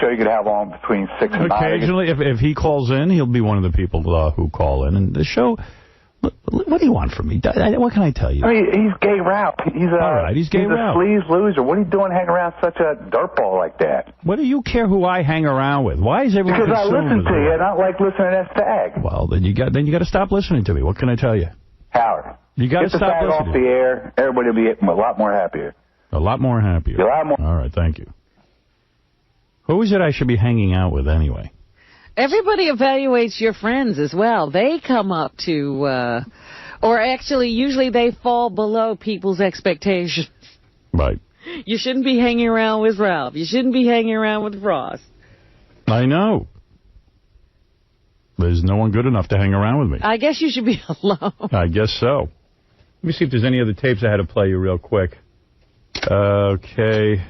show you could have on between 6 and 9. Occasionally, if he calls in, he'll be one of the people who call in. And the show, what do you want from me? What can I tell you? I mean, he's gay rap. All right, he's gay rap. He's a sleaze loser. What are you doing hanging around such a dirtball like that? What do you care who I hang around with? Why is everyone Because I listen to you, and I don't like listening to that fag. Well, then you got to stop listening to me. What can I tell you? Howard, you got to stop listening. Get the fag off the air. Everybody will be a lot more happier. A lot more happier. A lot more. All right, thank you. Who is it I should be hanging out with anyway? Everybody evaluates your friends as well. They come up to, or actually, usually they fall below people's expectations. Right. You shouldn't be hanging around with Ralph. You shouldn't be hanging around with Ross. I know. There's no one good enough to hang around with me. I guess you should be alone. I guess so. Let me see if there's any other tapes I had to play you real quick. Okay.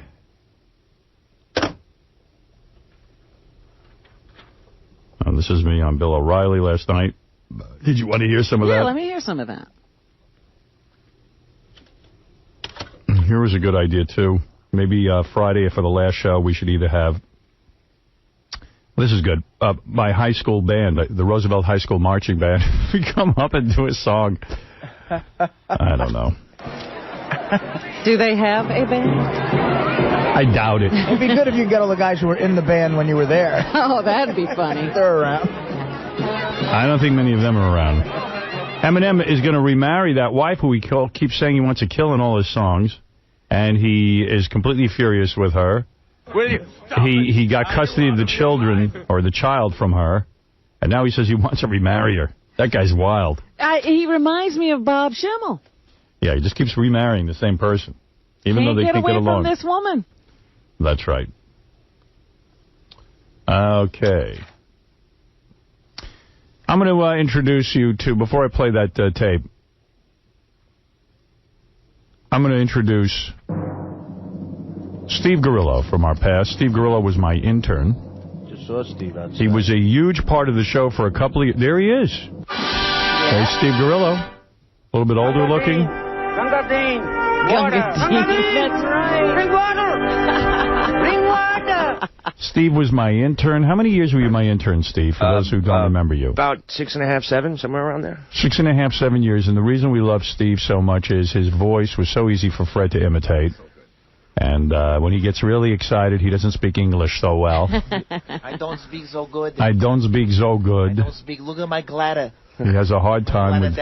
Oh, this is me on Bill O'Reilly last night. Did you want to hear some of that? Yeah, let me hear some of that. Here was a good idea, too. Maybe Friday for the last show, we should either have... This is good. My high school band, the Roosevelt High School Marching Band, we come up and do a song. I don't know. Do they have a band? I doubt it. It'd be good if you could get all the guys who were in the band when you were there. Oh, that'd be funny. They're around. I don't think many of them are around. Eminem is going to remarry that wife who he keeps saying he wants to kill in all his songs. And he is completely furious with her. He got custody of the children, or the child from her. And now he says he wants to remarry her. That guy's wild. He reminds me of Bob Schimmel. Yeah, he just keeps remarrying the same person. Even though they can't get along. From this woman. That's right. Okay. I'm going to introduce you to, before I play that tape, I'm going to introduce Steve Grillo from our past. Steve Grillo was my intern. Just saw Steve outside. He was a huge part of the show for a couple of years. There he is. Yeah. There's Steve Grillo. A little bit older looking. Water. That's right. Bring water. Bring water. Steve was my intern. How many years were you my intern, Steve, for those who don't remember you? About 6.5, 7, somewhere around there. 6.5, 7 years. And the reason we love Steve so much is his voice was so easy for Fred to imitate. And when he gets really excited, he doesn't speak English so well. I don't speak so good. I don't speak so good. I don't speak. Look at my glider. He has a hard time with...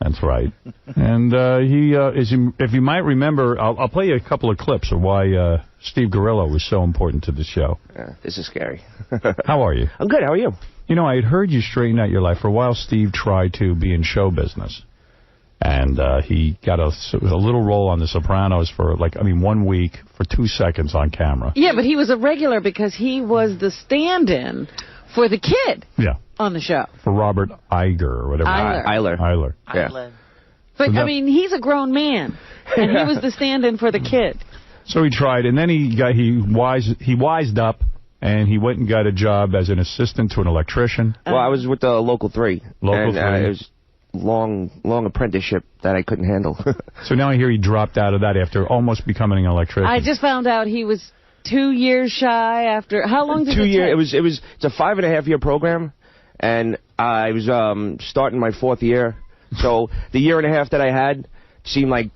That's right. And he is, if you might remember, I'll play you a couple of clips of why Steve Grillo was so important to the show. This is scary. How are you? I'm good. How are you? You know, I had heard you straighten out your life. For a while, Steve tried to be in show business. And he got a little role on The Sopranos for, 1 week for 2 seconds on camera. Yeah, but he was a regular because he was the stand-in for the kid. Yeah. On the show. For Robert Iger or whatever. Eyler. Yeah. But, I mean, he's a grown man, and he was the stand-in for the kid. So he tried, and then he wised up, and he went and got a job as an assistant to an electrician. Well, I was with the Local 3. Local 3. It was long apprenticeship that I couldn't handle. So now I hear he dropped out of that after almost becoming an electrician. I just found out he was 2 years shy after... How long did it take? 2 years. It's a 5.5-year program. And I was starting my 4th year. So the year and a half that I had seemed like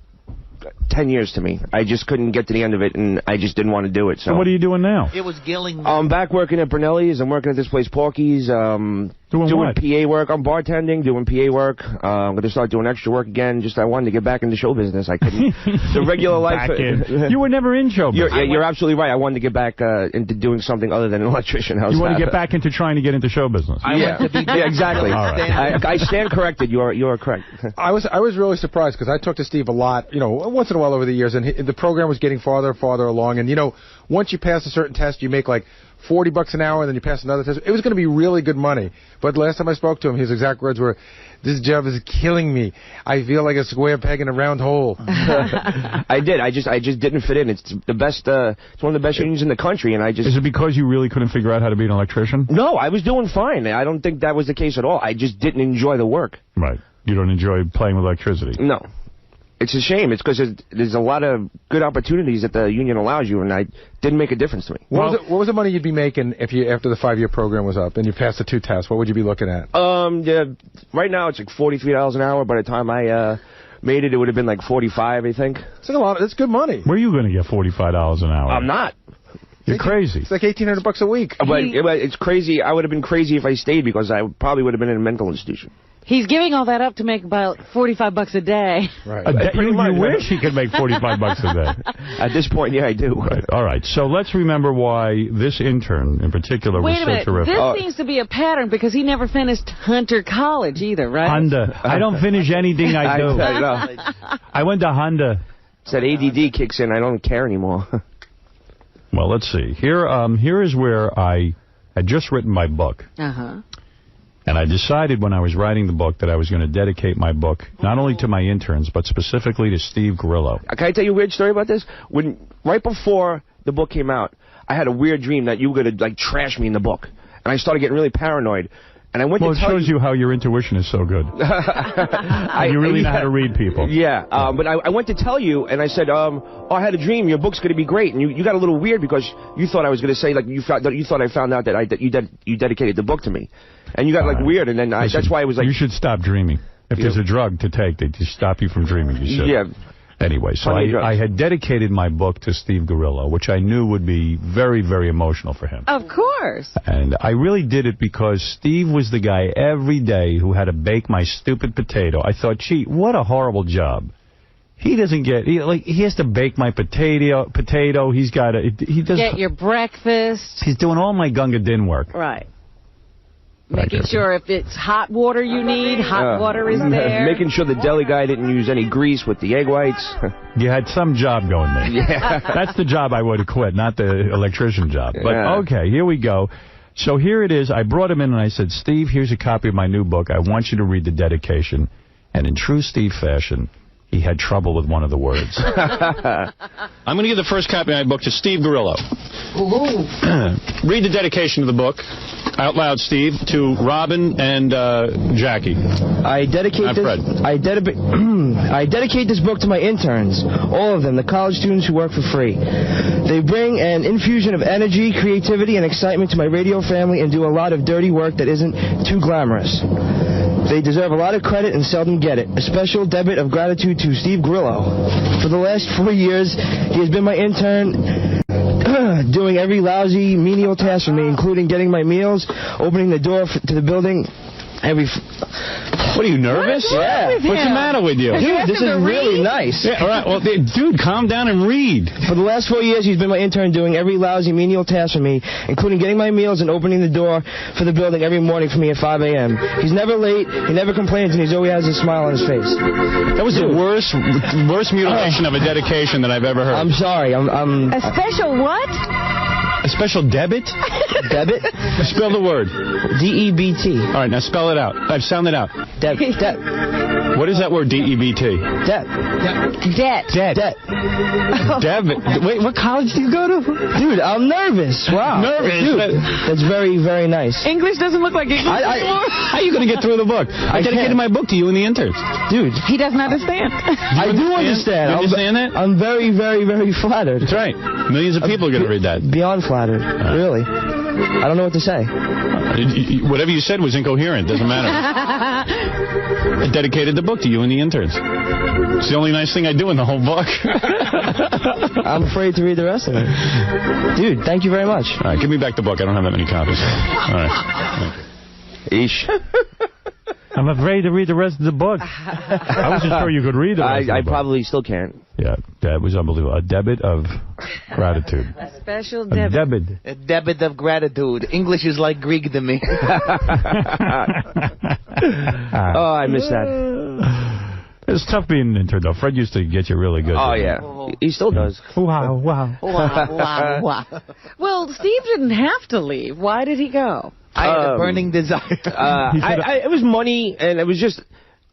10 years to me. I just couldn't get to the end of it, and I just didn't want to do it. So what are you doing now? It was killing me. I'm back working at Brunelli's. I'm working at this place, Porky's. Doing what? PA work. I'm bartending, doing PA work. I'm going to start doing extra work again. Just I wanted to get back into show business. I couldn't. The regular life. You were never in show business. You're absolutely right. I wanted to get back into doing something other than an electrician. You want to get back into trying to get into show business. Yeah, exactly. Right. I stand corrected. You are correct. I was really surprised because I talked to Steve a lot, once in a while over the years, and the program was getting farther and farther along. And once you pass a certain test, you make like $40 an hour, and then you pass another test. It was going to be really good money. But last time I spoke to him, his exact words were, "This job is killing me. I feel like a square peg in a round hole." I did. I just didn't fit in. It's the best. It's one of the best unions in the country, and I just. Is it because you really couldn't figure out how to be an electrician? No, I was doing fine. I don't think that was the case at all. I just didn't enjoy the work. Right. You don't enjoy playing with electricity. No. It's a shame. It's because there's a lot of good opportunities that the union allows you, and I didn't make a difference to me. What was the money you'd be making if you after the 5-year program was up and you passed the 2 tests? What would you be looking at? Yeah, right now it's like $43 an hour. By the time I made it would have been like 45, I think. It's like a lot. That's good money. Where are you going to get $45 an hour? I'm not. You're crazy. It's like $1,800 a week. But it's crazy. I would have been crazy if I stayed because I probably would have been in a mental institution. He's giving all that up to make about $45 a day. Right. You wish he could make $45 a day. At this point, yeah, I do. Right. All right. So let's remember why this intern in particular was so terrific. This seems to be a pattern because he never finished Hunter College either, right? Honda. I don't finish anything I do. I went to Honda. Said ADD kicks in. I don't care anymore. Well, let's see. Here is where I had just written my book. Uh-huh. And I decided when I was writing the book that I was going to dedicate my book not only to my interns, but specifically to Steve Grillo. Can I tell you a weird story about this? Right before the book came out, I had a weird dream that you were going to, like, trash me in the book. And I started getting really paranoid. And I went to tell it shows you how your intuition is so good. You really know how to read people. Yeah, but I went to tell you, and I said, oh, I had a dream. Your book's going to be great. And you got a little weird because you thought I was going to say, like, you thought I found out that you dedicated the book to me. And you got, like, weird, and then listen, that's why I was like... You should stop dreaming. If there's a drug to take, they just stop you from dreaming. You should. Yeah. Anyway, so I had dedicated my book to Steve Grillo, which I knew would be very, very emotional for him. Of course. And I really did it because Steve was the guy every day who had to bake my stupid potato. I thought, gee, what a horrible job. He doesn't get, he has to bake my potato. He's got to, he does. Get your breakfast. He's doing all my Gunga Din work. Right. Making sure if it's hot water you need, hot water is there. Making sure the deli guy didn't use any grease with the egg whites. You had some job going there. Yeah. That's the job I would have quit, not the electrician job. But, okay, here we go. So here it is. I brought him in and I said, Steve, here's a copy of my new book. I want you to read the dedication. And in true Steve fashion, he had trouble with one of the words. I'm going to give the first copy of my book to Steve Grillo. Read the dedication of the book out loud, Steve, to Robin and Jackie. I dedicate this book to my interns, all of them, the college students who work for free. They bring an infusion of energy, creativity, and excitement to my radio family and do a lot of dirty work that isn't too glamorous. They deserve a lot of credit and seldom get it. A special debit of gratitude to Steve Grillo. For the last 4 years, he has been my intern, doing every lousy, menial task for me, including getting my meals, opening the door to the building. What are you, nervous? Yeah. What's the matter with you? Dude, this is really nice. Yeah, all right. Well, dude, calm down and read. For the last 4 years, he's been my intern doing every lousy, menial task for me, including getting my meals and opening the door for the building every morning for me at 5 a.m. He's never late, he never complains, and he always has a smile on his face. That was the worst mutilation of a dedication that I've ever heard. I'm sorry. A special what? A special debit? Debit? Spell the word. D-E-B-T. All right, now spell it out. Sound it out. Debit. What is that word, D-E-B-T? Debt. Debit. Wait, what college do you go to? Dude, I'm nervous. Wow. Nervous? Dude, that's very, very nice. English doesn't look like English anymore. How are you going to get through the book? I dedicated my book to you and the interns. Dude. He doesn't understand. I do understand. You understand that? I'm very, very, very flattered. That's right. Millions of people are going to read that. Beyond flattered. Really. I don't know what to say. Whatever you said was incoherent. Doesn't matter. I dedicated the book to you and the interns. It's the only nice thing I do in the whole book. I'm afraid to read the rest of it. Dude, thank you very much. All right, give me back the book. I don't have that many copies. All right. Eesh. I'm afraid to read the rest of the book. I wasn't sure you could read the rest of the book. I probably still can't. Yeah, that was unbelievable. A debit of gratitude. A special debit. A debit. A debit of gratitude. English is like Greek to me. Oh, I miss that. It's tough being an intern, though. Fred used to get you really good. Oh, yeah. He still does. Wow. Well, Steve didn't have to leave. Why did he go? I had a burning desire. It was money, and it was just...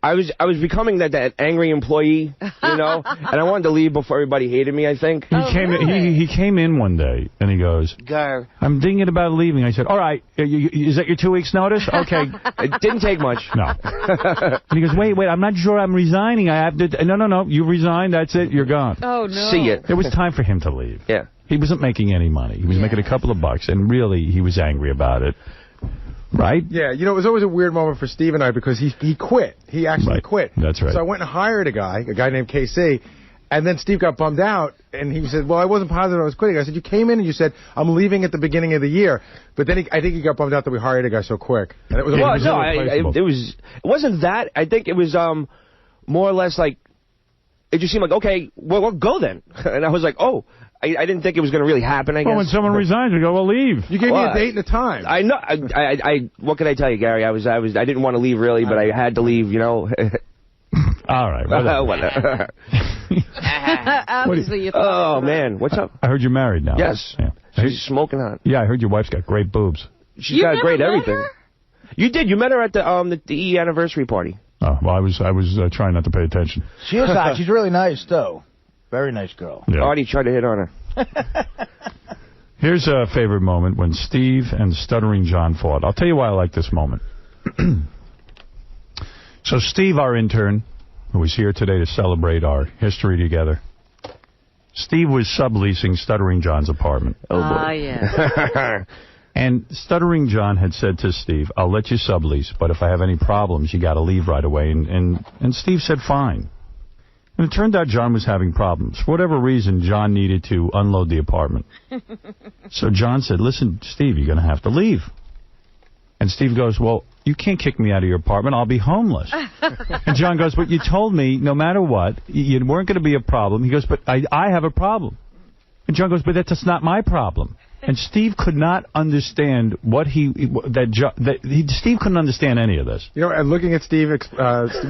I was becoming that angry employee, you know, and I wanted to leave before everybody hated me, I think. He came in one day, and he goes, Gar. I'm thinking about leaving. I said, all right, is that your 2 weeks' notice? Okay. It didn't take much. No. And he goes, wait, I'm not sure I'm resigning. I have to... No, you resigned, that's it, you're gone. Oh, no. See it. It was time for him to leave. Yeah. He wasn't making any money. He was making a couple of bucks, and really, he was angry about it. Right? Yeah, you know, it was always a weird moment for Steve and I because he quit. He actually quit. That's right. So I went and hired a guy named KC, and then Steve got bummed out, and he said, well, I wasn't positive I was quitting. I said, you came in and you said, I'm leaving at the beginning of the year. But then I think he got bummed out that we hired a guy so quick. And it was it wasn't that. I think it was more or less like, it just seemed like, okay, well, go then. And I was like, oh. I didn't think it was going to really happen, I guess. Well, when someone resigns, we go, well, leave. You gave me a date and a time. I know. What can I tell you, Gary? I didn't want to leave, really, but I had to leave, you know. All right. Whatever. Oh, man. What's up? I heard you're married now. Yes. Yeah. She's smoking hot. Yeah, I heard your wife's got great boobs. She's got great everything. Her? You did. You met her at the E anniversary party. Oh, well, I was trying not to pay attention. She is hot. She's really nice, though. Very nice girl. Yeah. Artie tried to hit on her. Here's a favorite moment when Steve and Stuttering John fought. I'll tell you why I like this moment. So Steve, our intern, who was here today to celebrate our history together, Steve was subleasing Stuttering John's apartment. Oh, boy. Yeah. And Stuttering John had said to Steve, I'll let you sublease, but if I have any problems, you got to leave right away. And Steve said, fine. And it turned out John was having problems. For whatever reason, John needed to unload the apartment. So John said, listen, Steve, you're going to have to leave. And Steve goes, well, you can't kick me out of your apartment. I'll be homeless. And John goes, but you told me no matter what, you weren't going to be a problem. He goes, but I have a problem. And John goes, but that's not my problem. And Steve could not understand Steve couldn't understand any of this. You know, and looking at Steve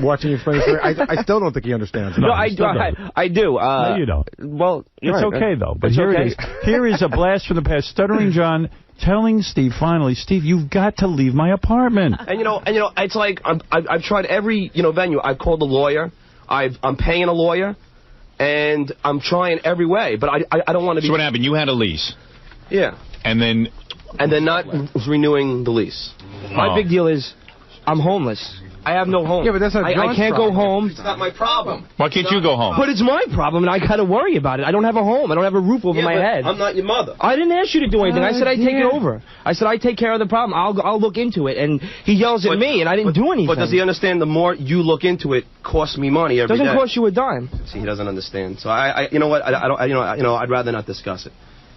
watching you explain the story, I still don't think he understands. No, I do. No, you don't. Well, it's okay though. But here it is. Here is a blast from the past. Stuttering John telling Steve finally, Steve, you've got to leave my apartment. And you know, it's like I've tried every venue. I've called a lawyer. I'm paying a lawyer, and I'm trying every way. But I don't want to be. So what happened? You had a lease. Yeah. And then not renewing the lease. My big deal is I'm homeless. I have no home. Yeah, but that's not John's I can't go home. It's not my problem. Why can't you go home? But it's my problem, and I got to worry about it. I don't have a home. I don't have a roof over my head. I'm not your mother. I didn't ask you to do anything. I said I'd take it over. I said I'd take care of the problem. I'll look into it. And he yells at me, and I didn't do anything. But does he understand the more you look into it, costs me money every day? Doesn't cost you a dime. See, he doesn't understand. So you know what? I'd rather not discuss it.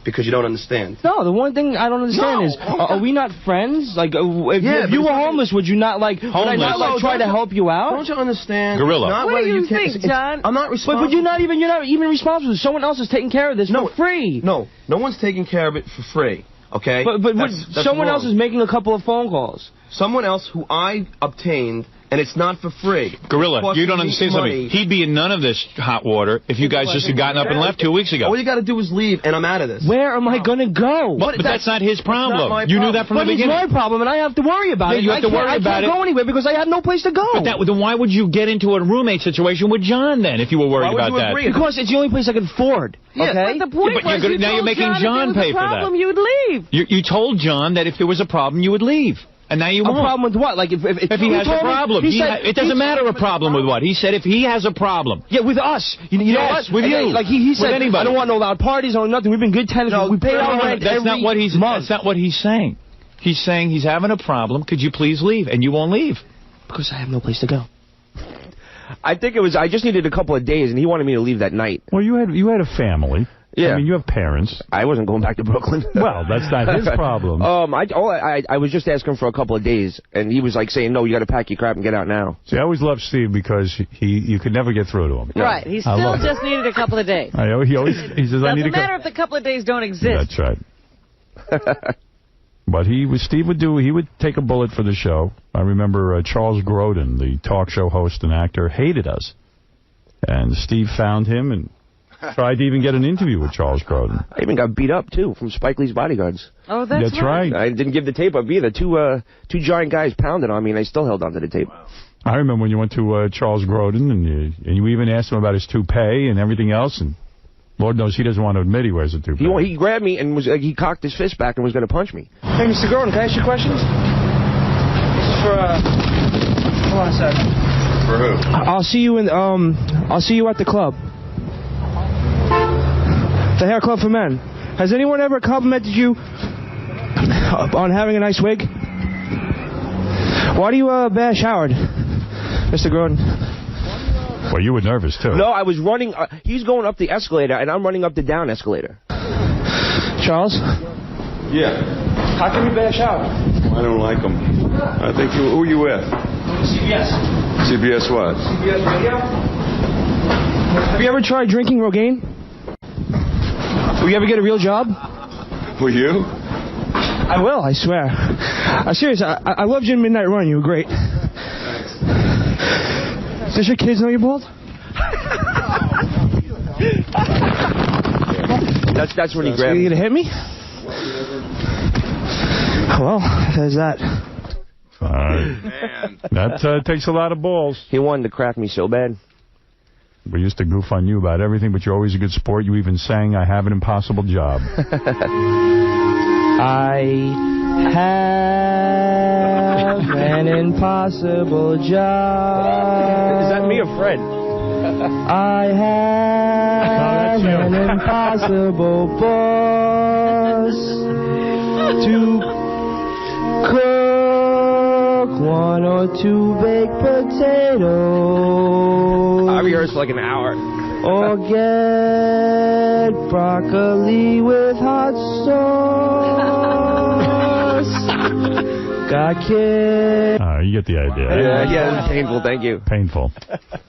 Because you don't understand. No, the one thing I don't understand is, are we not friends? Like, if you were homeless, would you not, like, would I not, try to help you out? Don't you understand? Grillo. What do you think, John? I'm not responsible. But you're not even responsible. Someone else is taking care of this for free. No one's taking care of it for free, okay? But someone else is making a couple of phone calls. Someone else who I obtained, and it's not for free. Gorilla, you don't understand something. He'd be in none of this hot water if you guys just had gotten up and left 2 weeks ago. All you got to do is leave, and I'm out of this. Where am I going to go? But that's not his problem. You knew that from the beginning. But it's my problem, and I have to worry about it. You have to worry about it. I can't go anywhere because I have no place to go. But then why would you get into a roommate situation with John then if you were worried about that? Because it's the only place I can afford. Okay? But the point was now you're making John pay for that. Problem, you'd leave. You told John that if there was a problem, you would leave. And now you won't. A problem with what? Like if he has a problem. It doesn't matter a problem with what. He said if he has a problem. Yeah, with us. You know yes, what? with you. Like he said, anybody. I don't want no loud parties or nothing. We've been good tenants. We pay our rent every month. That's not what he's saying. He's saying he's having a problem. Could you please leave? And you won't leave. Because I have no place to go. I think I just needed a couple of days, and he wanted me to leave that night. Well, you had a family. Yeah. I mean, you have parents. I wasn't going back to Brooklyn. Well, that's not his problem. I was just asking for a couple of days, and he was like saying, no, you got to pack your crap and get out now. See, I always loved Steve because you could never get through to him. Right. He still just needed a couple of days. He says, I need Doesn't matter if the couple of days don't exist. That's right. But Steve would take a bullet for the show. I remember Charles Grodin, the talk show host and actor, hated us. And Steve found him and tried to even get an interview with Charles Grodin. I even got beat up, too, from Spike Lee's bodyguards. Oh, that's right. I didn't give the tape up either. Two giant guys pounded on me, and I still held onto the tape. I remember when you went to Charles Grodin, and you even asked him about his toupee and everything else, and Lord knows he doesn't want to admit he wears a toupee. He grabbed me and he cocked his fist back and was going to punch me. Hey, Mr. Grodin, can I ask you questions? This is for, hold on a second. For who? I'll see you at the club. The hair club for men. Has anyone ever complimented you on having a nice wig? Why do you bash Howard, Mr. Grodin? Well, you were nervous, too. No, I was running. He's going up the escalator, and I'm running up the down escalator. Charles? Yeah. How can you bash Howard? I don't like him. I think who are you with? CBS. CBS what? CBS Radio. Have you ever tried drinking Rogaine? Will you ever get a real job? Will you? I will, I swear. I'm serious. I loved you in Midnight Run. You were great. Does your kids know you're bald? That's when he grabbed me. You gonna hit me? Well, there's that. Man. That takes a lot of balls. He wanted to crack me so bad. We used to goof on you about everything, but you're always a good sport. You even sang, "I Have an Impossible Job." I have an impossible job. Is that me or Fred? I have an impossible boss to cook 1 or 2 baked potatoes. I rehearsed for like an hour. Or get broccoli with hot sauce. Got kids. You get the idea. Yeah, it's painful. Thank you. Painful.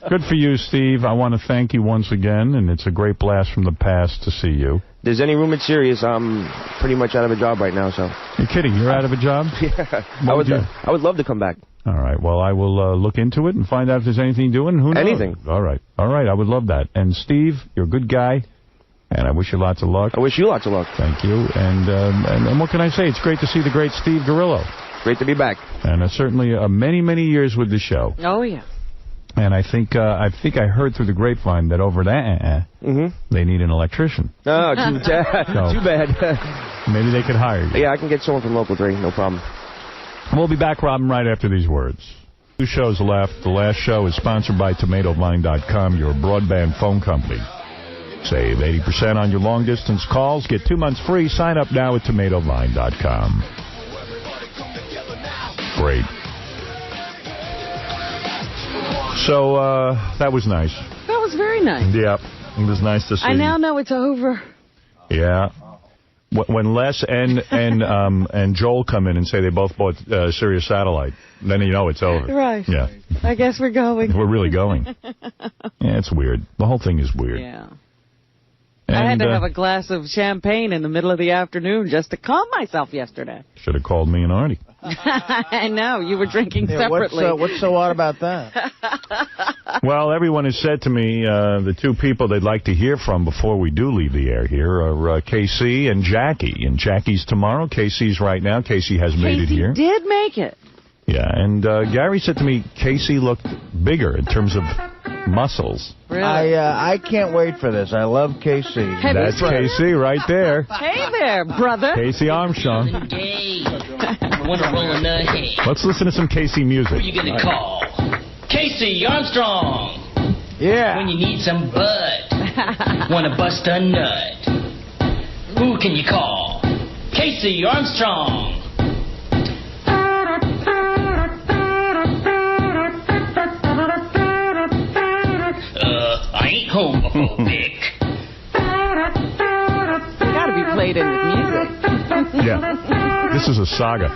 Good for you, Steve. I want to thank you once again, and it's a great blast from the past to see you. There's any room at Sirius, I'm pretty much out of a job right now, so. You're kidding. You're out of a job? Yeah. I would love to come back. All right. Well, I will look into it and find out if there's anything doing. Who knows? Anything. All right. All right. I would love that. And, Steve, you're a good guy, and I wish you lots of luck. I wish you lots of luck. Thank you. And what can I say? It's great to see the great Steve Grillo. Great to be back. And certainly many, many years with the show. Oh, yeah. And I think I heard through the grapevine that over there, they need an electrician. Oh, too bad. Maybe they could hire you. Yeah, I can get someone from Local 3, no problem. We'll be back, Robin, right after these words. 2 shows left. The last show is sponsored by TomatoVine.com, your broadband phone company. Save 80% on your long-distance calls. Get 2 months free. Sign up now at TomatoVine.com. Great. So, that was nice. That was very nice. Yeah, it was nice to see. I now know it's over. Yeah. When Les and Joel come in and say they both bought Sirius Satellite, then you know it's over. Right. Yeah. I guess we're going. We're really going. Yeah, it's weird. The whole thing is weird. Yeah. And, I had to have a glass of champagne in the middle of the afternoon just to calm myself yesterday. Should have called me and Artie. I know. You were drinking separately. What's so odd about that? Well, everyone has said to me the 2 people they'd like to hear from before we do leave the air here are Casey and Jackie. And Jackie's tomorrow. Casey's right now. Casey has made it here. Casey did make it. Yeah, and Gary said to me Casey looked bigger in terms of muscles. Really? I can't wait for this. I love Casey. Hey, that's Casey right there. Hey there, brother. Casey Armstrong. Let's listen to some Casey music. Who you gonna call? Casey Armstrong. Yeah. When you need some bud. Wanna bust a nut. Who can you call? Casey Armstrong. I ain't homophobic. Gotta be played in with music. Yeah. This is a saga.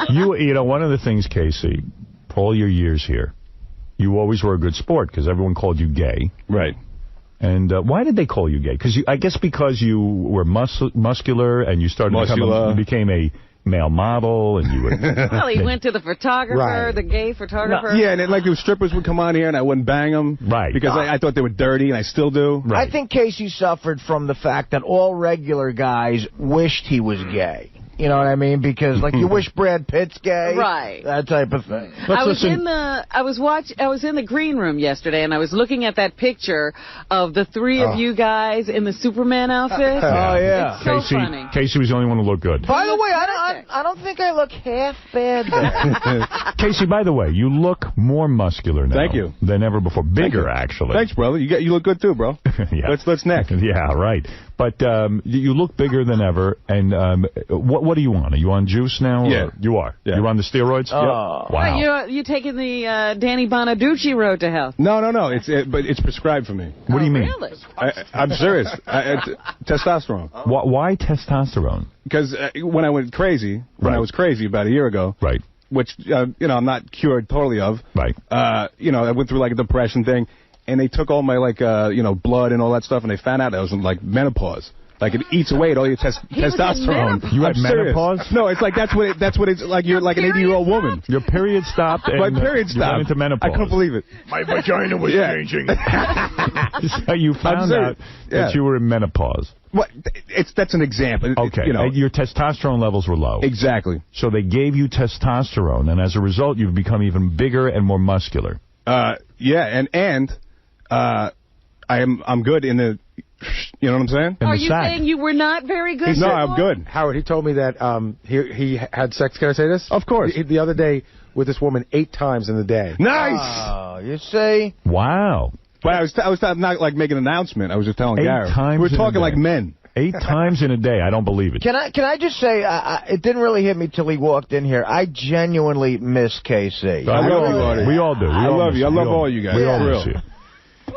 You know, one of the things, Casey, for all your years here, you always were a good sport because everyone called you gay. Right. And why did they call you gay? I guess because you were muscular and you started became a male model, and you were... Well, he went to the photographer, the gay photographer. Yeah, and the strippers would come on here, and I wouldn't bang them. Right. Because I thought they were dirty, and I still do. Right. I think Casey suffered from the fact that all regular guys wished he was gay. You know what I mean? Because like you wish Brad Pitt's gay, right? That type of thing. I was in the green room yesterday, and I was looking at that picture of the three of you guys in the Superman outfit. Oh yeah, it's so funny. Casey was the only one who looked good. By the way, I don't think I look half bad there. Casey, by the way, you look more muscular now. Thank you. Than ever before. Bigger, actually. Thanks, brother. You look good too, bro. Yeah. Let's neck. Yeah, right. But you look bigger than ever. And what are you on? Are you on juice now? Yeah. Or you are. Yeah. You're on the steroids? Oh. Yep. Wow. You're taking the Danny Bonaducci road to health. No. But it's prescribed for me. What do you mean? Really? I'm serious. Testosterone. Why testosterone? Because when I went crazy, I was crazy about a year ago. Right. Which, I'm not cured totally of. Right. I went through like a depression thing, and they took all my blood and all that stuff, and they found out I was in like menopause. Like it eats away at all your testosterone. You had menopause? No, it's like that's what it's like. You're like an 80-year-old woman. Your period stopped. And, my period stopped. You went into menopause. I couldn't believe it. My vagina was changing. So you found out that you were in menopause. What? That's an example. Okay. Your testosterone levels were low. Exactly. So they gave you testosterone, and as a result, you've become even bigger and more muscular. Yeah, and I'm good in the. You know what I'm saying? Are you saying you were not very good? No, I'm good. Howard, he told me that he had sex. Can I say this? Of course. The other day with this woman 8 times in the day. Nice. Oh, you see? Wow. But I was not like making an announcement. I was just telling 8 Gary. times. We're talking like men. 8 times in a day. I don't believe it. Can I just say, it didn't really hit me till he walked in here. I genuinely miss KC. I love you, Artie. We all do. I love you. I love all you guys. We all miss you.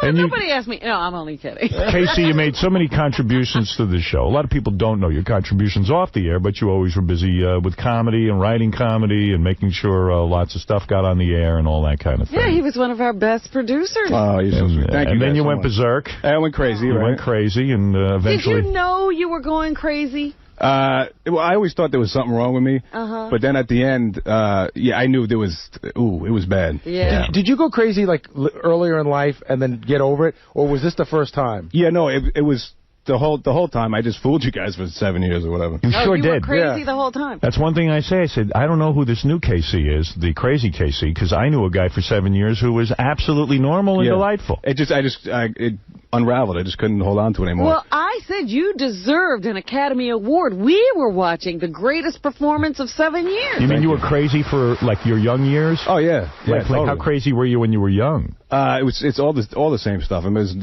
Well, nobody asked me. No, I'm only kidding. Casey, you made so many contributions to the show. A lot of people don't know your contributions off the air, but you always were busy with comedy and writing comedy and making sure lots of stuff got on the air and all that kind of thing. Yeah, he was one of our best producers. Oh, you're so sweet. Thank you. And then you went berserk. I went crazy, You went crazy, and eventually... Did you know you were going crazy? Well, I always thought there was something wrong with me. But then at the end, I knew there was, it was bad. Yeah. Did you go crazy like earlier in life and then get over it? Or was this the first time? Yeah, no, it was the whole time. I just fooled you guys for 7 years or whatever. You sure you did. Were crazy the whole time. That's one thing I say. I said, I don't know who this new Casey is, the crazy Casey, because I knew a guy for 7 years who was absolutely normal and delightful. It unraveled. I just couldn't hold on to it anymore. Well, I said you deserved an Academy Award. We were watching the greatest performance of 7 years. You mean you were crazy for, like, your young years? Oh, yeah. Like how crazy were you when you were young? It's all the same stuff. I mean, it's,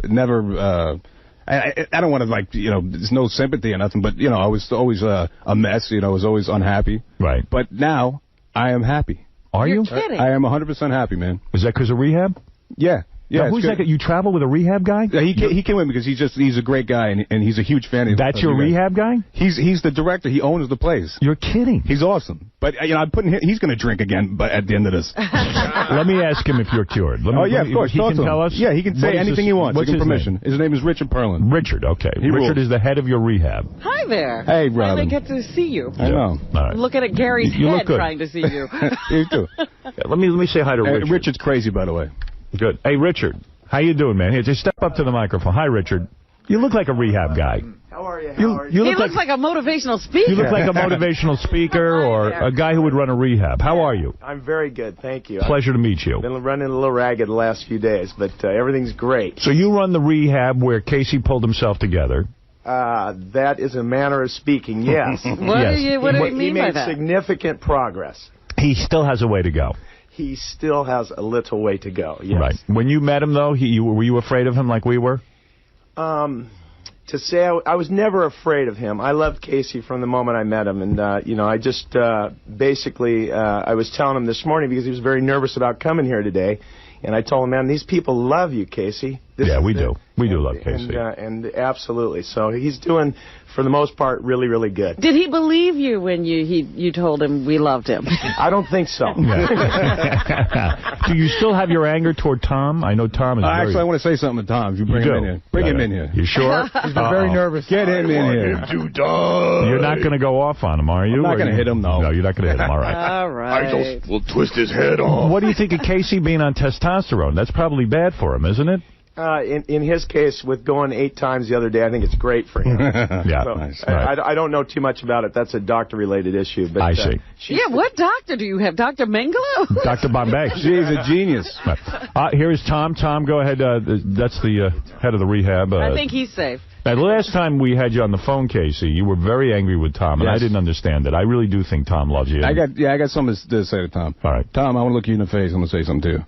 never... I don't want to, like, there's no sympathy or nothing, but, I was always a mess, I was always unhappy. Right. But now, I am happy. Are you? Kidding. I am 100% happy, man. Is that because of rehab? Yeah. Yeah. Now, who's that? You travel with a rehab guy? Yeah, he came with me because he's a great guy and he's a huge fan of. That's your rehab guy? He's the director. He owns the place. You're kidding. He's awesome. But I'm putting he's going to drink again. But at the end of this, let me ask him if you're cured. Of course. He can tell us. Yeah, he can say anything he wants. What's his permission? Name? His name is Richard Perlin. Richard. Okay. He Richard rules. is the head of your rehab. Hi there. Hey, Robin. I get to see you. I know. All right. I'm looking at Gary's You look head good. trying to see you. You too. Let me say hi to Richard. Richard's crazy, by the way. Good. Hey, Richard. How you doing, man? Here, just step up to the microphone. Hi, Richard. You look like a rehab guy. How are you? You He looks like a motivational speaker. You look like a motivational speaker or a guy who would run a rehab. How are you? I'm very good, thank you. Pleasure to meet you. I've been running a little ragged the last few days, but everything's great. So you run the rehab where Casey pulled himself together. That is a manner of speaking, yes. What do you mean by that? He made significant progress. He still has a way to go. He still has a little way to go, yes. Right. When you met him, though, were you afraid of him like we were? To say I was never afraid of him. I loved Casey from the moment I met him. And, I just basically, I was telling him this morning because he was very nervous about coming here today. And I told him, man, these people love you, Casey. Yeah, we do. We do love Casey. And absolutely. So he's doing, for the most part, really, really good. Did he believe you when you told him we loved him? I don't think so. Do you still have your anger toward Tom? I know Tom is very... Actually, I want to say something to Tom. If you bring him in here. Bring him in here. You sure? He's been very nervous. Get him in here. You're not going to go off on him, are you? I'm not going to hit him, no. No, you're not going to hit him. All right. All right. I just will twist his head off. What do you think of Casey being on testosterone? That's probably bad for him, isn't it? In his case, with going 8 times the other day, I think it's great for him. Yeah, so, nice. I don't know too much about it. That's a doctor-related issue. But, I see. Yeah, what doctor do you have? Dr. Mengele? Dr. Bombay. She's a genius. Here is Tom. Tom, go ahead. That's the head of the rehab. I think he's safe. Now, the last time we had you on the phone, Casey, you were very angry with Tom, and I didn't understand it. I really do think Tom loves you. I got something to say to Tom. All right. Tom, I want to look you in the face. I'm going to say something to you.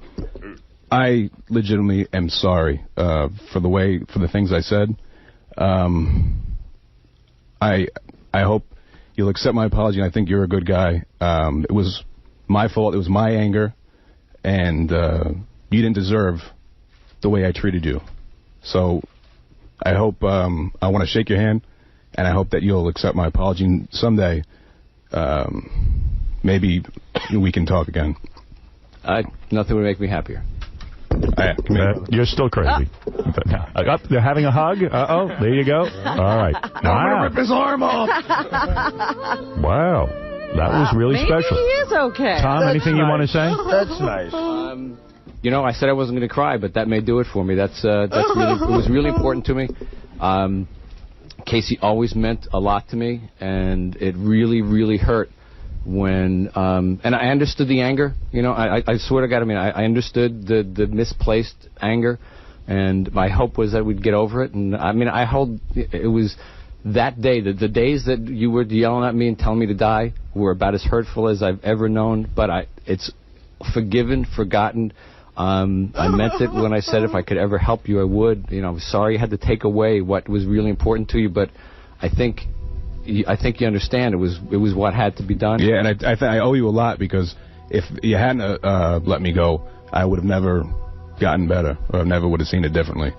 I legitimately am sorry for the things I said. I hope you'll accept my apology, and I think you're a good guy. It was my fault. It was my anger, and you didn't deserve the way I treated you. So I hope I want to shake your hand, and I hope that you'll accept my apology. And someday, maybe we can talk again. Nothing would make me happier. You're still crazy. They're having a hug. Uh-oh, there you go. All right. I'm going to rip his arm off. Wow. That was really Maybe special. he is okay. Tom, anything you want to say? That's nice. You know, I said I wasn't going to cry, but that may do it for me. That's really, it was really important to me. Casey always meant a lot to me, and it really, really hurt when, and I understood the anger. You know, I swear to God, I mean, I understood the misplaced anger, and my hope was that we'd get over it. And I mean, it was that day, the days that you were yelling at me and telling me to die were about as hurtful as I've ever known, but it's forgiven, forgotten. I meant it when I said if I could ever help you, I would. You know, I was sorry I had to take away what was really important to you, but I think you understand it was what had to be done. Yeah, and I owe you a lot, because if you hadn't let me go, I would have never gotten better, or never would have seen it differently.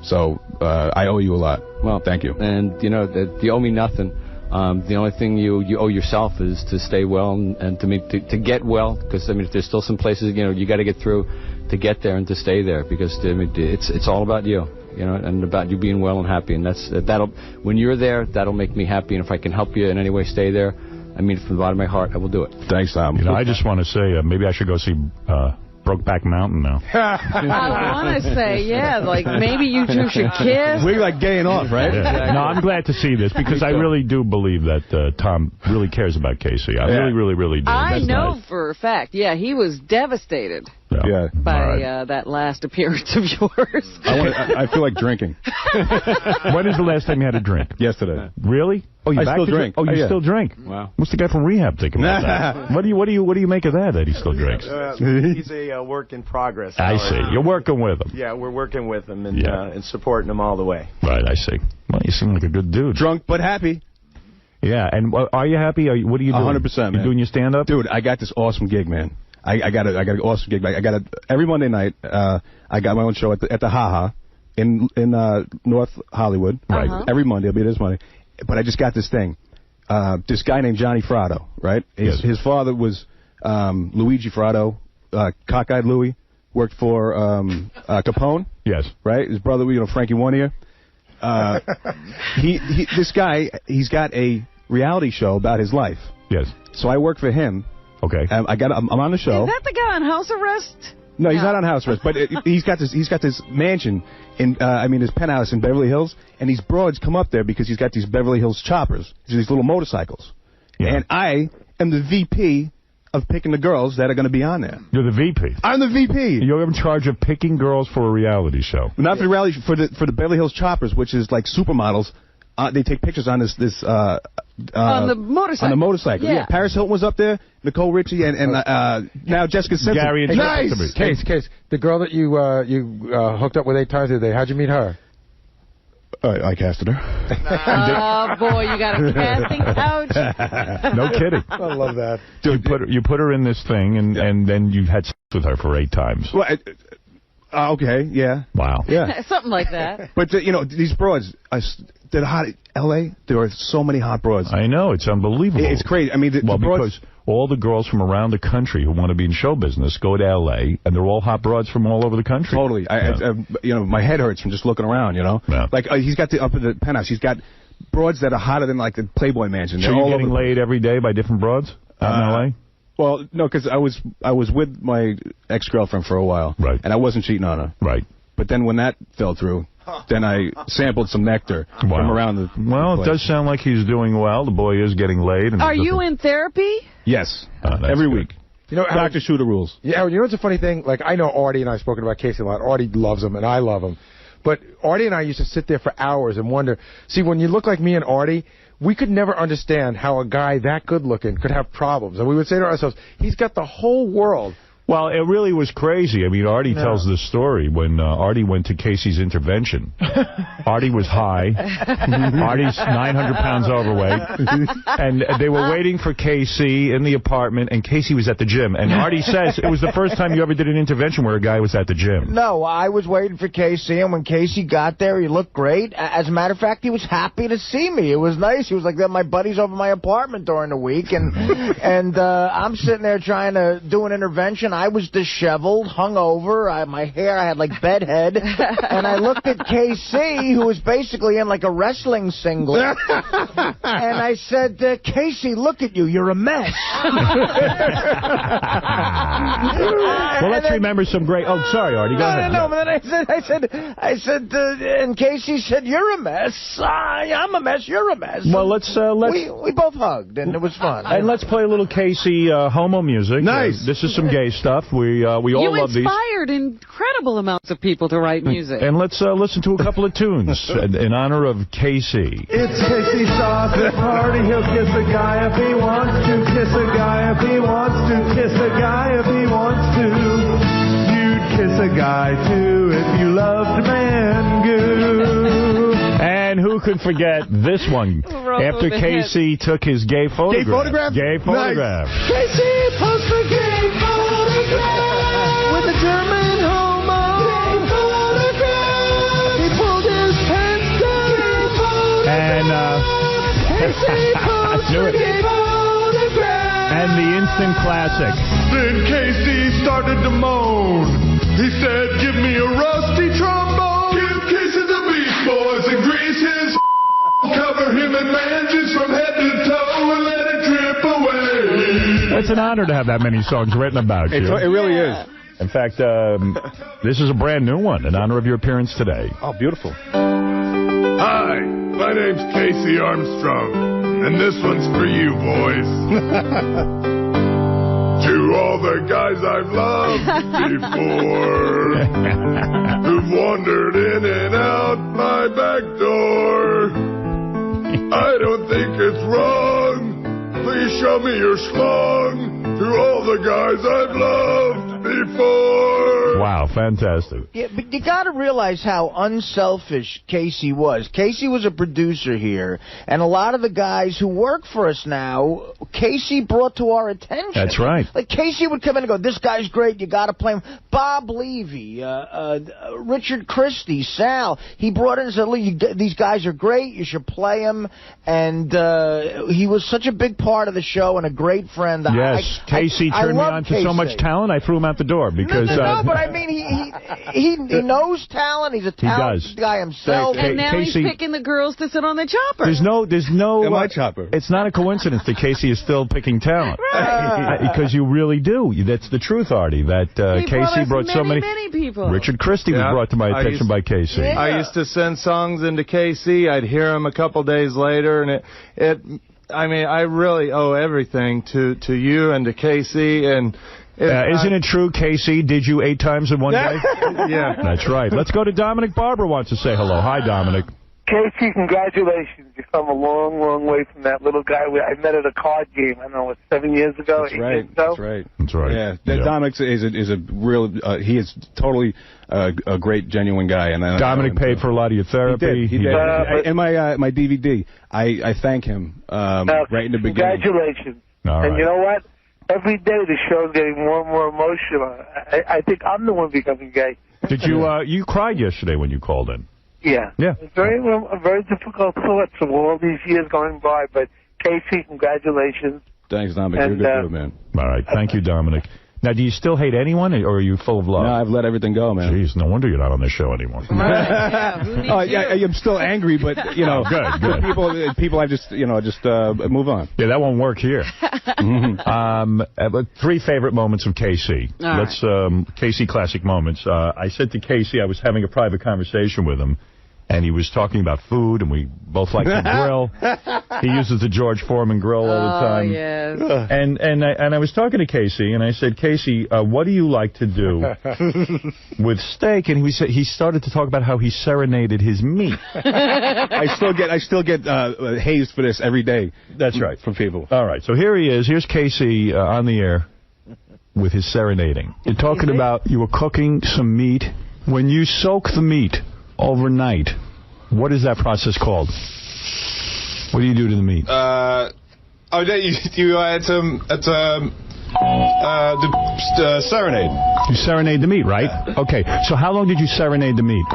So I owe you a lot. Well, thank you. And you know, you owe me nothing. The only thing you owe yourself is to stay well and to get well, because I mean, if there's still some places, you know, you got to get through to get there and to stay there, because I mean, it's all about you. You know, and about you being well and happy, and that'll when you're there, that'll make me happy. And if I can help you in any way, stay there. I mean, from the bottom of my heart, I will do it. Thanks, Tom. You know, I just want to say maybe I should go see Brokeback Mountain now. I want to say, yeah, like maybe you two should kiss. We're like gaying off, right? Yeah. No, I'm glad to see this, because I really do believe that Tom really cares about Casey. I really, really, really do. I know nice. for a fact. Yeah, he was devastated. Yeah. By that last appearance of yours. I feel like drinking. When is the last time you had a drink? Yesterday. Really? Oh, you I still drink. Oh, you still drink? Wow. What's the guy from rehab think about that? What do you make of that he still drinks? He's a work in progress. I see. You're working with him. Yeah, we're working with him and supporting him all the way. Right, I see. Well, you seem like a good dude. Drunk but happy. Yeah, and are you happy? What are you doing? 100%, man. You doing your stand-up? Dude, I got this awesome gig, man. I got an awesome gig. I got it every Monday night. I got my own show at the 𝗻𝗁 in North Hollywood. Right. Every Monday. I'll be there this Monday. But I just got this thing. This guy named Johnny Fratto, right? His father was Luigi Fratto, cockeyed Louie, worked for Capone. Yes. Right? His brother, Frankie One-Ear. This guy, he's got a reality show about his life. Yes. So I work for him. Okay. I'm on the show. Is that the guy on house arrest? No, he's not on house arrest, but he's got this mansion in his penthouse in Beverly Hills, and these broads come up there because he's got these Beverly Hills choppers, these little motorcycles. Yeah. And I am the VP of picking the girls that are going to be on there. You're the VP. I'm the VP. You're in charge of picking girls for a reality show. Not for the reality, for the Beverly Hills choppers, which is like supermodels. They take pictures on this on the motorcycle. On the motorcycle, yeah. Paris Hilton was up there, Nicole Richie, and now Jessica Simpson. Gary and nice. Case. The girl that you hooked up with 8 times today, how'd you meet her? I casted her. Oh, boy, you got a casting couch? No kidding. I love that. Dude, you put her in this thing, and then you had sex with her for 8 times. Well, okay, yeah. Wow. Yeah. Something like that. But, these broads, they're hot. L.A., there are so many hot broads. I know. It's unbelievable. It's crazy. I mean, because all the girls from around the country who want to be in show business go to L.A., and they're all hot broads from all over the country. Totally. My head hurts from just looking around, Yeah. Like, he's got up in the penthouse, he's got broads that are hotter than, like, the Playboy Mansion. So you're getting laid every day by different broads out in L.A.? Well, no, because I was with my ex-girlfriend for a while. Right. And I wasn't cheating on her. Right. But then when that fell through, then I sampled some nectar from around the Well, it does sound like he's doing well. The boy is getting laid. And Are you in therapy? Yes, every week. You know, Dr. Shooter rules. Yeah, you know what's a funny thing? Like, I know Artie and I have spoken about Casey a lot. Artie loves him, and I love him. But Artie and I used to sit there for hours and wonder, see, when you look like me and Artie, we could never understand how a guy that good-looking could have problems. And we would say to ourselves, he's got the whole world. Well, it really was crazy. I mean, Artie tells this story when Artie went to Casey's intervention. Artie was high. Artie's 900 pounds overweight. And they were waiting for Casey in the apartment, and Casey was at the gym. And Artie says it was the first time you ever did an intervention where a guy was at the gym. No, I was waiting for Casey, and when Casey got there, he looked great. As a matter of fact, he was happy to see me. It was nice. He was like, my buddy's over my apartment during the week, and I'm sitting there trying to do an intervention. I was disheveled, hungover, my hair, I had like bedhead, and I looked at KC, who was basically in like a wrestling singlet, and I said, Casey, look at you, you're a mess. Well, let's remember some great... Oh, sorry, Artie, go ahead. No, but then I said, and Casey said, you're a mess. I'm a mess, you're a mess. Well, let's... We both hugged, and it was fun. And let's play a little Casey homo music. Nice. This is some gay stuff. We all love these. You inspired incredible amounts of people to write music. And let's listen to a couple of tunes in honor of Casey. It's Casey Sauce at party. He'll kiss a guy if he wants to. Kiss a guy if he wants to. Kiss a guy if he wants to. You'd kiss a guy too if you loved man goo. And who could forget this one? After Casey took his gay photograph. Gay photograph. Nice. Casey posts a gay photograph with a German homo. Gay photograph. He pulled his pants down. Gay photograph. Casey posts a gay photograph. And the instant classic. Then Casey started to moan. He said, give me a rusty trombone. Give Casey the Beast Boys and grease his cover him in manges from head to toe and let it drip away. It's an honor to have that many songs written about you. It really is. In fact, this is a brand new one in honor of your appearance today. Oh, beautiful. Hi, my name's Casey Armstrong, and this one's for you, boys. To all the guys I've loved before, who've wandered in and out my back door, I don't think it's wrong. Please show me your schlong. To all the guys I've loved before. Wow, fantastic. Yeah, but you got to realize how unselfish Casey was. Casey was a producer here, and a lot of the guys who work for us now, Casey brought to our attention. That's right. Like, Casey would come in and go, this guy's great, you got to play him. Bob Levy, Richard Christie, Sal, he brought in and said, look, these guys are great, you should play them. And he was such a big part of the show and a great friend. Yes, Casey turned me on to so much talent, I threw him out the door because... No, but I mean, he knows talent. He's a talented guy himself. And now Casey, he's picking the girls to sit on the chopper. There's no my chopper. It's not a coincidence that Casey is still picking talent. Right. Because you really do. That's the truth, Artie, that Casey brought so many people. Richard Christie was brought to my attention by Casey. Yeah. I used to send songs into Casey. I'd hear them a couple days later, and I mean, I really owe everything to you and to Casey. And isn't it true, Casey did you 8 times in one day? Yeah. That's right. Let's go to Dominic. Barbara wants to say hello. Hi, Dominic. Casey, congratulations. You've come a long, long way from that little guy I met at a card game, I don't know, 7 years ago, 8 years ago? That's right. That's right. Yeah. Dominic is a real, he is totally a great, genuine guy. And Dominic paid for a lot of your therapy. He did. And my DVD, I thank him right in the beginning. Congratulations. All right. And you know what? Every day the show's getting more and more emotional. I think I'm the one becoming gay. Did you cried yesterday when you called in? Yeah. Yeah. It's very difficult thoughts of all these years going by, but Casey, congratulations. Thanks, Dominic. You're a good dude, man. All right. Thank you, Dominic. Now, do you still hate anyone, or are you full of love? No, I've let everything go, man. Jeez, no wonder you're not on this show anymore. I'm still angry, but, you know. Good. People I just move on. Yeah, that won't work here. 3 favorite moments of Casey. Let's, Casey classic moments. I said to Casey I was having a private conversation with him, and he was talking about food, and we both like to grill. He uses the George Foreman grill all the time. Yes. And I was talking to Casey, and I said, Casey, what do you like to do with steak? And he started to talk about how he serenaded his meat. I still get hazed for this every day. That's right. From people. All right, so here he is. Here's Casey on the air with his serenading. You're talking about you were cooking some meat. When you soak the meat overnight, what is that process called? What do you do to the meat? You add some the serenade. You serenade the meat, right? Yeah. Okay. So how long did you serenade the meat?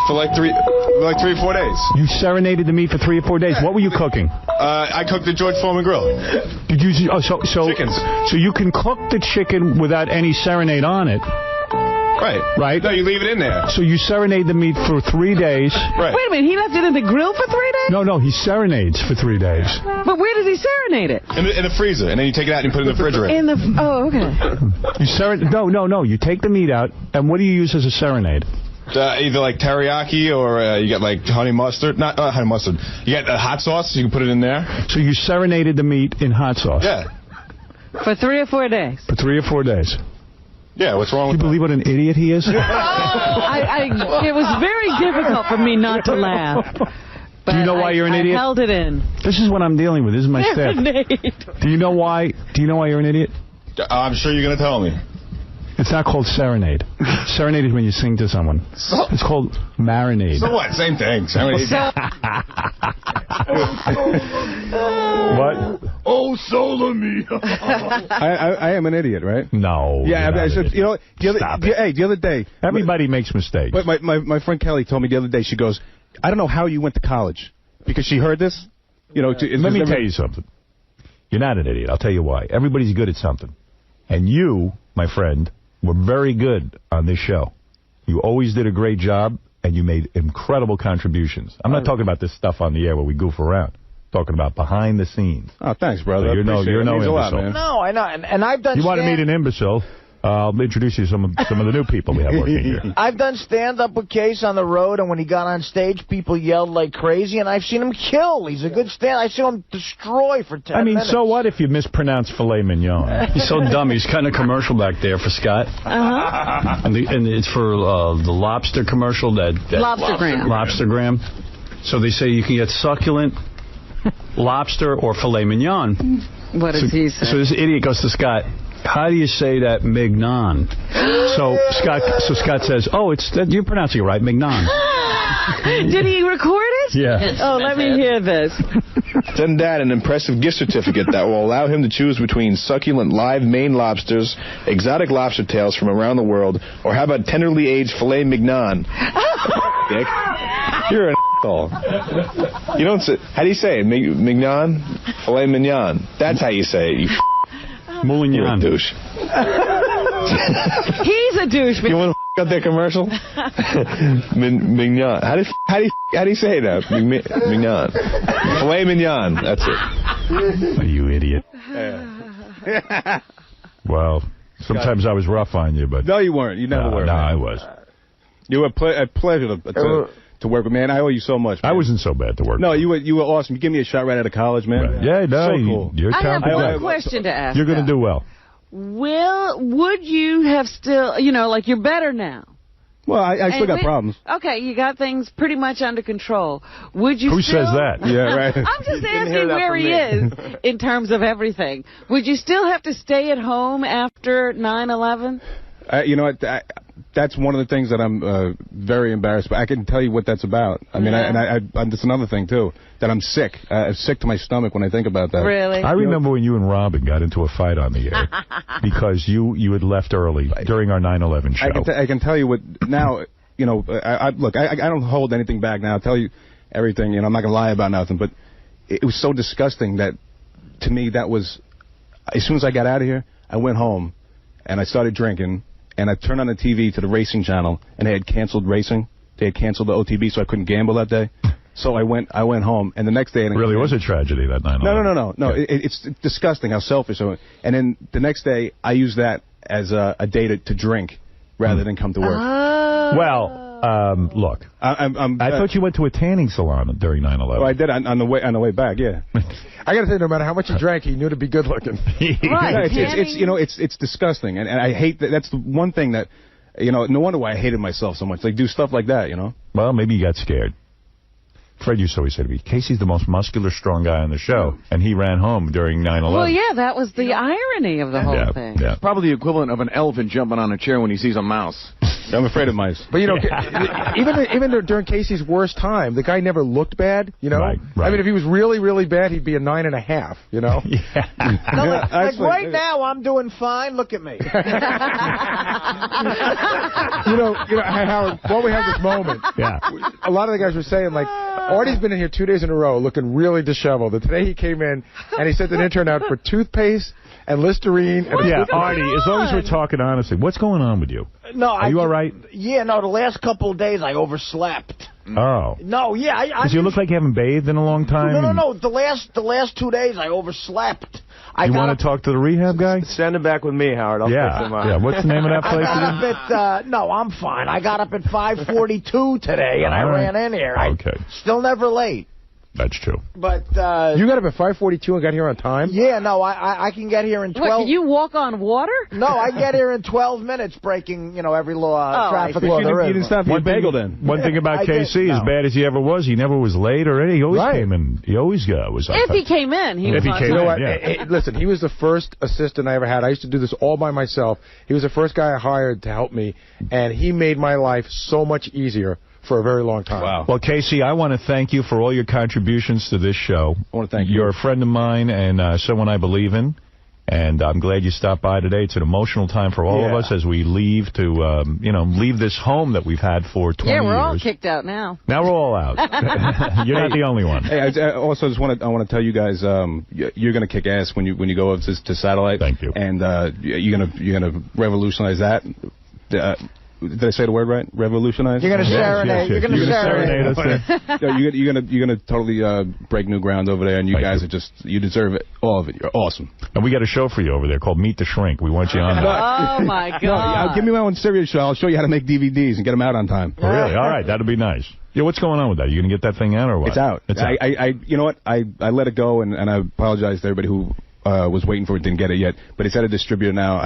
For like 3 or 4 days. You serenaded the meat for 3 or 4 days. What were you cooking? I cooked the George Foreman grill. Did you? Chickens. So you can cook the chicken without any serenade on it. Right. No, you leave it in there. So you serenade the meat for 3 days. Right. Wait a minute, he left it in the grill for 3 days? No, he serenades for 3 days. But where does he serenade it? In the freezer, and then you take it out and put it in the refrigerator. Okay. No. You take the meat out, and what do you use as a serenade? Either like teriyaki or you get like honey mustard. Not honey mustard. You get hot sauce, you can put it in there. So you serenaded the meat in hot sauce? Yeah. For 3 or 4 days? For 3 or 4 days. Yeah, what's wrong with you believe what an idiot he is? It was very difficult for me not to laugh. Do you know why you're an idiot? I held it in. This is what I'm dealing with. This is my staff. Do you know why you're an idiot? I'm sure you're going to tell me. It's not called serenade. Serenade is when you sing to someone. It's called marinade. So what? Same thing. Serenade. What? Oh, solo me. I am an idiot, right? No. Yeah, the other day. Everybody makes mistakes. But my friend Kelly told me the other day, she goes, I don't know how you went to college. Because she heard this. Let me tell you something. You're not an idiot. I'll tell you why. Everybody's good at something. And you, my friend, were very good on this show. You always did a great job, and you made incredible contributions. I'm not talking about this stuff on the air where we goof around. I'm talking about behind the scenes. Oh, thanks, brother. So you're no imbecile. Lot, no, I know, and I've done. You want to meet an imbecile? I'll introduce you to some of the new people we have working here. I've done stand-up with Case on the road, and when he got on stage, people yelled like crazy, and I've seen him kill. He's a good stand. I've seen him destroy for 10 minutes. So what if you mispronounce filet mignon? He's so dumb. He's cutting a commercial back there for Scott. And it's for the lobster commercial. Lobstergram. So they say you can get succulent lobster or filet mignon. What does he say? So this idiot goes to Scott, how do you say that mignon? So Scott says, you're pronouncing it right, mignon. Did he record it? Yeah. Oh, let me hear this. Send Dad an impressive gift certificate that will allow him to choose between succulent live Maine lobsters, exotic lobster tails from around the world, or how about tenderly aged filet mignon? Dick, you're an asshole. You don't say, how do you say it? Mignon? Filet mignon. That's how you say it, you Moulignon. You're a douche. He's a douche. You want to up their commercial? Mignon. How do you say that? Mignon. Filet mignon. That's it. Oh, you idiot. Well, sometimes I was rough on you, but... No, you weren't. You never were. No, I was. You were a pleasure to work with, man. I owe you so much, man. I wasn't so bad to work with. No, you were awesome. You gave me a shot right out of college, man. Right. Yeah, no, so cool. You're talented. I have a question to ask. You're going to do well. Would you have still, you're better now? Well, I still got problems. Okay, you got things pretty much under control. Would you Who still... says that? Yeah, right. I'm just asking where he is in terms of everything. Would you still have to stay at home after 9/11? You know what? That's one of the things that I'm very embarrassed by. I can tell you what that's about. I mean, that's another thing, too, that I'm sick. I'm sick to my stomach when I think about that. Really? I remember when you and Robin got into a fight on the air because you had left early during our 9/11 show. I can tell you what now, look, I don't hold anything back now. I'll tell you everything, I'm not going to lie about nothing, but it was so disgusting that, to me, that was... as soon as I got out of here, I went home, and I started drinking, and I turned on the TV to the racing channel, and they had canceled racing. They had canceled the OTB, so I couldn't gamble that day. So I went home, and the next day... It really was a tragedy that night. No. Yeah. It's disgusting how selfish I was. And then the next day, I used that as a day to drink rather than come to work. Well, look, I thought you went to a tanning salon during 9/11. Well, I did on the way back, yeah. I got to say, no matter how much he drank, he knew to be good looking. Right. It's disgusting, and I hate that. That's the one thing that, no wonder why I hated myself so much. Like, do stuff like that, Well, maybe you got scared. Fred used to always say to me, Casey's the most muscular, strong guy on the show, and he ran home during 9/11. Well, yeah, that was the irony of the whole thing. Yeah. It's probably the equivalent of an elephant jumping on a chair when he sees a mouse. I'm afraid of mice. But, even during Casey's worst time, the guy never looked bad, Right. I mean, if he was really, really bad, he'd be a 9.5, No, like right now, I'm doing fine. Look at me. Howard, while we have this moment, a lot of the guys were saying, like, Artie's been in here 2 days in a row looking really disheveled. And today he came in and he sent an intern out for toothpaste and Listerine. And Artie, as long as we're talking honestly, what's going on with you? No, Are you all right? Yeah, no, the last couple of days I overslept. Oh. No, yeah. Because you look like you haven't bathed in a long time. No. The last 2 days I overslept. You want to talk to the rehab guy? Send him back with me, Howard. I'll fix him up. Yeah, what's the name of that place again? No, I'm fine. I got up at 5:42 today, and I ran in here. Okay. Still never late. That's true. But you got up at 5:42 and got here on time? Yeah, no, I can get here in 12. What, can you walk on water? No, I get here in 12 minutes, breaking every law, traffic law there is. You didn't stop for your bagel then. One thing about KC, as bad as he ever was, he never was late or anything. He always came in. He always was on time. If he came in, he was on time. Hey, listen, he was the first assistant I ever had. I used to do this all by myself. He was the first guy I hired to help me, and he made my life so much easier for a very long time. Wow. Well, Casey, I want to thank you for all your contributions to this show. I want to thank you. You're a friend of mine and someone I believe in, and I'm glad you stopped by today. It's an emotional time for all of us as we leave to, leave this home that we've had for 20 years. Yeah, we're all kicked out now. Now we're all out. You're not the only one. Hey, I also just want to tell you guys, you're going to kick ass when you go over to Satellite. Thank you. And you're gonna revolutionize that. Did I say the word right? Revolutionize? You're going to serenade. You're going to serenade us. You're going to totally break new ground over there, and you guys you deserve it, all of it. You're awesome. And we got a show for you over there called Meet the Shrink. We want you on there. Oh, my God. No, give me my own serious show. I'll show you how to make DVDs and get them out on time. Oh, really? All right. That'll be nice. Yeah, what's going on with that? You going to get that thing out or what? It's out. It's out. You know what? I let it go, and I apologize to everybody who was waiting for it, didn't get it yet. But it's at a distributor now.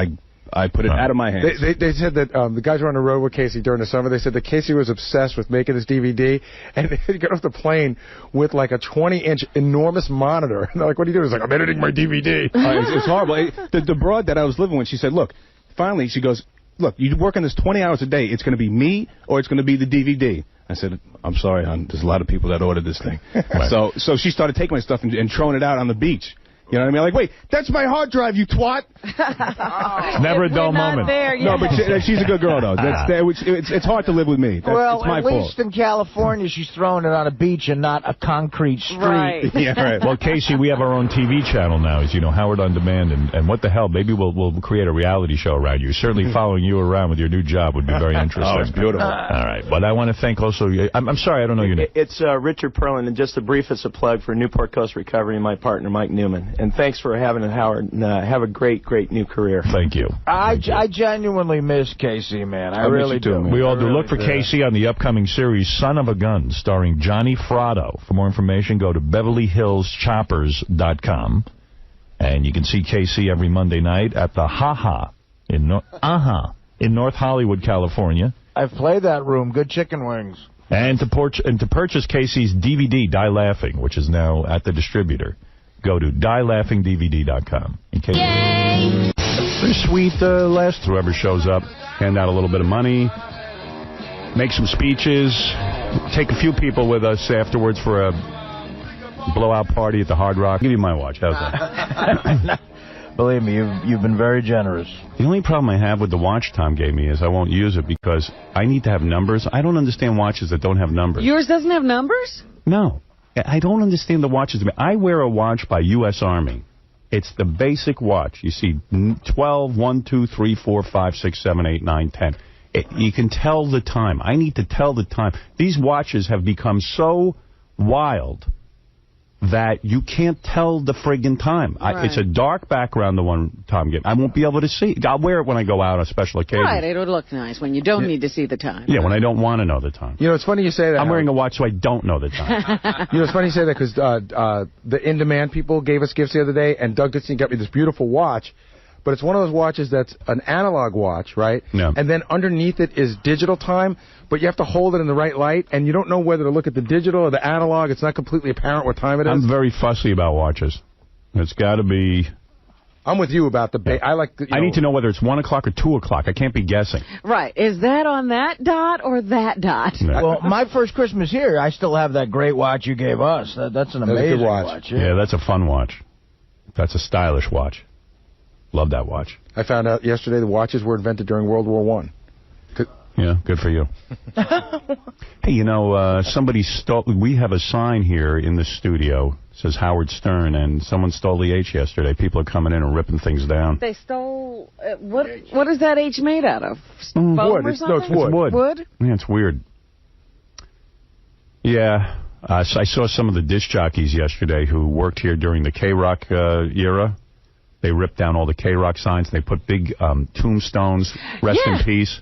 I put it out of my hands. They said that the guys were on the road with Casey during the summer. They said that Casey was obsessed with making this DVD, and he got off the plane with like a 20-inch enormous monitor. And they're like, what are you doing? He's like, I'm editing my DVD. It's horrible. The broad that I was living with, she said, look, finally, she goes, look, you work on this 20 hours a day. It's going to be me or it's going to be the DVD. I said, I'm sorry, hon. There's a lot of people that ordered this thing. Right. So she started taking my stuff and throwing it out on the beach. You know what I mean? Like, wait, that's my hard drive, you twat. Never a dull moment. No, but she's a good girl, though. It's hard to live with me. It's my at fault. least in California, she's throwing it on a beach and not a concrete street. Right. Yeah, right. Well, Casey, we have our own TV channel now, as you know, Howard on Demand. And what the hell, maybe we'll create a reality show around you. Certainly following you around with your new job would be very interesting. Oh, it's beautiful. All right. But I want to thank also, I'm sorry, I don't know your name. It's Richard Perlin, and just the briefest of plug for Newport Coast Recovery and my partner, Mike Newman. And thanks for having it, Howard, and have a great new career. Thank you. I genuinely miss Casey, man. I really do. We all do. Look for Casey on the upcoming series Son of a Gun, starring Johnny Fratto. For more information, go to BeverlyHillsChoppers.com. And you can see Casey every Monday night at the 𝗻𝗻 in North Hollywood, California. I've played that room. Good chicken wings. And to purchase Casey's DVD, Die Laughing, which is now at the distributor, go to DieLaughingDVD.com. Yay! Pretty sweet last whoever shows up, hand out a little bit of money, make some speeches, take a few people with us afterwards for a blowout party at the Hard Rock. I'll give you my watch. How's that? Believe me, you've been very generous. The only problem I have with the watch Tom gave me is I won't use it because I need to have numbers. I don't understand watches that don't have numbers. Yours doesn't have numbers? No. I don't understand the watches. I wear a watch by U.S. Army. It's the basic watch. You see 12, 1, 2, 3, 4, 5, 6, 7, 8, 9, 10. You can tell the time. I need to tell the time. These watches have become so wild that you can't tell the friggin' time. Right. It's a dark background, the one Tom gave. I won't be able to see. I'll wear it when I go out on special occasions. Right, it would look nice when you don't need to see the time. Yeah, when I don't want to know the time. You know, it's funny you say that. I'm wearing a watch so I don't know the time. You know, it's funny you say that because the in-demand people gave us gifts the other day, and Doug Goodstein got me this beautiful watch. But it's one of those watches that's an analog watch, right? Yeah. And then underneath it is digital time, but you have to hold it in the right light, and you don't know whether to look at the digital or the analog. It's not completely apparent what time it is. I'm very fussy about watches. It's got to be... I'm with you about the... I like. I need to know whether it's 1 o'clock or 2 o'clock. I can't be guessing. Right. Is that on that dot or that dot? No. Well, my first Christmas here, I still have that great watch you gave us. That's an amazing watch. Yeah, that's a fun watch. That's a stylish watch. Love that watch. I found out yesterday the watches were invented during World War I. Yeah, good for you. Hey, you know, somebody stole... We have a sign here in the studio. It says Howard Stern, and someone stole the H yesterday. People are coming in and ripping things down. They stole... what is that H made out of? Foam wood. or something? No, it's wood. Wood? Yeah, it's weird. Yeah. So I saw some of the disc jockeys yesterday who worked here during the K-Rock era. They ripped down all the K-Rock signs. And they put big tombstones, rest in peace.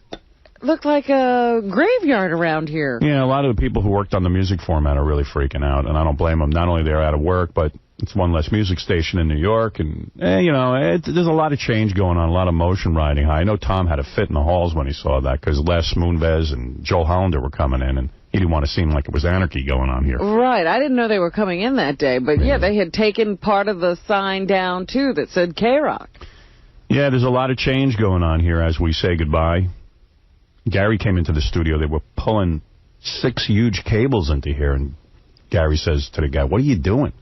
Looked like a graveyard around here. Yeah, a lot of the people who worked on the music format are really freaking out, and I don't blame them. Not only they're out of work, but it's one less music station in New York, and, you know, there's a lot of change going on, a lot of motion riding high. I know Tom had a fit in the halls when he saw that, because 𝗦𝗵cie𝘄 and Joel Hollander were coming in, and he didn't want to seem like it was anarchy going on here. Right. I didn't know they were coming in that day, but yeah, they had taken part of the sign down, too, that said K-Rock. Yeah, there's a lot of change going on here as we say goodbye. Gary came into the studio. They were pulling 6 huge cables into here, and Gary says to the guy, "What are you doing?"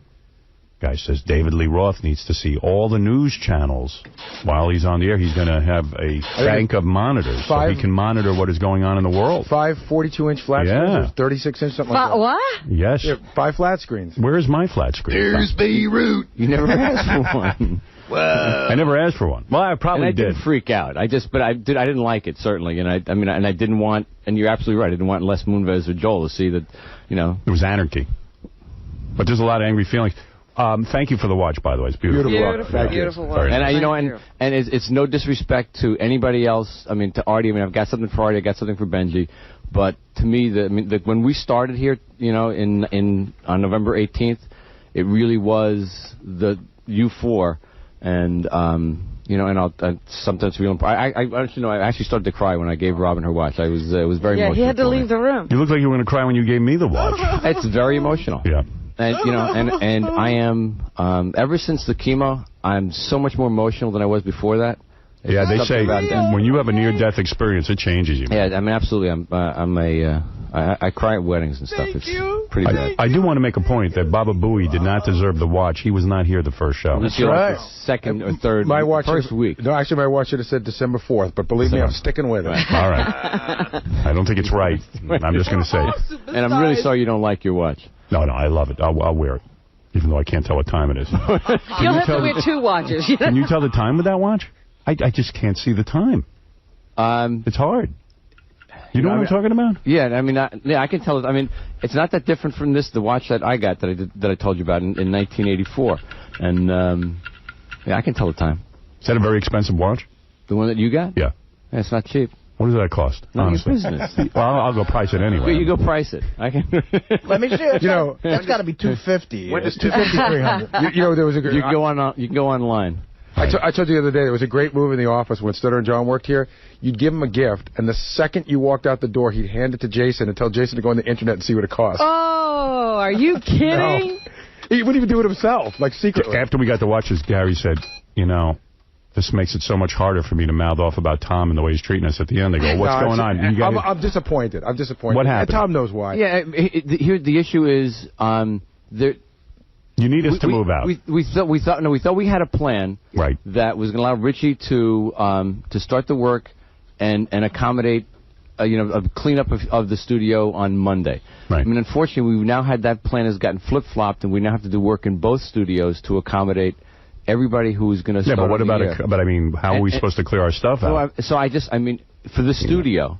Guy says, "David Lee Roth needs to see all the news channels while he's on the air. He's going to have a bank of monitors so he can monitor what is going on in the world." 5 42-inch flat screens, 36-inch, something like that. What? Yes. Yeah, 5 flat screens. Where is my flat screen? There's Beirut. You never asked for one. I never asked for one. Well, I probably did. Didn't freak out. I didn't like it, certainly, and I didn't want. And you're absolutely right. I didn't want 𝗦𝗵cie𝘄 or Joel to see that, you know, it was anarchy. But there's a lot of angry feelings. Thank you for the watch, by the way. It's beautiful. Beautiful watch. And and it's no disrespect to anybody else. I mean, to Artie. I mean, I've got something for Artie. I got something for Benji. But to me, when we started here, you know, on November 18th, it really was the U4. And, you know, and I'll sometimes feel... I actually started to cry when I gave Robin her watch. It was very emotional. Yeah, he had to leave the room. You look like you were going to cry when you gave me the watch. It's very emotional. Yeah. And, you know, and I am, ever since the chemo, I'm so much more emotional than I was before that. Yeah, they say when you have a near-death experience, it changes you. Yeah, I mean, absolutely. I cry at weddings and stuff. It's pretty bad. I do want to make a point that Baba Booey did not deserve the watch. He was not here the first show. That's right. Second or third, first week. No, actually, my watch should have said December 4th, but believe me, I'm sticking with it. All right. I don't think it's right. I'm just going to say it. And I'm really sorry you don't like your watch. No, I love it. I'll wear it, even though I can't tell what time it is. You'll have to wear 2 watches. You know? Can you tell the time with that watch? I just can't see the time. It's hard. You know what I'm talking about? Yeah, I mean, I can tell. I mean, it's not that different from the watch that I got that I told you about in 1984, and yeah, I can tell the time. Is that a very expensive watch? The one that you got? Yeah. It's not cheap. What does that cost? None honestly? of your business. Well, I'll go price it anyway. You go price it. I can. Let me see. You know, that's got to be $250. When does $250, $300? You know, there was a. You can go online. I told you the other day, there was a great move in the office when Stutter and John worked here. You'd give him a gift, and the second you walked out the door, he'd hand it to Jason and tell Jason to go on the internet and see what it cost. Oh, are you kidding? No. He wouldn't even do it himself, like secretly. After we got the watches, Gary said, you know, this makes it so much harder for me to mouth off about Tom and the way he's treating us at the end. They go, what's going on? I'm disappointed. What happened? And Tom knows why. Yeah, here the issue is there. You need us to move out. We thought we had a plan that was going to allow Richie to start the work and accommodate a cleanup of the studio on Monday. Right. I mean, unfortunately, we've now had that plan has gotten flip-flopped, and we now have to do work in both studios to accommodate everybody who's going to start. Yeah, but what about but I mean, how are we supposed to clear our stuff out? So I mean, for the studio,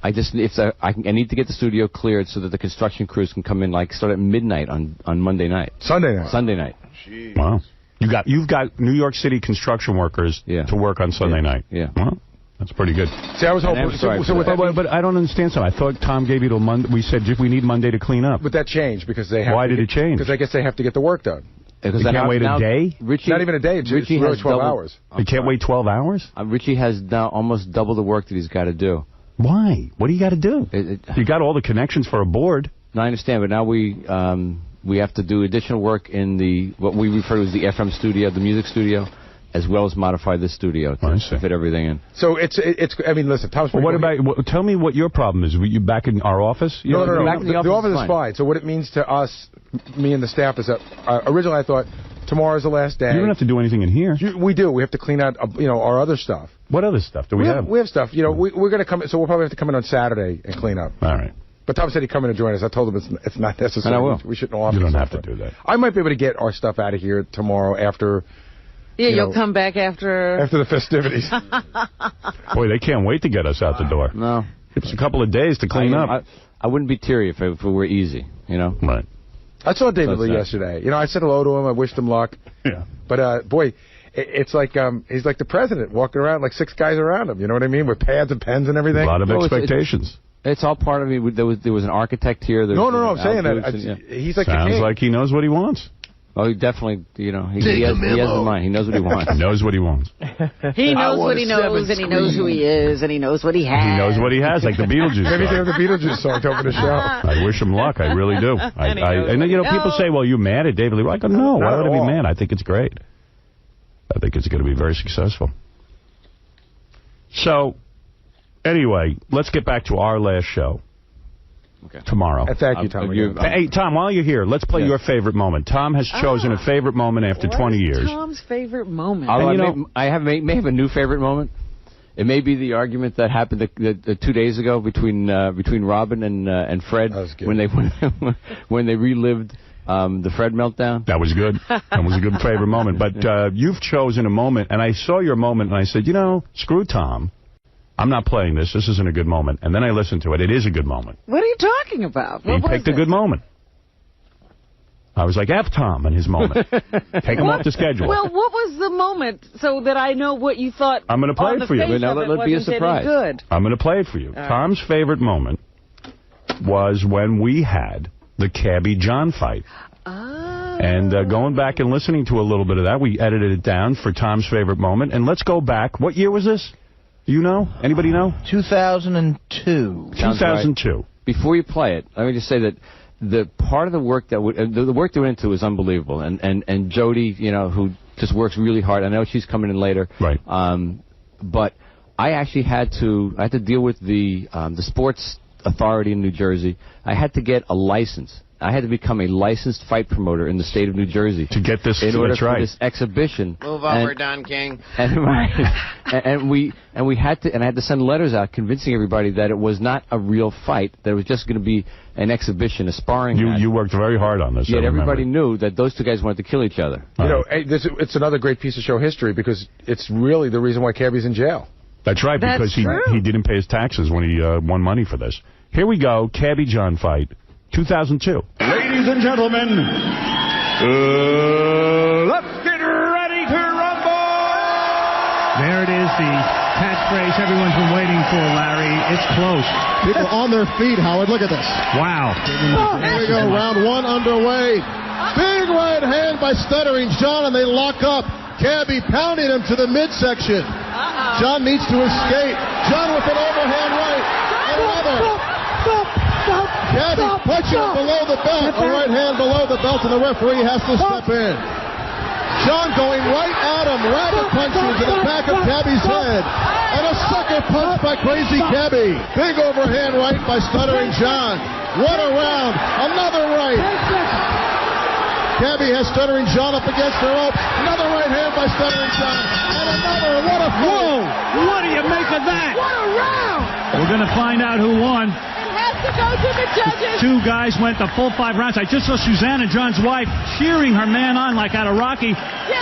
I need to get the studio cleared so that the construction crews can come in, like, start at midnight on Monday night. Sunday night. Jeez. Wow. You've got New York City construction workers to work on Sunday night. Yeah. Well, that's pretty good. See, I was hoping. But I don't understand something. I thought Tom gave you till Monday. We said we need Monday to clean up. But that changed because they have. Why did it change? Because I guess they have to get the work done. Because you can't wait a day? Not even a day. It's really 12 hours. You can't wait 12 hours? Richie has now almost double the work that he's got to do. Why? What do you got to do? You got all the connections for a board. No, I understand, but now we have to do additional work in what we refer to as the FM studio, the music studio, as well as modify this studio to fit everything in. So it's. I mean, listen, Tom's. Well, what about? Tell me what your problem is. Were you back in our office? No. The office is fine. So what it means to us, me and the staff, is that originally I thought tomorrow's the last day. You don't have to do anything in here. We do. We have to clean out, our other stuff. What other stuff do we have? We have stuff. We're going to come. So we'll probably have to come in on Saturday and clean up. All right. But Tom said he'd come in and join us. I told him it's not necessary. And I will. We shouldn't offer. You don't have to do that. I might be able to get our stuff out of here tomorrow after. Yeah, you'll come back after the festivities. Boy, they can't wait to get us out the door. No. It's a couple of days to clean up. I wouldn't be teary if it were easy, Right. I saw David Lee yesterday. I said hello to him. I wished him luck. Yeah. But, boy, it's like he's like the president walking around, like 6 guys around him. You know what I mean? With pads and pens and everything. A lot of expectations. It's all part of it. There was an architect here. No, I'm saying that. He's like Sounds the king. like he knows what he wants. Oh, he definitely, he has the mind. He knows what he wants. He knows what he wants. He knows what he knows, and he knows who he is, and he knows what he has. He knows what he has, like the Beetlejuice song. Maybe they have the Beetlejuice song to open the show. I wish him luck. I really do. And people say, well, you mad at David Lee? I go, no, why would I be mad? I think it's great. I think it's going to be very successful. So, anyway, let's get back to our last show. Okay. Tomorrow. Thank you, Tom. Hey, Tom, while you're here, let's play your favorite moment. Tom has chosen a favorite moment after 20 years. Tom's favorite moment? I may have a new favorite moment. It may be the argument that happened the 2 days ago between Robin and Fred when they relived the Fred meltdown. That was good. That was a good favorite moment. But you've chosen a moment, and I saw your moment, and I said, screw Tom. I'm not playing this. This isn't a good moment. And then I listened to it. It is a good moment. What are you talking about? He picked a good moment. I was like, F Tom in his moment. Take him off the schedule. Well, what was the moment so that I know what you thought? I'm going to play it for you. Now, let be a surprise. Good. I'm going to play it for you. Tom's favorite moment was when we had the Cabby John fight. And going back and listening to a little bit of that, we edited it down for Tom's favorite moment. And let's go back. What year was this? You know? Anybody know? 2002. 2002. Right. Before you play it, let me just say that the part of the work that the work that went into was unbelievable, and Jody, who just works really hard. I know she's coming in later, right? But I actually had to deal with the sports authority in New Jersey. I had to get a license. I had to become a licensed fight promoter in the state of New Jersey to get this. In order for this exhibition. Move over, Don King. And we had to, and I had to send letters out convincing everybody that it was not a real fight. That it was just going to be an exhibition, a sparring match. You worked very hard on this. Yet everybody knew that those two guys wanted to kill each other. It's another great piece of show history because it's really the reason why Cabby's in jail. That's right, because he didn't pay his taxes when he won money for this. Here we go, Cabby John fight. 2002. Ladies and gentlemen, let's get ready to rumble! There it is, the catchphrase everyone's been waiting for, Larry. It's close. People on their feet, Howard. Look at this. Wow. Here we go, round one underway. Big right hand by Stuttering John, and they lock up. Cabby pounding him to the midsection. John needs to escape. John with an overhand right. Another. Cabby punching below the belt, a right hand below the belt, and the referee has to step in. John going right at him, rabbit punches to the back of Cabby's head, and a sucker punch by Crazy Cabby. Big overhand right by Stuttering John. What a round, another right. Cabby has Stuttering John up against the rope, another right hand by Stuttering John, and another, what a fight. Whoa, what do you make of that? What a round. We're going to find out who won. to go to the judges. Two guys went the full 5 rounds. I just saw Susanna, John's wife, cheering her man on like out of Rocky.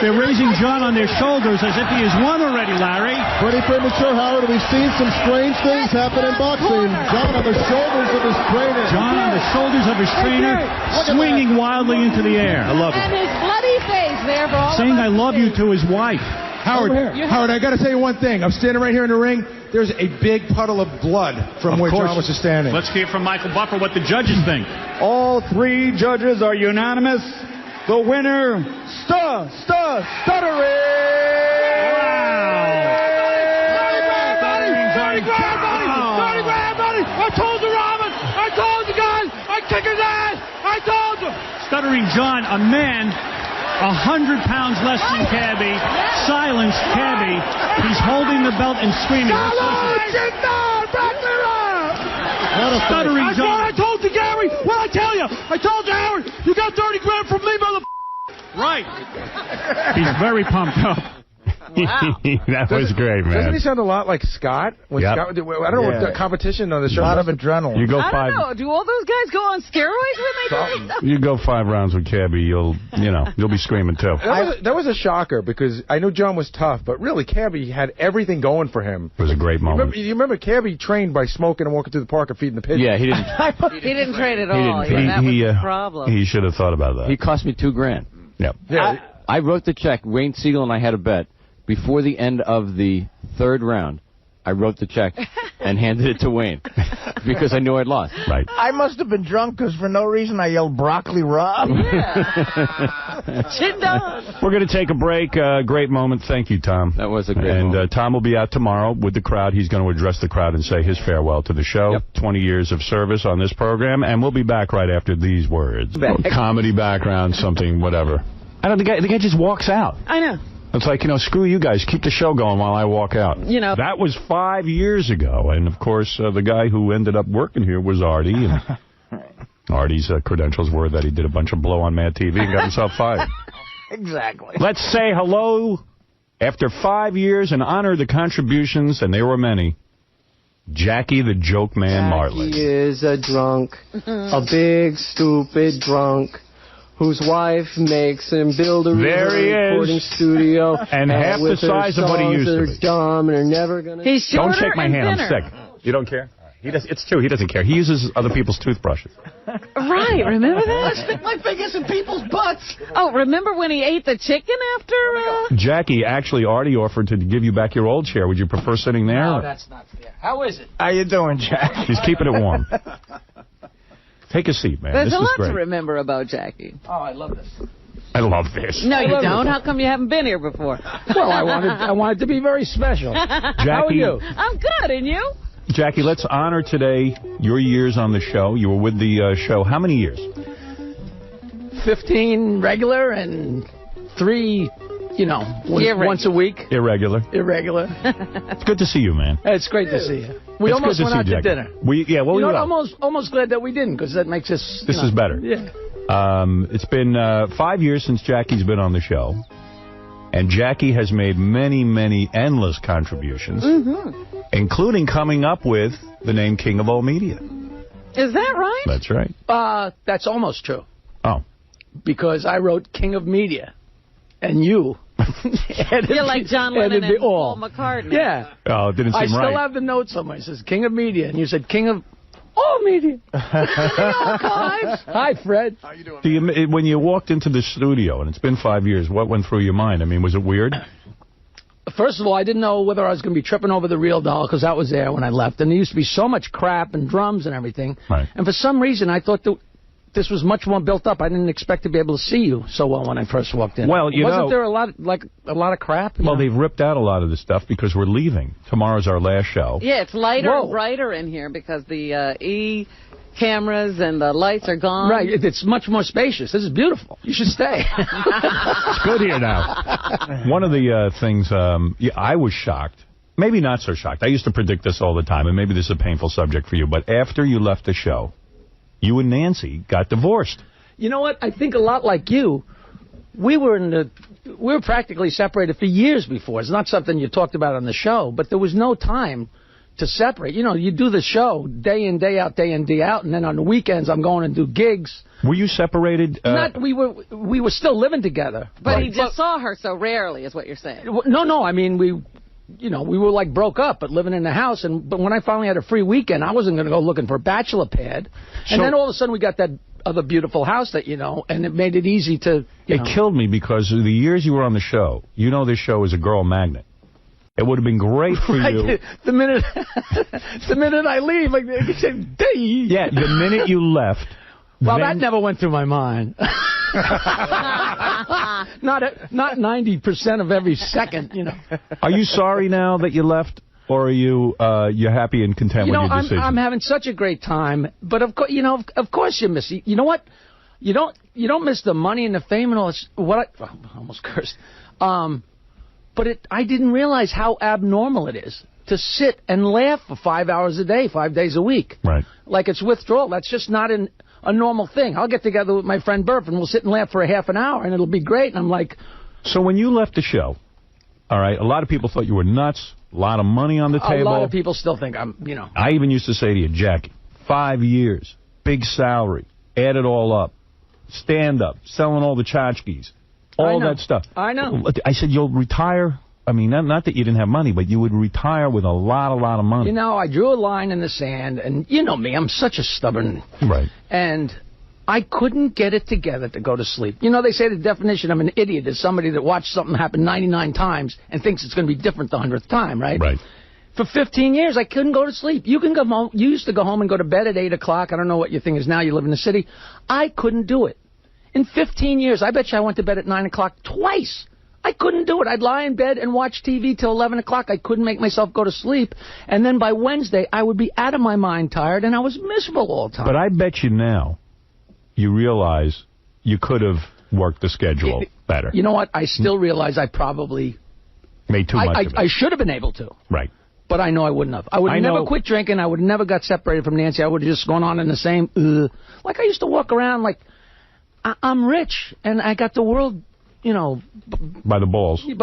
They're raising John on their shoulders as if he has won already, Larry. Pretty premature, Howard. We've seen some strange things happen in boxing. John on the shoulders of his trainer. John on the shoulders of his trainer, swinging wildly into the air. I love it. And his bloody face there for all Saying of us I love you to his wife. Howard, I got to tell you one thing. I'm standing right here in the ring. There's a big puddle of blood from where John was just standing. Let's hear from Michael Buffer what the judges think. All 3 judges are unanimous. The winner, Stuttering. Dirty grab, buddy. I told you, Robin. I told you guys. I kick his ass. I told you. Stuttering John, a man 100 pounds less than Cabby, silenced Cabby. He's holding the belt and screaming. Stuttering John. I told you, Gary. What I tell you? I told you, Howard. You got 30 grand from me, mother. Right. He's very pumped up. Wow. That was great, man. Doesn't he sound a lot like Scott? When Yep. Scott, I don't know what the competition on the show. A lot of adrenaline. You go I 5. don't know. Do all those guys go on steroids when they do this? You go 5 rounds with Cabby, you'll be screaming too. That was a shocker because I knew John was tough, but really Cabby had everything going for him. It was a great moment. You remember Cabby trained by smoking and walking through the park and feeding the pigeons? Yeah, he didn't. He didn't train at all. That was the problem. He should have thought about that. He cost me $2,000. Yep. I wrote the check. 𝗕𝗁 and I had a bet. Before the end of the 3rd round, I wrote the check and handed it to Wayne because I knew I'd lost. Right. I must have been drunk because for no reason I yelled Broccoli Rob. We're going to take a break. Great moment. Thank you, Tom. That was a great moment. And Tom will be out tomorrow with the crowd. He's going to address the crowd and say his farewell to the show. Yep. 20 years of service on this program. And we'll be back right after these words. Comedy background, something, whatever. I don't. The guy just walks out. I know. It's like, screw you guys. Keep the show going while I walk out. That was 5 years ago. And, of course, the guy who ended up working here was Artie. And Artie's credentials were that he did a bunch of blow on Mad TV and got himself fired. Exactly. Let's say hello after 5 years and honor the contributions, and there were many. Jackie the Joke Man Martling. He is a drunk, a big, stupid drunk, whose wife makes him build a recording studio. And half the size of what he used to be. Dumb and are never gonna. He's shorter. Don't shake my hand. Thinner. I'm sick. You don't care? It's true. He doesn't care. He uses other people's toothbrushes. Right. Remember that? Stick my fingers in people's butts. Oh, remember when he ate the chicken after? Jackie, actually, Artie offered to give you back your old chair. Would you prefer sitting there? No, that's not fair. How is it? How you doing, Jack? He's keeping it warm. Take a seat, man. There's this a is lot great. to remember about Jackie. Oh, I love this. I love this. No, you don't. How come you haven't been here before? Well, I wanted to be very special. How are you? I'm good, and you? Jackie, let's honor today your years on the show. You were with the show. How many years? 15 regular and 3, once a week. Irregular. Irregular. It's good to see you, man. It's great to see you. We almost went out to dinner. We will. Almost glad that we didn't, because that makes us... This is better. Yeah. It's been 5 years since Jackie's been on the show. And Jackie has made many, many endless contributions, including coming up with the name King of All Media. Is that right? That's right. That's almost true. Oh. Because I wrote King of Media, and you... You're like John Lennon and Paul McCartney. Yeah. Oh, it didn't seem right. I still have the note somewhere. It says King of Media, and you said King of All Media. Hi, Fred. How you doing? When you walked into the studio, and it's been 5 years, what went through your mind? I mean, was it weird? First of all, I didn't know whether I was going to be tripping over the real doll, because that was there when I left. And there used to be so much crap and drums and everything. Right. And for some reason, I thought that this was much more built up. I didn't expect to be able to see you so well when I first walked in. Well, wasn't there a lot of crap? Well, they've ripped out a lot of the stuff because we're leaving. Tomorrow's our last show. Yeah, it's lighter and brighter in here because the E cameras and the lights are gone. Right, it's much more spacious. This is beautiful. You should stay. It's good here now. One of the things, I was shocked. Maybe not so shocked. I used to predict this all the time, and maybe this is a painful subject for you, but after you left the show, you and Nancy got divorced. You know what? I think a lot like you, we were practically separated for years before. It's not something you talked about on the show, but there was no time to separate. You know, you do the show day in, day out, and then on the weekends I'm going and do gigs. Were you separated? We were still living together. But he just saw her so rarely, is what you're saying. No, I mean, we were like broke up, but living in the house. But when I finally had a free weekend, I wasn't going to go looking for a bachelor pad. And then all of a sudden we got that other beautiful house that, and it made it easy to, It killed me because of the years you were on the show. You know this show is a girl magnet. It would have been great for you. The minute I leave, like, yeah, the minute you left. Well, that never went through my mind. Not 90% of every second, Are you sorry now that you left, or are you're happy and content with your decision? I'm having such a great time, but of course, of course you miss. You know what? You don't miss the money and the fame and all. I almost cursed. But I didn't realize how abnormal it is to sit and laugh for 5 hours a day, 5 days a week. Right. Like it's withdrawal. That's just not a normal thing. I'll get together with my friend Burp and we'll sit and laugh for a half an hour and it'll be great. And I'm like... So when you left the show, all right, a lot of people thought you were nuts, a lot of money on the table. A lot of people still think I'm, I even used to say to you, Jackie, 5 years, big salary, add it all up, stand up, selling all the tchotchkes. All that stuff. I know. I said, you'll retire. I mean, not that you didn't have money, but you would retire with a lot of money. I drew a line in the sand, and you know me, I'm such a stubborn... Right. And I couldn't get it together to go to sleep. They say the definition of an idiot is somebody that watched something happen 99 times and thinks it's going to be different the 100th time, right? Right. For 15 years, I couldn't go to sleep. You can go home. You used to go home and go to bed at 8 o'clock. I don't know what your thing is now. You live in the city. I couldn't do it. In 15 years, I bet you I went to bed at 9 o'clock twice. I couldn't do it. I'd lie in bed and watch TV till 11 o'clock. I couldn't make myself go to sleep. And then by Wednesday, I would be out of my mind tired, and I was miserable all the time. But I bet you now you realize you could have worked the schedule better. You know what? I still realize I probably... Made too much of it. I should have been able to. Right. But I know I wouldn't have. I would have never quit drinking. I would have never got separated from Nancy. I would have just gone on in the same... Like I used to walk around like... I'm rich, and I got the world, by the balls. You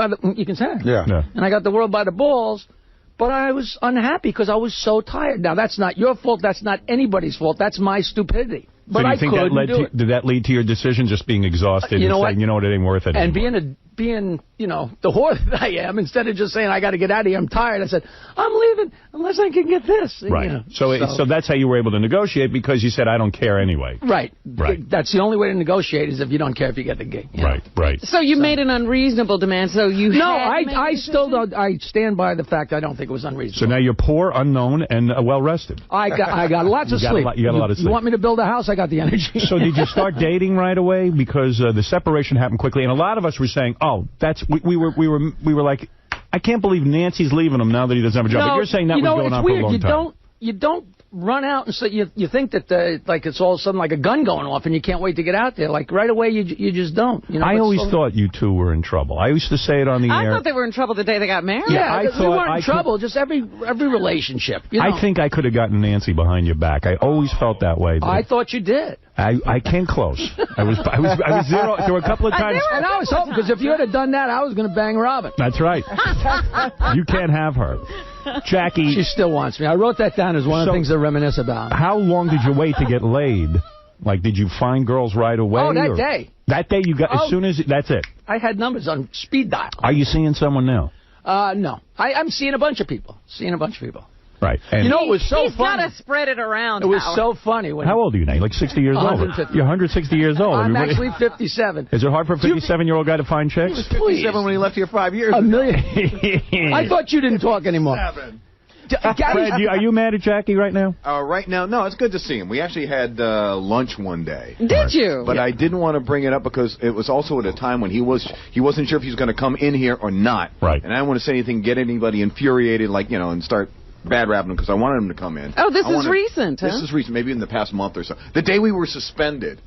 can say it. Yeah. And I got the world by the balls, but I was unhappy because I was so tired. Now, that's not your fault. That's not anybody's fault. That's my stupidity. But so do you think did that lead to your decision, just being exhausted and saying, you know what, it ain't worth it anymore? And being the whore that I am, instead of just saying, I got to get out of here, I'm tired, I said, I'm leaving unless I can get this. Right. So that's how you were able to negotiate, because you said, I don't care anyway. Right. That's the only way to negotiate, is if you don't care if you get the gig. Right. So you made an unreasonable demand, so you I still don't. I stand by the fact I don't think it was unreasonable. So now you're poor, unknown, and well-rested. I got lots of sleep. You got a lot of sleep. You want me to build a house? I got the energy. So did you start dating right away? Because the separation happened quickly, and a lot of us were saying, "Oh, we were like, I can't believe Nancy's leaving him now that he doesn't have a job." No, but you're saying that was going on for a long time. You don't run out and say you think that like it's all of a sudden like a gun going off and you can't wait to get out there. Like right away you just don't. I always thought you two were in trouble. I used to say it on the air. I thought they were in trouble the day they got married. Yeah, we weren't in trouble. Just every relationship. I think I could have gotten Nancy behind your back. I always felt that way. I thought you did. I came close. I was zero. There were a couple of times. And I was hoping, because if you had done that, I was going to bang Robin. That's right. You can't have her. Jackie. She still wants me. I wrote that down as one of the things to reminisce about. How long did you wait to get laid? Like, did you find girls right away? Oh, that day. That day you got, as soon as, that's it? I had numbers on speed dial. Are you seeing someone now? No. I'm seeing a bunch of people. Right. And it was so funny. He's got to spread it around. It was so funny. How old are you now? Like 60 years old? 150. You're 160 years old. I'm actually 57. Is it hard for a 57-year-old guy to find chicks? He was 57 when he left here 5 years ago. A million. I thought you didn't talk anymore. Fred, are you mad at Jackie right now? Right now, no, it's good to see him. We actually had lunch one day. Did you? But I didn't want to bring it up because it was also at a time when he wasn't sure if he was going to come in here or not. Right. And I didn't want to say anything, get anybody infuriated, and start bad rapping him, because I wanted him to come in. Oh, this is recent, huh? This is recent, maybe in the past month or so. The day we were suspended.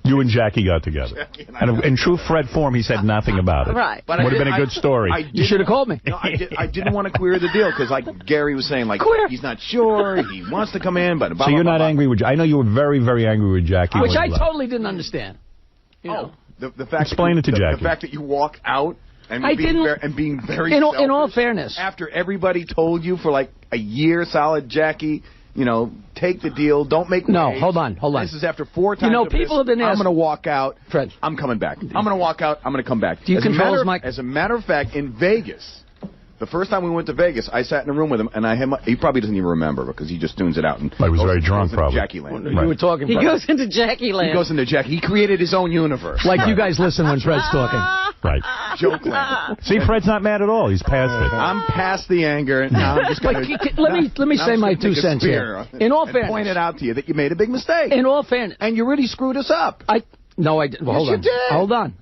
You and Jackie got together. And in true Fred form, he said nothing about it. Right. But would have been a good story. You should have called me. No, I didn't want to queer the deal, because like Gary was saying, he's not sure, he wants to come in, but blah, so you're blah, not blah. angry with Jackie. I know you were very, very angry with Jackie. Which I totally didn't understand. The fact Explain it to Jackie. The fact that you walk out And I didn't. And being very in selfish. all fairness, after everybody told you for like a year solid, Jackie, you know, take the deal, don't make waves. No, hold on. This is after 4 times. You know, of people have been I'm asking. going to walk out. Fred, I'm coming back. I'm going to walk out. I'm going to come back. Do you control his mic? As a matter of fact, in Vegas. The first time we went to Vegas, I sat in a room with him, and he probably doesn't even remember because he just tunes it out. And he was very drunk, probably. Jackie Land. You were talking. He goes into Jackie Land. He goes into Jackie. He created his own universe. Like you guys listen when Fred's talking. Right. Joke Land. See, Fred's not mad at all. He's past it. I'm past the anger. Now I'm just gonna, let me say my 2 cents here. In all fairness, point it out to you that you made a big mistake. In all fairness, and you really screwed us up. No, I didn't. Well, hold on. You did. Hold on.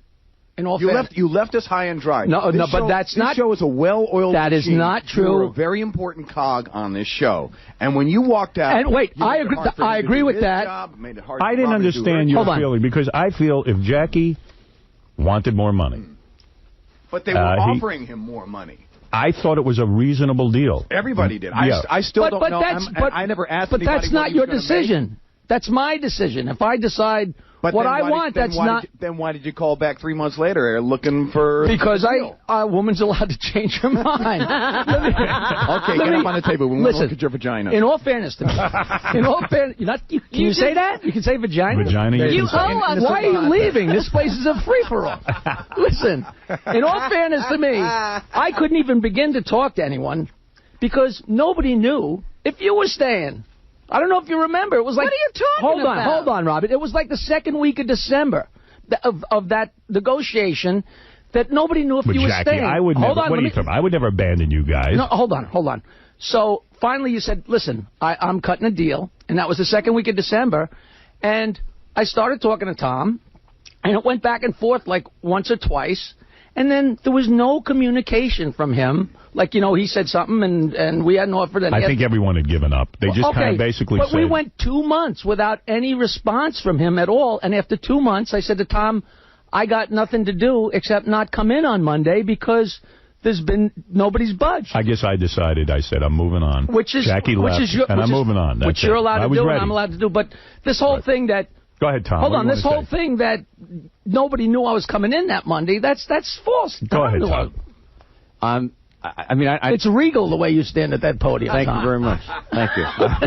In all fairness, you left us high and dry. No, but that's not. This show is a well-oiled That is machine. not true. You were a very important cog on this show. And when you walked out, and wait, I agree with that. I didn't understand your feeling because I feel if Jackie wanted more money, but they were offering him more money. I thought it was a reasonable deal. Everybody did. Yeah. I still don't know. I never asked anybody. But that's not your decision. That's my decision. If I decide what I want, that's not. Then why did you call back 3 months later looking for? Because a woman's allowed to change her mind. Okay, get up on the table. We want to look at your vagina. In all fairness to me. In all fairness, can you say that? You can say vagina? Vagina. You owe us. Why are you leaving? This place is a free-for-all. Listen, in all fairness to me, I couldn't even begin to talk to anyone because nobody knew if you were staying. I don't know if you remember. It was like, what are you talking about? Hold on, Robert. It was like the second week of December of that negotiation that nobody knew if you were staying. I would never. What are you talking about? I would never abandon you guys. No, hold on. So finally, you said, "Listen, I'm cutting a deal," and that was the second week of December. And I started talking to Tom, and it went back and forth like once or twice, and then there was no communication from him. Like, you know, he said something, and we hadn't offered anything. I think everyone had given up. They just kind of basically said... But we went 2 months without any response from him at all. And after 2 months, I said to Tom, I got nothing to do except not come in on Monday because there's been nobody's budged. I guess I decided, I said, I'm moving on. Jackie left, and I'm moving on. That's which you're allowed to do, ready. and I'm allowed to do. But this whole thing that... Go ahead, Tom. Hold on. This whole thing that nobody knew I was coming in that Monday, that's false. Go ahead, Tom. I mean, it's regal the way you stand at that podium. Thank you very much. Thank you.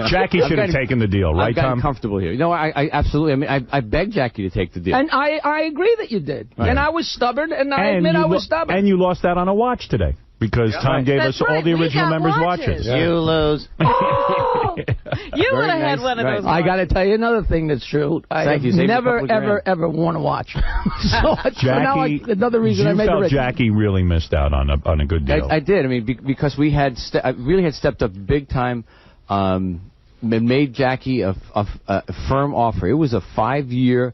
Jackie should have taken the deal, right, Tom? I'm comfortable here. No, I absolutely. I mean, I begged Jackie to take the deal. And I agree that you did. Right. And I was stubborn, and I admit I was stubborn. And you lost out on a watch today. Because Tom gave us all the original members' watches. Yeah. You lose. Oh, you would have had one of those watches. I got to tell you another thing that's true. I have never, ever worn a watch. So Jackie, another reason I made the Jackie really missed out on a good deal. I did. I mean, because we had I really had stepped up big time, made Jackie a firm offer. It was a 5-year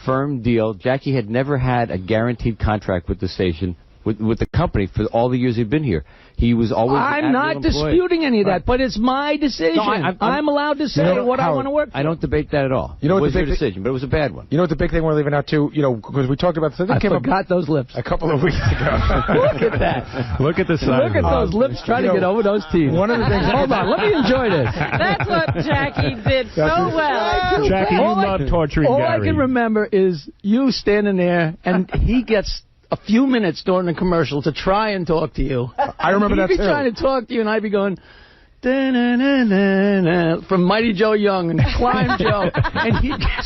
firm deal. Jackie had never had a guaranteed contract with the station. With the company for all the years he'd been here. He was always I'm not disputing any of that, but it's my decision. No, I'm allowed to say what I want to work for. I don't debate that at all. You know it was your decision, but it was a bad one. You know what the big thing we're leaving out, too? You know, because we talked about this. I forgot those lips. A couple of weeks ago. Look at that. Look at the size. Look at those lips trying to get over those teeth. One of the things. Hold on, let me enjoy this. That's what Jackie did so well. Jackie, you love torturing Gary. All I can remember is you standing there, and he gets a few minutes during the commercial to try and talk to you. I remember that, too. He'd be trying to talk to you, and I'd be going, da-na-na-na-na, from Mighty Joe Young and Climb Joe. And he'd get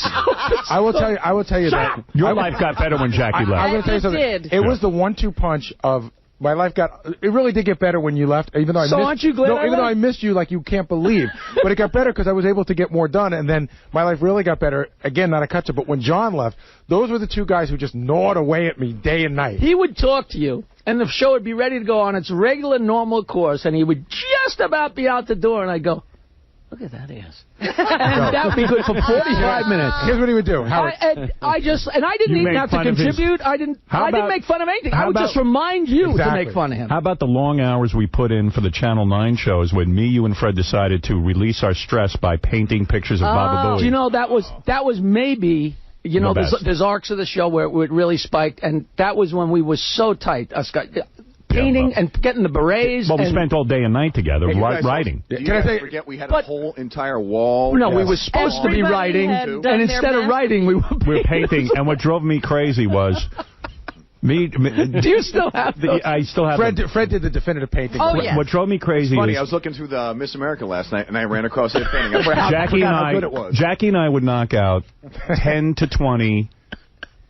I will tell you that. Your life got better when Jackie left. I'm going to tell you something. It was the 1-2 punch of... My life it really did get better when you left, even though I missed, aren't you glad even though I missed you like you can't believe. But it got better because I was able to get more done, and then my life really got better. Again, not a cut to, but when John left, those were the two guys who just gnawed away at me day and night. He would talk to you, and the show would be ready to go on its regular, normal course, and he would just about be out the door, and I'd go, look at that ass. And that would be good for 45 minutes. Here's what he would do. Howard. I didn't even have to contribute. I didn't make fun of anything. I would just remind you to make fun of him. How about the long hours we put in for the Channel 9 shows when me, you, and Fred decided to release our stress by painting pictures of Baba Booey? You know, that was maybe... You know, there's arcs of the show where it really spiked, and that was when we were so tight. Painting and getting the berets. Well, we spent all day and night together writing. Can I forget we had a whole entire wall? No, we were supposed to be writing, and instead of writing, we were painting. And what drove me crazy was Me, do you still have those? I still have Fred did the definitive painting. Oh, yes. What drove me crazy Funny, is... I was looking through the Miss America last night, and I ran across that painting. Jackie and I would knock out 10 to 20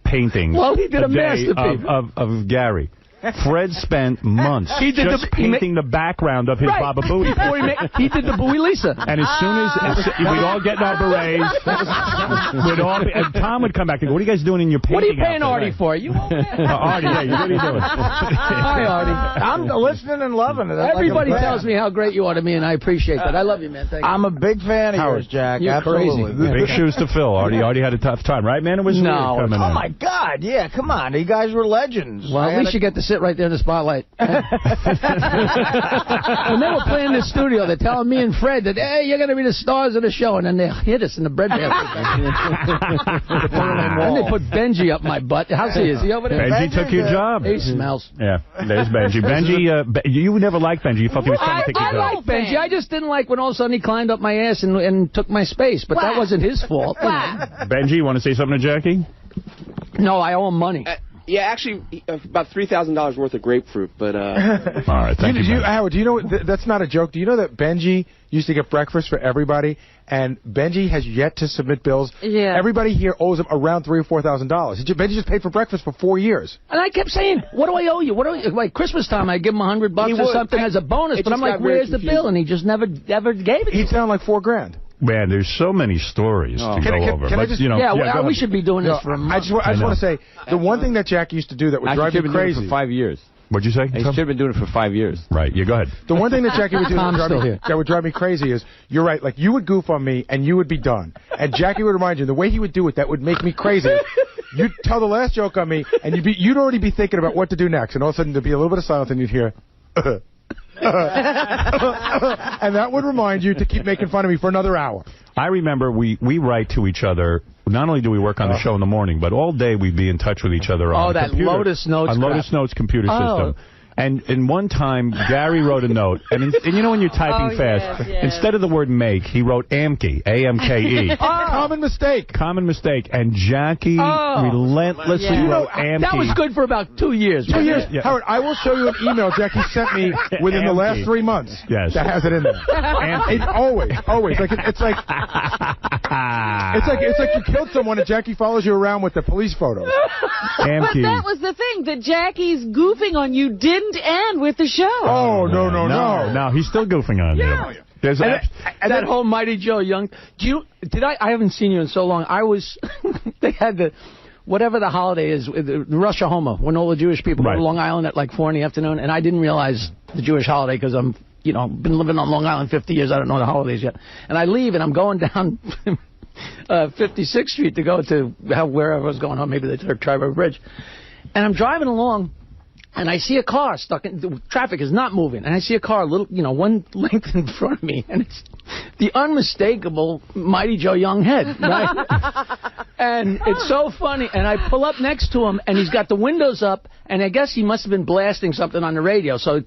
paintings he did a masterpiece of Gary. Fred spent months painting the background of his Baba Booey. He did the Bowie Lisa. And as soon as we'd all get in our berets, and Tom would come back and go, what are you guys doing in your painting? What are you paying Artie for? You Artie, yeah, what are you doing? Hi, Artie. I'm listening and loving it. Everybody tells me how great you are to me, and I appreciate that. I love you, man. Thank you. I'm a big fan of yours, Jack. You're Absolutely. crazy. Big shoes to fill. Artie had a tough time, right, man? It was weird coming in. Oh, my God. Yeah, come on. You guys were legends. Well, at least you get to sit right there in the spotlight. When they were playing in the studio, they're telling me and Fred that, hey, you're going to be the stars of the show, and then they hit us in the breadbasket. And they put Benji up my butt. How's he? Is he over there? Benji took your job. He smells. Yeah, there's Benji. You never liked Benji. You felt he was trying to take your job. I like Benji. I just didn't like when all of a sudden he climbed up my ass and took my space, but that wasn't his fault. Benji, you want to say something to Jackie? No, I owe him money. Yeah, actually, about $3,000 worth of grapefruit, but... All right, thank you, Howard, do you know, that's not a joke. Do you know that Benji used to get breakfast for everybody, and Benji has yet to submit bills? Yeah. Everybody here owes him around $3,000 or $4,000. Benji just paid for breakfast for 4 years. And I kept saying, what do I owe you? What do I, like Christmas time, I give him $100 or something as a bonus, but I'm like, where's the bill? And he just never gave it to me. He'd sound like $4,000. Man, there's so many stories to go over. Can I just, we should be doing this for a month. I just want to say, the one thing that Jack used to do that would drive me crazy. Doing it for 5 years. What'd you say? He should have been doing it for 5 years. Right, yeah, go ahead. The one thing that Jackie would do that would drive me crazy is, you're right, like you would goof on me and you would be done. And Jackie would remind you, the way he would do it, that would make me crazy. You'd tell the last joke on me, and you'd already be thinking about what to do next. And all of a sudden, there'd be a little bit of silence, and you'd hear... and that would remind you to keep making fun of me for another hour. I remember we write to each other. Not only do we work on the show in the morning, but all day we'd be in touch with each other on the computer. Lotus Notes on Lotus Notes computer system. And one time, Gary wrote a note, and you know when you're typing fast, instead of the word make, he wrote AMKE, A-M-K-E. Common mistake. Common mistake. And Jackie relentlessly wrote AMKE. That was good for about 2 years. 2 years. Yeah. Howard, I will show you an email Jackie sent me within the last 3 months. Yes. That has it in there. Always. Like it's like you killed someone and Jackie follows you around with the police photos. But that was the thing, that Jackie's goofing on you didn't end with the show. Oh, no. He's still goofing on you. There's and that whole Mighty Joe Young. I haven't seen you in so long. They had whatever the holiday is, the Rosh Hashanah, when all the Jewish people go to Long Island at like 4 in the afternoon, and I didn't realize the Jewish holiday because I'm, been living on Long Island 50 years. I don't know the holidays yet. And I leave, and I'm going down 56th Street to go to wherever I was going on, maybe the Tri-River Bridge. And I'm driving along, and I see a car stuck in... The traffic is not moving. And I see a car, one length in front of me. And it's the unmistakable Mighty Joe Young head, right? And it's so funny. And I pull up next to him, and he's got the windows up. And I guess he must have been blasting something on the radio. So...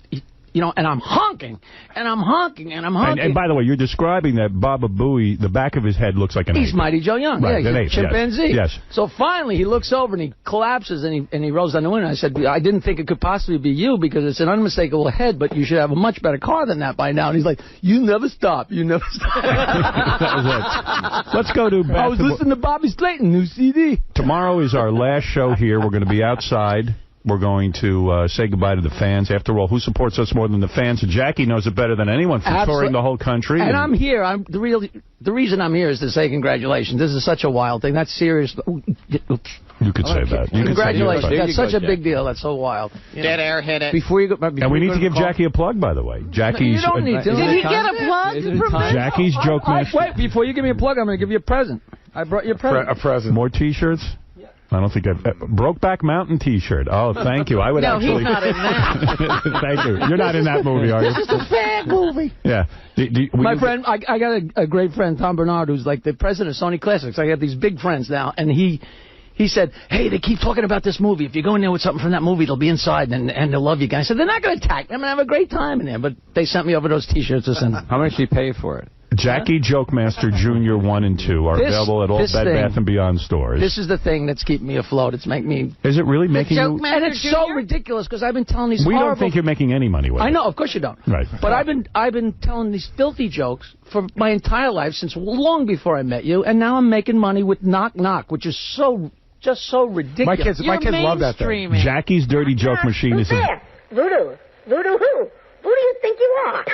and I'm honking, and I'm honking, and I'm honking. And by the way, you're describing that Baba Booey, the back of his head looks like an ape. He's Mighty Joe Young. Right, yeah, he's a chimpanzee. Yes. So finally, he looks over, and he collapses, and he rolls down the window. I said, I didn't think it could possibly be you, because it's an unmistakable head, but you should have a much better car than that by now. And he's like, you never stop. You never stop. That was it. Let's go to basketball. I was listening to Bobby Slayton, new CD. Tomorrow is our last show here. We're going to be outside. We're going to say goodbye to the fans. After all, who supports us more than the fans? And Jackie knows it better than anyone for touring the whole country. And I'm here. The reason I'm here is to say congratulations. This is such a wild thing. That's serious. You could say that. Congratulations. That's such a big deal. That's so wild. Dead air, hit it. Before you go, and we need to give Jackie a plug, by the way. Jackie's. You don't need to. Did he get a plug from me? Jackie's joke master. Wait, before you give me a plug, I'm going to give you a present. I brought you a present. A present. More T-shirts? I don't think Brokeback Mountain T-shirt. Oh, thank you. I would actually... No, he's not in that. Thank you. You're not in that movie, are you? This is a fag movie. Yeah. My friend, I got a great friend, Tom Bernard, who's like the president of Sony Classics. I got these big friends now, and he said, hey, they keep talking about this movie. If you go in there with something from that movie, they'll be inside, and they'll love you guys. I said, they're not going to attack me. I'm going to have a great time in there. But they sent me over those T-shirts to send them. How much did you pay for it? Jackie Jokemaster Jr. 1 and 2 are available at all Bed Bath & Beyond stores. This is the thing that's keeping me afloat. It's making me... Is it really making you... And it's so ridiculous because I've been telling these We horrible... don't think you're making any money with it. I know, of course you don't. Right. But I've been telling these filthy jokes for my entire life since long before I met you, and now I'm making money with Knock Knock, which is just so ridiculous. My kids love that thing. Jackie's Dirty Joke Machine is... Voodoo. Voodoo who? Who do you think you are?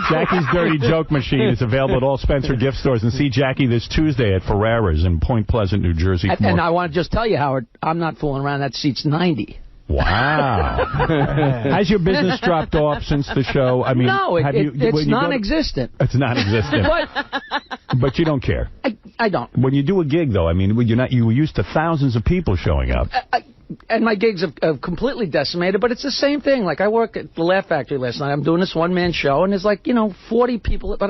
Jackie's Dirty Joke Machine is available at all Spencer gift stores. And see Jackie this Tuesday at Ferrera's in Point Pleasant, New Jersey. And I want to just tell you, Howard, I'm not fooling around. That seat's 90. Wow. Has your business dropped off since the show? I mean, no, it's non-existent. It's non-existent. But you don't care. I don't. When you do a gig, though, I mean, you were used to thousands of people showing up. And my gigs have completely decimated, but it's the same thing. Like, I work at the Laugh Factory last night. I'm doing this one-man show, and there's like, 40 people, but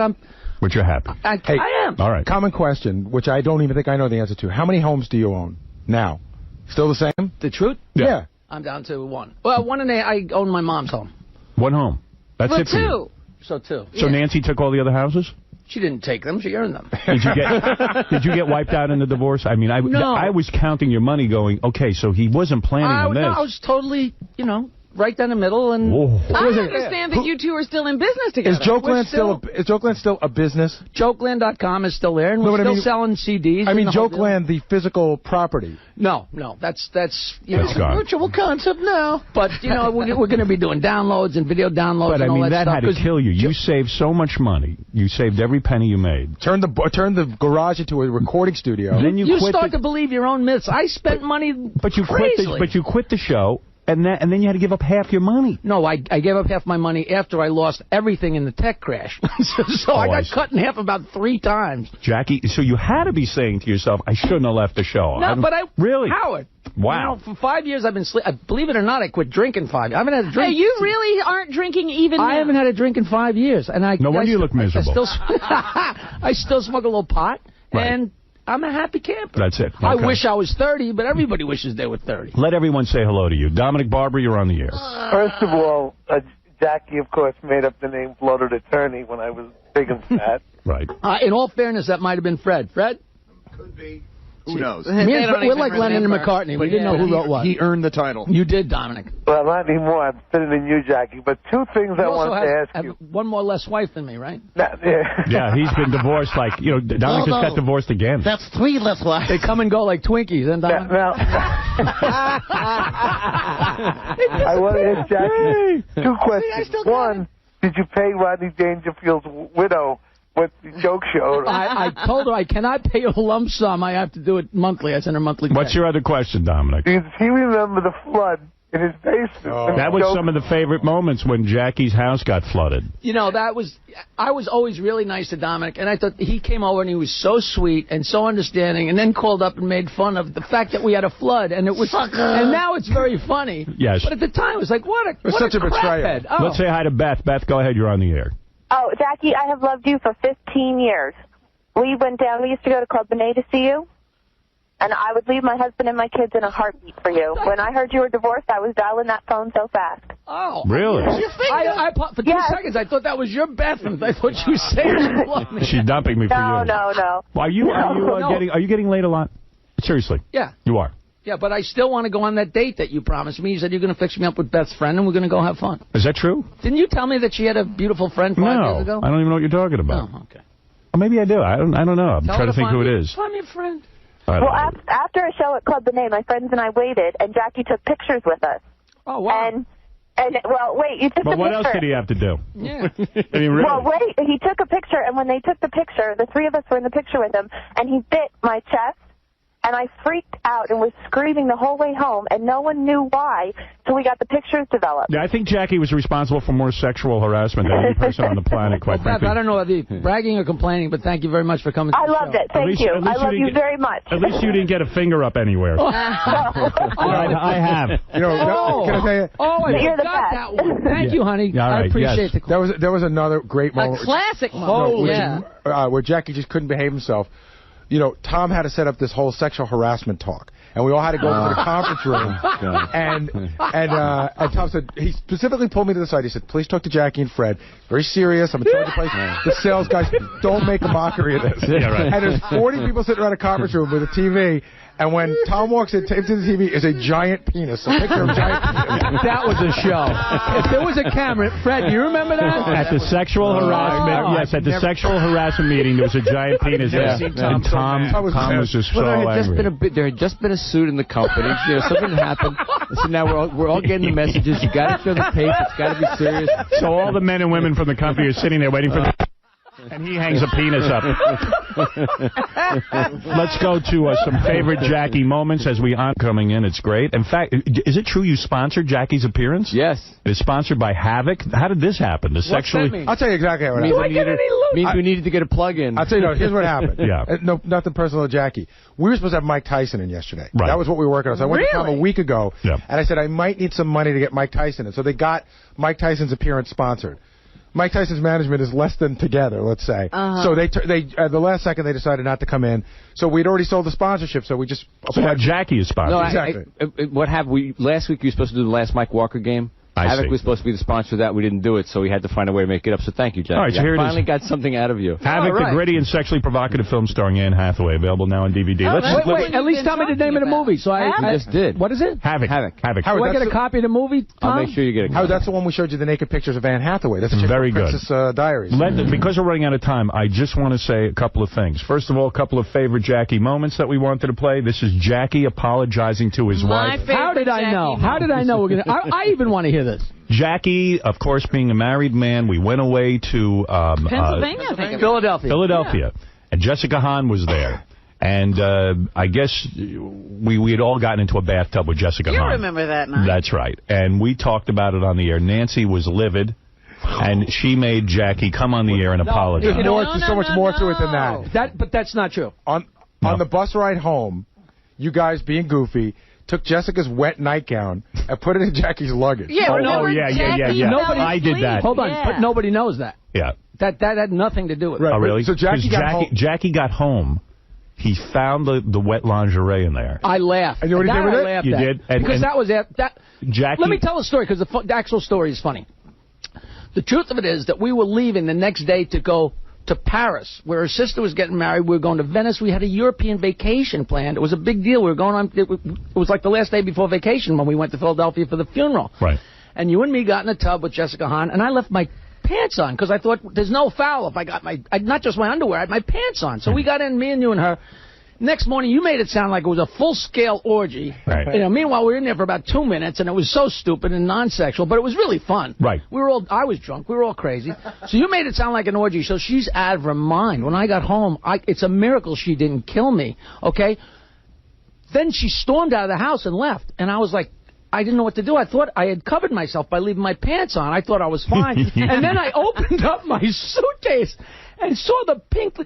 But you're happy. I am. All right. Common question, which I don't even think I know the answer to. How many homes do you own now? Still the same? The truth? Yeah. I'm down to one. Well, I own my mom's home. One home. That's it for you. So two. So Nancy took all the other houses? She didn't take them. She earned them. Did you get wiped out in the divorce? I mean, I was counting your money going, okay, so he wasn't planning on this. No, I was totally, right down the middle. And I understand that you two are still in business together. Is Jokeland still a business? Jokeland.com is still there, and we're still selling CDs. I mean, Jokeland, the physical property. No, that's gone. a virtual concept now. But we're going to be doing downloads and video downloads. But and I mean, all that stuff, had to kill you. You saved so much money. You saved every penny you made. Turn the garage into a recording studio. Then you start to believe your own myths. I spent money. But you quit the show. And then you had to give up half your money. No, I gave up half my money after I lost everything in the tech crash. so I got cut in half about 3 times. Jackie, so you had to be saying to yourself, I shouldn't have left the show. No, but Really? Howard. Wow. For 5 years I've been believe it or not, I quit drinking 5 years. I haven't had a drink. Hey, you really aren't drinking even now? I haven't had a drink in 5 years. And no wonder you look miserable. I still smoke a little pot. Right. And I'm a happy camper. That's it. Okay. I wish I was 30, but everybody wishes they were 30. Let everyone say hello to you. Dominic Barber, you're on the air. First of all, Jackie, of course, made up the name Bloated Attorney when I was big and fat. Right. In all fairness, that might have been Fred. Fred? Could be. Who knows? We're like Lennon and McCartney. We didn't know who wrote what. He earned the title. You did, Dominic. Well, not anymore. I'm better than you, Jackie. But 2 things I wanted to ask you. One more less wife than me, right? Yeah, he's been divored Dominic just got divorced again. That's 3 less wives. They come and go like Twinkies. And I want to ask Jackie 2 questions. One, did you pay Rodney Dangerfield's widow with the joke show? I told her I cannot pay a lump sum. I have to do it monthly. I send her monthly check. What's your other question, Dominic? Does he remember the flood in his basement? That was some of the favorite moments when Jackie's house got flooded. I was always really nice to Dominic, and I thought he came over and he was so sweet and so understanding, and then called up and made fun of the fact that we had a flood, and it was, and now it's very funny. Yes. But at the time, it was like, what a such a betrayal. Oh. Let's say hi to Beth. Beth, go ahead. You're on the air. Oh, Jackie, I have loved you for 15 years. We used to go to Club Benet to see you, and I would leave my husband and my kids in a heartbeat for you. When I heard you were divorced, I was dialing that phone so fast. Oh. Really? For 2 seconds, I thought that was your bathroom. I thought you were saying you loved me. She's dumping me for you. No. Are you getting laid a lot? Seriously? Yeah. You are? Yeah, but I still want to go on that date that you promised me. You said you're going to fix me up with Beth's friend, and we're going to go have fun. Is that true? Didn't you tell me that she had a beautiful friend 5 years ago? I don't even know what you're talking about. Oh, okay. Well, maybe I do. I don't know. I'm trying to think who it is. Find me a friend. Well, after a show at Club Benet, my friends and I waited, and Jackie took pictures with us. Oh, wow. And well, wait, you took the picture. But what else did he have to do? Yeah. I mean, really? Well, wait, he took a picture, and when they took the picture, the 3 of us were in the picture with him, and he bit my chest. And I freaked out and was screaming the whole way home, and no one knew why, so we got the pictures developed. Yeah, I think Jackie was responsible for more sexual harassment than any person on the planet, quite frankly. I don't know whether you're bragging or complaining, but thank you very much for coming to the show. I loved it. Thank you. I love you very much. At least you didn't get a finger up anywhere. I have. Can I tell you? You're the best. That one. Thank you, honey. I appreciate the call. There was another great moment. A classic moment. Where Jackie just couldn't behave himself. Tom had to set up this whole sexual harassment talk. and we all had to go into the conference room. And Tom said, he specifically pulled me to the side. He said, please talk to Jackie and Fred. Very serious. I'm in charge of the place. The sales guys, don't make a mockery of this. Yeah, right. And there's 40 people sitting around a conference room with a TV. And when Tom walks in, taped to the TV is a giant penis. A picture of a giant penis. That was a show. If there was a camera, Fred, do you remember that? At the sexual harassment, yes, at the sexual harassment meeting, there was a giant penis there. And Tom was just so angry. There had just been a suit in the company. You know, something happened. So now we're all getting the messages. You got to show the paper. It's got to be serious. So all the men and women from the company are sitting there waiting for the... And he hangs a penis up. Let's go to some favorite Jackie moments as we are coming in. It's great. In fact, is it true you sponsored Jackie's appearance? Yes. It's sponsored by Havoc. How did this happen? I'll tell you exactly how it happened. Means we needed to get a plug-in. I'll tell you, here's what happened. Yeah. No, nothing personal to Jackie. We were supposed to have Mike Tyson in yesterday. Right. That was what we were working on. So I went to Tom a week ago, yeah. and I said, I might need some money to get Mike Tyson in. So they got Mike Tyson's appearance sponsored. Mike Tyson's management is less than together, let's say. So they at the last second, they decided not to come in. So we'd already sold the sponsorship, so we just... So now Jackie is sponsored. No, exactly. What happened? Last week you were supposed to do the last Mike Walker game. Havoc was supposed to be the sponsor of that. We didn't do it, so we had to find a way to make it up. So thank you, Jackie. All right, so here finally it is. Got something out of you. Havoc, the gritty and sexually provocative film starring Anne Hathaway, available now on DVD. Wait, at least tell me the name of the movie. So I just did. What is it? Havoc. Howard, do I get a copy of the movie, Tom? I'll make sure you get a copy. Howard, that's the one we showed you the naked pictures of Anne Hathaway. That's a very good. Princess Diaries. Because we're running out of time, I just want to say a couple of things. First of all, a couple of favorite Jackie moments that we wanted to play. This is Jackie apologizing to his wife. How did I know? How did I know we're gonna? I even want to hear this. Jackie, of course, being a married man, we went away to Pennsylvania, I think. Philadelphia. Yeah. And Jessica Hahn was there. And I guess we had all gotten into a bathtub with Jessica Hahn. You remember that night. That's right. And we talked about it on the air. Nancy was livid. And she made Jackie come on the air and apologize. You know what? There's so much more to it than that. But that's not true. On the bus ride home, you guys being goofy... took Jessica's wet nightgown and put it in Jackie's luggage. Yeah, Nobody, I did that. Hold on, but nobody knows that. Yeah. That had nothing to do with it. Oh, really? So Jackie got home. He found the wet lingerie in there. I laughed. And you know what he did with it? You did? Because that was it. Jackie... Let me tell a story, because the actual story is funny. The truth of it is that we were leaving the next day to go to Paris, where her sister was getting married. We were going to Venice. We had a European vacation planned. It was a big deal. We were going on. It was like the last day before vacation when we went to Philadelphia for the funeral. Right. And you and me got in a tub with Jessica Hahn, and I left my pants on because I thought there's no foul if I got not just my underwear, I had my pants on. So we got in, me and you and her. Next morning, you made it sound like it was a full-scale orgy. Right. You know, meanwhile, we were in there for about 2 minutes, and it was so stupid and non-sexual, but it was really fun. Right. I was drunk. We were all crazy. So you made it sound like an orgy, so she's out of her mind. When I got home, it's a miracle she didn't kill me, okay? Then she stormed out of the house and left, and I was like, I didn't know what to do. I thought I had covered myself by leaving my pants on. I thought I was fine. And then I opened up my suitcase and saw the pink...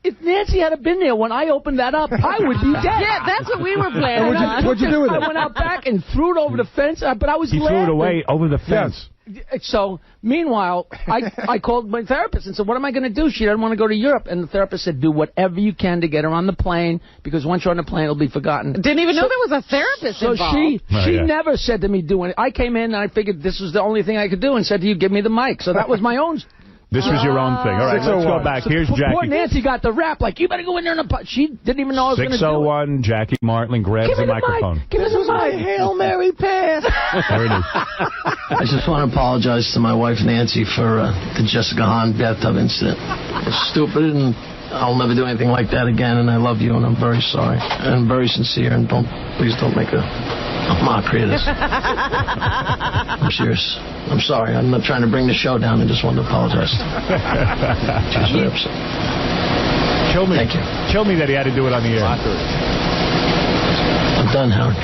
If Nancy had been there when I opened that up, I would be dead. Yeah, that's what we were planning. What'd you do with it? I went out back and threw it over the fence, but I was laughing. He threw it away over the fence. Yes. So, meanwhile, I called my therapist and said, what am I going to do? She doesn't want to go to Europe. And the therapist said, do whatever you can to get her on the plane, because once you're on the plane, it'll be forgotten. Didn't even know there was a therapist involved. So she never said to me, do it. I came in and I figured this was the only thing I could do and said to you, give me the mic. So that was my own... This was your own thing. All right, let's go back. Here's Jackie. Poor Nancy got the rap. Like, you better go in there and... She didn't even know I was going to do it. 601, Jackie Martling grabs the microphone. Give me my Hail Mary pass. There it is. I just want to apologize to my wife, Nancy, for the Jessica Hahn bathtub incident. It's stupid, and I'll never do anything like that again, and I love you, and I'm very sorry. And I'm very sincere, and please don't make a mockery of this. I'm serious. I'm sorry. I'm not trying to bring the show down. I just wanted to apologize. She's very upset. Kill me. Thank you. Kill me that he had to do it on the air. I'm done, Howard.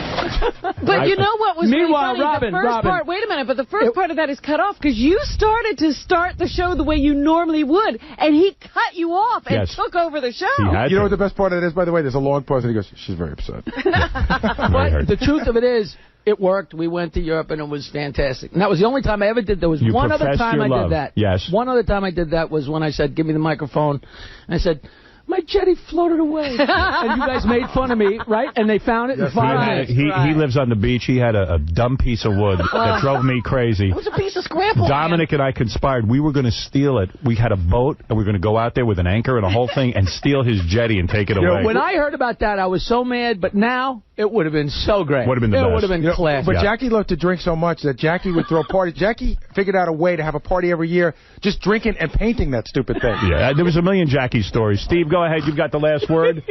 But you know what was Meanwhile, really funny? Robin. Part, wait a minute, but the first part of that is cut off because you started to start the show the way you normally would, and he cut you off and took over the show. You know what the best part of it is, by the way? There's a long pause, and he goes, she's very upset. But the truth of it is, it worked. We went to Europe, and it was fantastic. And that was the only time I ever did. There was one other time I did that. Yes. One other time I did that was when I said, give me the microphone. And I said... my jetty floated away. And you guys made fun of me, right? And they found it in 5 minutes. He lives on the beach. He had a dumb piece of wood that drove me crazy. It was a piece of scramble. Dominic and I conspired. We were going to steal it. We had a boat, and we were going to go out there with an anchor and a whole thing and steal his jetty and take it away. When I heard about that, I was so mad, but now it would have been so great. Would have been the best. It would have been classic. But Jackie loved to drink so much that Jackie would throw parties. Jackie figured out a way to have a party every year, just drinking and painting that stupid thing. Yeah, there was a million Jackie stories. Steve, go ahead. You've got the last word.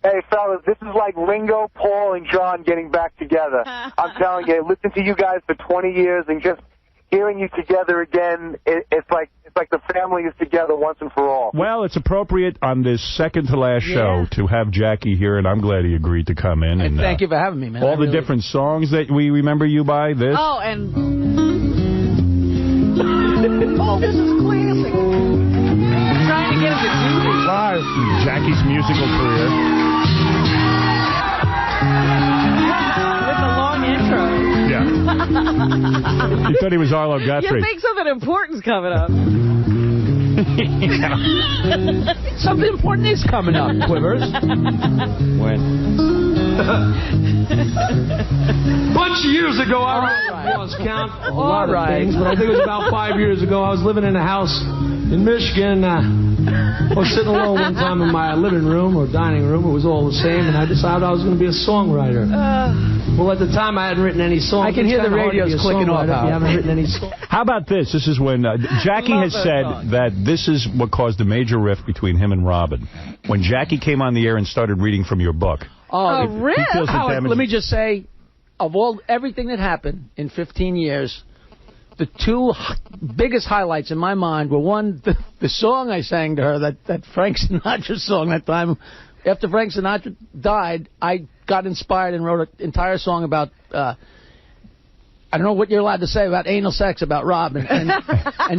Hey, fellas, this is like Ringo, Paul, and John getting back together. I'm telling you, listen to you guys for 20 years and just hearing you together again, it's like the family is together once and for all. Well, it's appropriate on this second-to-last show to have Jackie here, and I'm glad he agreed to come in. And thank you for having me, man. All the different songs that we remember you by, this. Oh, and... oh, this is classic. I'm trying to get him to do this. Live. Jackie's musical career. With the long intro. Yeah. You thought he was Arlo Guthrie. You think something important's coming up. Something important is coming up, Quivers. When? Bunch of years ago, I lost count a lot of things, but I think it was about 5 years ago. I was living in a house in Michigan. I was sitting alone one time in my living room or dining room. It was all the same, and I decided I was going to be a songwriter. Well, at the time, I hadn't written any songs. I can hear the radios clicking off. You haven't written any songs. How about this? This is when Jackie has said that this is what caused a major rift between him and Robin. When Jackie came on the air and started reading from your book. Oh, really? Let me just say, of everything that happened in 15 years, the two biggest highlights in my mind were, one, the song I sang to her, that Frank Sinatra song that time. After Frank Sinatra died, I got inspired and wrote an entire song about, I don't know what you're allowed to say about anal sex, about Rob, and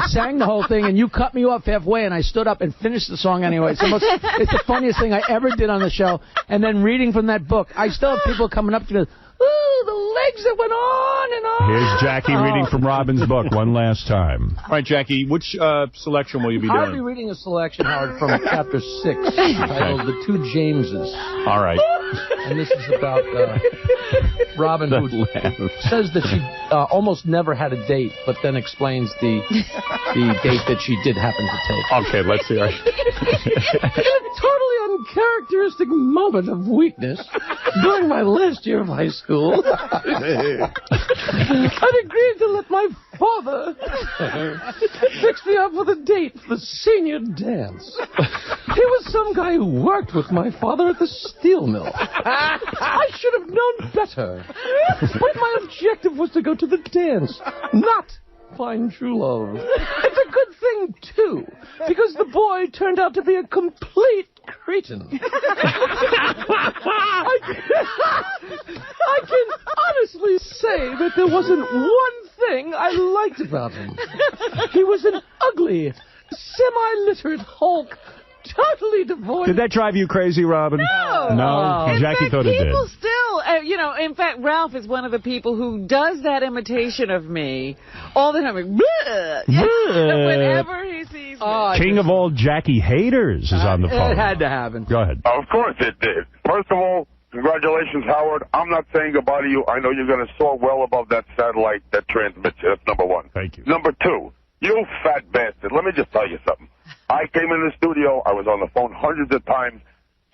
sang the whole thing, and you cut me off halfway, and I stood up and finished the song anyway. It's the funniest thing I ever did on the show. And then reading from that book, I still have people coming up to me, ooh, the legs that went on and on. Here's Jackie reading from Robin's book one last time. All right, Jackie, which selection will you be doing? I'll be reading a selection, Howard, from chapter 6, titled The Two Jameses. All right. And this is about Robin, who says that she almost never had a date, but then explains the date that she did happen to take. Okay, let's hear it. In a totally uncharacteristic moment of weakness during my last year of high school, I'd agreed to let my father fix me up with a date for the senior dance. He was some guy who worked with my father at the steel mill. I should have known better. But my objective was to go to the dance, not find true love. It's a good thing, too, because the boy turned out to be a complete cretin. I can honestly say that there wasn't one thing I liked about him. He was an ugly, semi-literate hulk, totally devoid. Did that drive you crazy, Robin? No. In Jackie fact, thought it did. people still, in fact, Ralph is one of the people who does that imitation of me all the time. Like, whenever he sees me. King of all Jackie haters is on the phone. It had to happen. Go ahead. Of course it did. First of all, congratulations, Howard. I'm not saying goodbye to you. I know you're going to soar well above that satellite that transmits you. That's number one. Thank you. Number two, you fat bastard. Let me just tell you something. I came in the studio. I was on the phone hundreds of times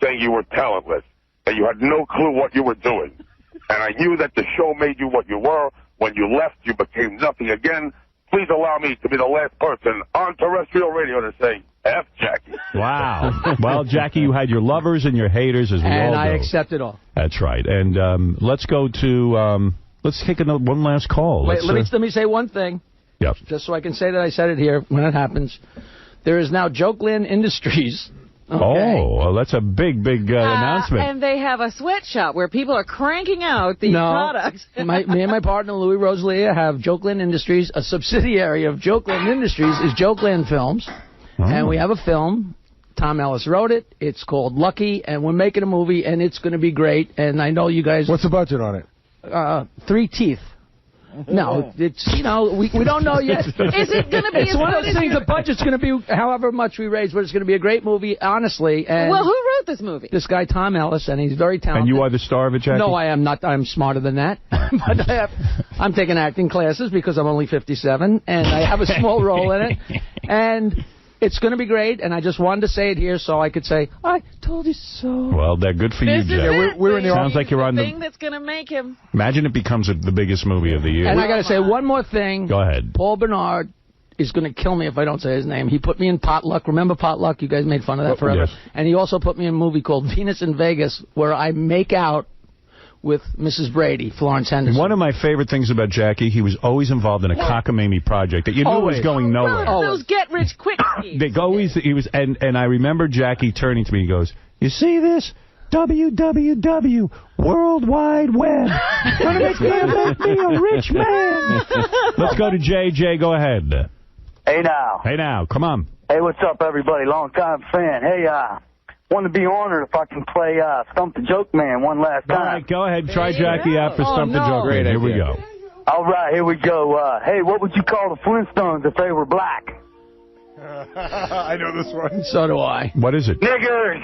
saying you were talentless and you had no clue what you were doing. And I knew that the show made you what you were. When you left, you became nothing again. Please allow me to be the last person on terrestrial radio to say, F Jackie. Wow. Well, Jackie, you had your lovers and your haters, as we all do. And I accept it all. That's right. And let's go to, let's take one last call. Wait, let me say one thing. Yep. Just so I can say that I said it here when it happens. There is now Jokeland Industries. Okay. Oh, well, that's a big announcement. And they have a sweatshop where people are cranking out these products. Me and my partner, Louis Rosalia, have Jokeland Industries. A subsidiary of Jokeland Industries is Jokeland Films. Oh. And we have a film. Tom Ellis wrote it. It's called Lucky, and we're making a movie, and it's going to be great. And I know you guys... What's the budget on it? 3 teeth. No, it's, you know, we don't know yet. Is it going to be? It's one of those things. The budget's going to be however much we raise, but it's going to be a great movie, honestly. And well, who wrote this movie? This guy, Tom Ellis, and he's very talented. And you are the star of it, Jackie? No, I am not. I'm smarter than that. But I'm taking acting classes because I'm only 57, and I have a small role in it. And it's going to be great, and I just wanted to say it here so I could say, I told you so. Well, they're good for you, Jack. We're in the Sounds like you're on the thing that's going to make him. Imagine it becomes the biggest movie of the year. And I got to say one more thing. Go ahead. Paul Bernard is going to kill me if I don't say his name. He put me in Potluck. Remember Potluck? You guys made fun of that forever. Yes. And he also put me in a movie called Venus in Vegas, where I make out with Mrs. Brady, Florence Henderson. One of my favorite things about Jackie, he was always involved in a cockamamie project that you knew was going nowhere. Those get-rich-quick schemes. They always, he was, and I remember Jackie turning to me and goes, "You see this? www, World Wide Web. Gonna make me a rich man." Let's go to Jay. Jay, go ahead. Hey now. Hey now, come on. Hey, what's up, everybody? Long-time fan. Hey, want to be honored if I can play Stump the Joke Man one last time. All right, go ahead. Try Jackie out for Stump the Joke Man. Here we go. All right, here we go. Hey, what would you call the Flintstones if they were black? I know this one. So do I. What is it? Niggers!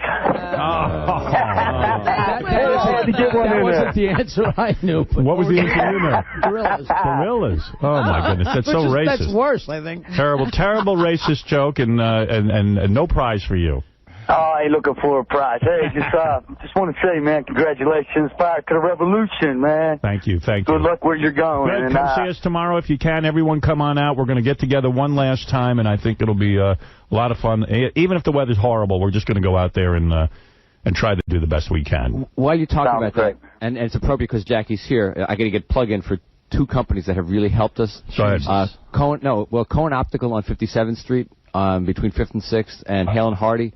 That wasn't the answer I knew. What was the answer you knew? Gorillas. Gorillas. Oh, my goodness. That's so racist. That's worse, I think. Terrible racist joke, and no prize for you. Oh, I ain't looking for a prize. Hey, just want to say, man, congratulations. Fire to the revolution, man. Thank you. Good luck where you're going. Good. Come see us tomorrow if you can. Everyone come on out. We're going to get together one last time, and I think it'll be a lot of fun. Even if the weather's horrible, we're just going to go out there and try to do the best we can. While you're talking about that, and it's appropriate because Jackie's here, I got to get plug in for two companies that have really helped us. Go ahead. Cohen Optical on 57th Street between 5th and 6th, and Hale and Hardy.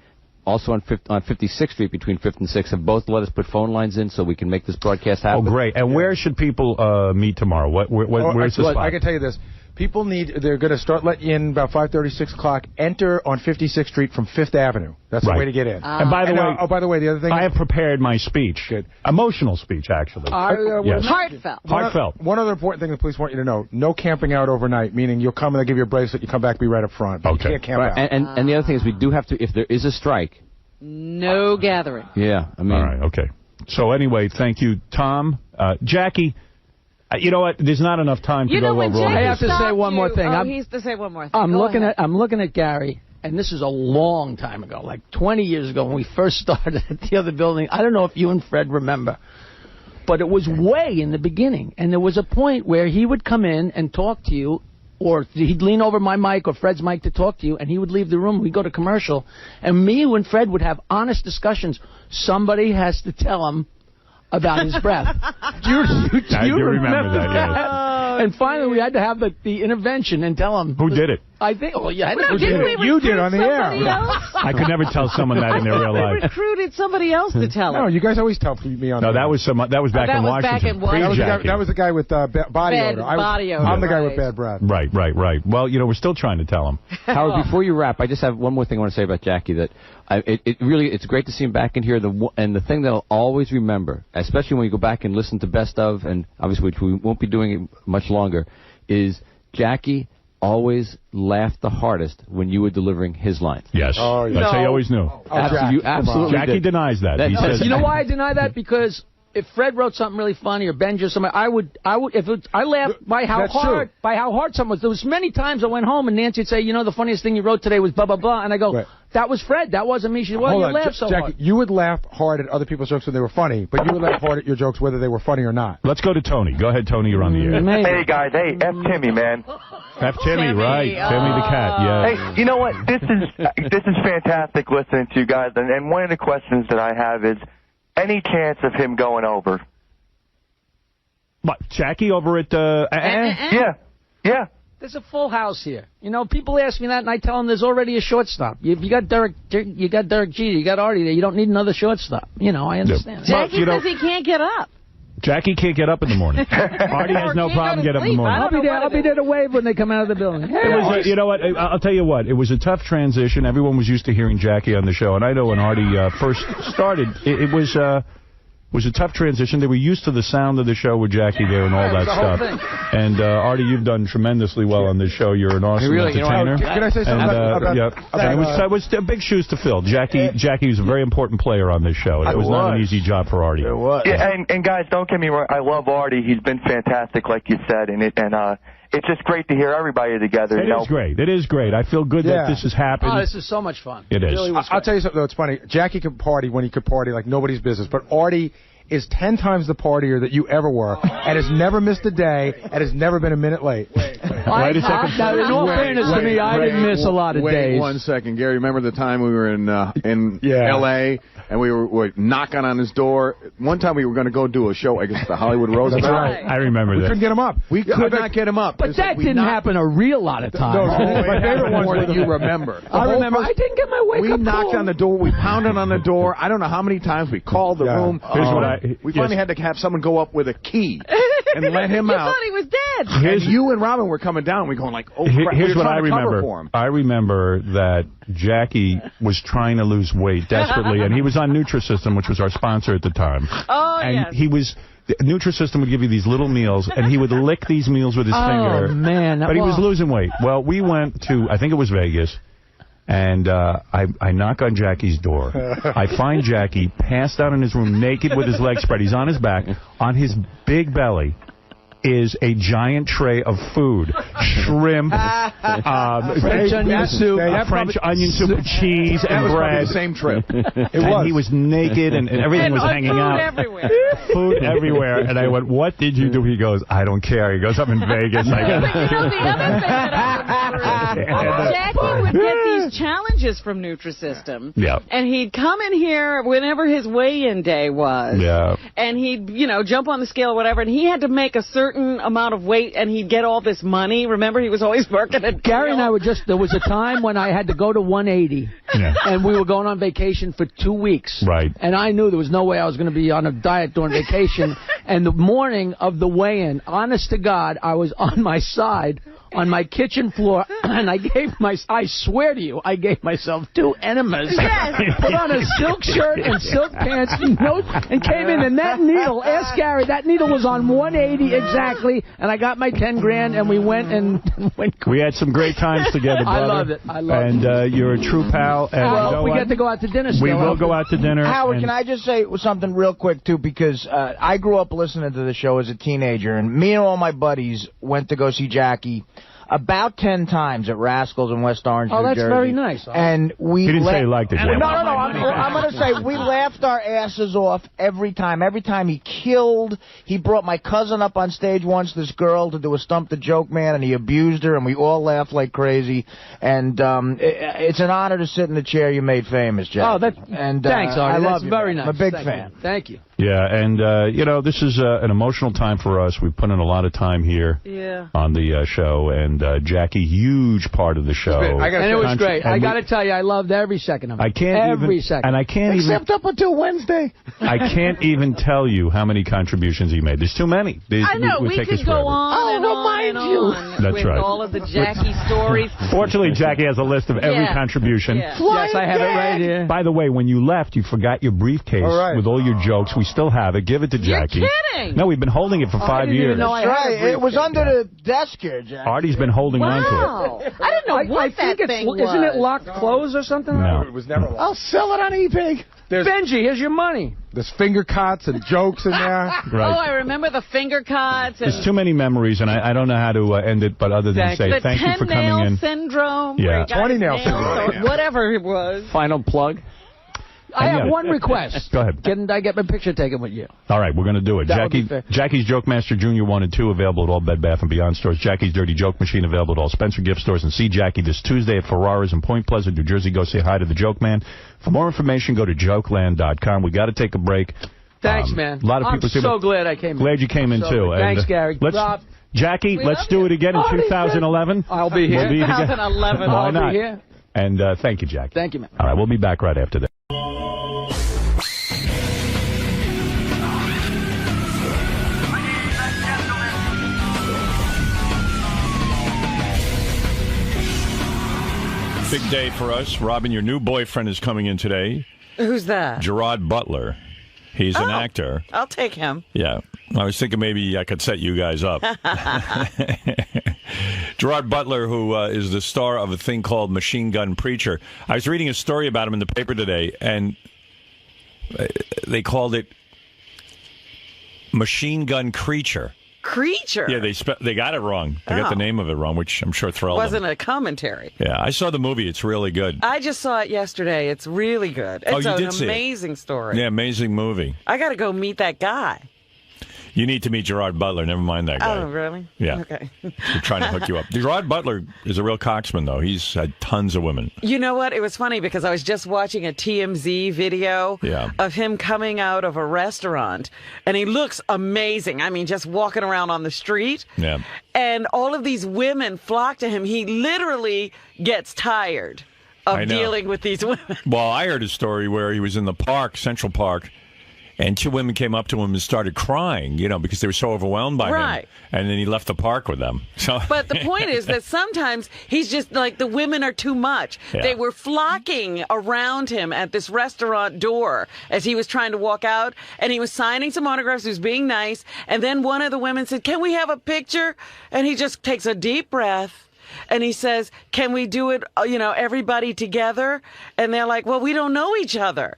Also on 56th Street between 5th and 6th, have both let us put phone lines in so we can make this broadcast happen. Oh, great. And where should people meet tomorrow? Where's the spot? I can tell you this. People they're going to start letting you in about 5:30, 6 o'clock. Enter on 56th Street from 5th Avenue. That's the way to get in. And by the way, the other thing. I have prepared my speech. Good. Emotional speech, actually. Yes. Heartfelt. One other important thing the police want you to know, no camping out overnight, meaning you'll come and they'll give you a bracelet, you come back, be right up front. But you can't camp out. And the other thing is we do have to, if there is a strike. No gathering. Yeah, I mean. All right, okay. So anyway, thank you, Tom. Jackie, you know what? There's not enough time to go over all I have to say one more thing. He has to say one more thing. I'm looking at Gary, and this is a long time ago, like 20 years ago when we first started at the other building. I don't know if you and Fred remember, but it was way in the beginning, and there was a point where he would come in and talk to you, or he'd lean over my mic or Fred's mic to talk to you, and he would leave the room. We'd go to commercial, and me and Fred would have honest discussions. Somebody has to tell him about his breath. Do you remember that? Yes. And finally, we had to have the intervention and tell him. Who did it? I think. Oh, yeah. You did on the air. I could never tell someone that in their real life. We recruited somebody else to tell him. No, you guys always tell me on. No, that was back in Washington. That was the guy with body odor. I'm the guy with bad breath. Right. Well, we're still trying to tell him. Howard, before you wrap, I just have one more thing I want to say about Jackie. That it's great to see him back in here. And the thing that I'll always remember, especially when you go back and listen to Best of, and obviously which we won't be doing it much longer, is Jackie always laughed the hardest when you were delivering his lines. Yes. Oh, yes. That's how he always knew. Absolutely. Jackie denies that. He says, you know why I deny that? Because if Fred wrote something really funny or Ben just something, I laughed by how hard someone was. There was many times I went home and Nancy would say, the funniest thing you wrote today was blah blah blah, and I go, that was Fred, that wasn't me. She said, well, you laughed so Jackie, hard. You would laugh hard at other people's jokes when they were funny, but you would laugh hard at your jokes whether they were funny or not. Let's go to Tony. Go ahead, Tony. You're on the air. Hey guys, F. Timmy, man. F. Timmy, right? Timmy the cat. Yeah. Hey, you know what? This is fantastic listening to you guys, and one of the questions that I have is, any chance of him going over? What, Jackie over at Yeah. There's a full house here. People ask me that, and I tell them there's already a shortstop. You got Derek Jeter, you got Artie there. You don't need another shortstop. I understand. Jackie says he can't get up. Jackie can't get up in the morning. Artie has no problem getting up in the morning. I'll be there to wave when they come out of the building. You know what? I'll tell you what. It was a tough transition. Everyone was used to hearing Jackie on the show, and I know when Artie first started, it was was a tough transition. They were used to the sound of the show with Jackie there and all that stuff. And Artie, you've done tremendously well on this show. You're an awesome entertainer. Can I say something about it was big shoes to fill. Jackie was a very important player on this show. It was not an easy job for Artie. It was. Yeah, and guys, don't get me wrong. I love Artie. He's been fantastic, like you said, and it's just great to hear everybody together. It is great. It is great. I feel good that this has happened. Oh, this is so much fun. It is. Really was I'll tell you something, though. It's funny. Jackie could party when he could party like nobody's business. But Artie is 10 times the partier that you ever were and has never missed a day and has never been a minute late. Wait a second. Now, in all fairness to me, I didn't miss a lot of days. Wait 1 second, Gary. Remember the time we were in L.A. and we were knocking on his door? One time we were going to go do a show, I guess, at the Hollywood Roosevelt. That's right. I remember that. We couldn't get him up. We could not get him up. But that didn't happen a real lot of times. My favorite one was you remember. I remember. I didn't get my wake-up call. We knocked on the door. We pounded on the door. I don't know how many times we called the room. We finally had to have someone go up with a key and let him out. You thought he was dead. And you and Robin were coming down. We're going like, oh, crap. Here's what I remember. For him. I remember that Jackie was trying to lose weight desperately, and he was on Nutrisystem, which was our sponsor at the time. Oh, and he was... Nutrisystem would give you these little meals, and he would lick these meals with his finger. Oh, man. But he was losing weight. Well, we went to, I think it was Vegas, and I knock on Jackie's door. I find Jackie passed out in his room naked with his legs spread. He's on his back. On his big belly is a giant tray of food. Shrimp, French onion soup, French onion soup, cheese, and bread. The same trip. And he was naked, and everything was hanging out. Everywhere. Food everywhere. And I went, what did you do? He goes, I don't care. He goes, I'm in Vegas. The other thing that I remember, Jackie would get these challenges from Nutrisystem. Yeah. And he'd come in here whenever his weigh-in day was. Yeah. And he'd, jump on the scale or whatever, and he had to make a certain amount of weight, and he'd get all this money. Remember, he was always working at Gary and I were there was a time when I had to go to 180, and we were going on vacation for 2 weeks. Right. And I knew there was no way I was going to be on a diet during vacation. And the morning of the weigh-in, honest to God, I was on my side on my kitchen floor, and I swear to you, I gave myself 2 enemas. Yes. Put on a silk shirt and silk pants, and came in, and that needle, ask Gary, that needle was on 180 exactly, and I got my 10 grand, and we went and went. We had some great times together, brother. I love it. I love it. And you're a true pal. And we get to go out to dinner still. We will go out to dinner. Howard, can I just say something real quick, too? Because I grew up listening to the show as a teenager, and me and all my buddies went to go see Jackie about 10 times at Rascals in West Orange, New Jersey. Oh, that's very nice. And we he didn't say he liked it. No. I'm going to say we laughed our asses off every time. Every time he killed, he brought my cousin up on stage once, this girl, to do a Stump the Joke Man, and he abused her, and we all laughed like crazy. And it's an honor to sit in the chair you made famous, Jack. Oh, thanks, Artie. I love that's you. Very nice. I'm a big fan. Thank you. Yeah, and, this is an emotional time for us. We've put in a lot of time here on the show, and Jackie, huge part of the show. And it was great. I got to tell you, I loved every second of it. Every second. And I can't Except up until Wednesday. I can't even tell you how many contributions he made. There's too many. I know. We could go on and on and on That's with right. all of the Jackie stories. Fortunately, Jackie has a list of every contribution. Yeah. Yes, I have it right here. By the way, when you left, you forgot your briefcase with all your jokes. We still have it. Give it to Jackie. You're kidding. No, we've been holding it for 5 years. That's right. It was under the desk here, Jackie. Artie's been holding on to it. I didn't know what that thing was. Isn't it locked closed or something? No. It was never locked. I'll sell it on eBay. Benji, here's your money. There's finger cuts and jokes in there. Right. Oh, I remember the finger cuts. And there's too many memories, and I don't know how to end it, but other than say thank you for coming in. The 10-nail syndrome. Yeah. 20-nail syndrome. Whatever it was. Final plug. I have one request. Go ahead. Can I get my picture taken with you? All right, we're going to do it. Jackie's Joke Master Jr. 1 and 2 available at all Bed Bath & Beyond stores. Jackie's Dirty Joke Machine available at all Spencer Gift stores. And see Jackie this Tuesday at Ferrara's in Point Pleasant, New Jersey. Go say hi to the Joke Man. For more information, go to jokeland.com. We got to take a break. Thanks, man. A lot of people I'm so glad I came in. Glad you came in, too. Thanks, Gary. Rob. Jackie, let's do it again in 2011. I'll be here. 2011. Why not? I'll be here. And thank you, Jackie. Thank you, man. All right, we'll be back right after that. Big day for us. Robin, your new boyfriend is coming in today. Who's that? Gerard Butler. He's an actor. I'll take him. Yeah. I was thinking maybe I could set you guys up. Gerard Butler, who is the star of a thing called Machine Gun Preacher. I was reading a story about him in the paper today, and they called it Machine Gun Creature. Creature? Yeah, they got it wrong. They got the name of it wrong, which I'm sure thrilled them. Wasn't a commentary. Yeah, I saw the movie. It's really good. I just saw it yesterday. It's really good. It's you an did see it? amazing story. Yeah, amazing movie. I got to go meet that guy. You need to meet Gerard Butler. Never mind that guy. Oh, really? Yeah. Okay. We're trying to hook you up. Gerard Butler is a real cocksman, though. He's had tons of women. You know what? It was funny because I was just watching a TMZ video of him coming out of a restaurant, and he looks amazing. I mean, just walking around on the street. Yeah. And all of these women flock to him. He literally gets tired of dealing with these women. Well, I heard a story where he was in the park, Central Park, and two women came up to him and started crying, because they were so overwhelmed by him. And then he left the park with them. So. But the point is that sometimes he's just like, the women are too much. Yeah. They were flocking around him at this restaurant door as he was trying to walk out. And he was signing some autographs. He was being nice. And then one of the women said, "Can we have a picture?" And he just takes a deep breath. And he says, "Can we do it, everybody together?" And they're like, "Well, we don't know each other."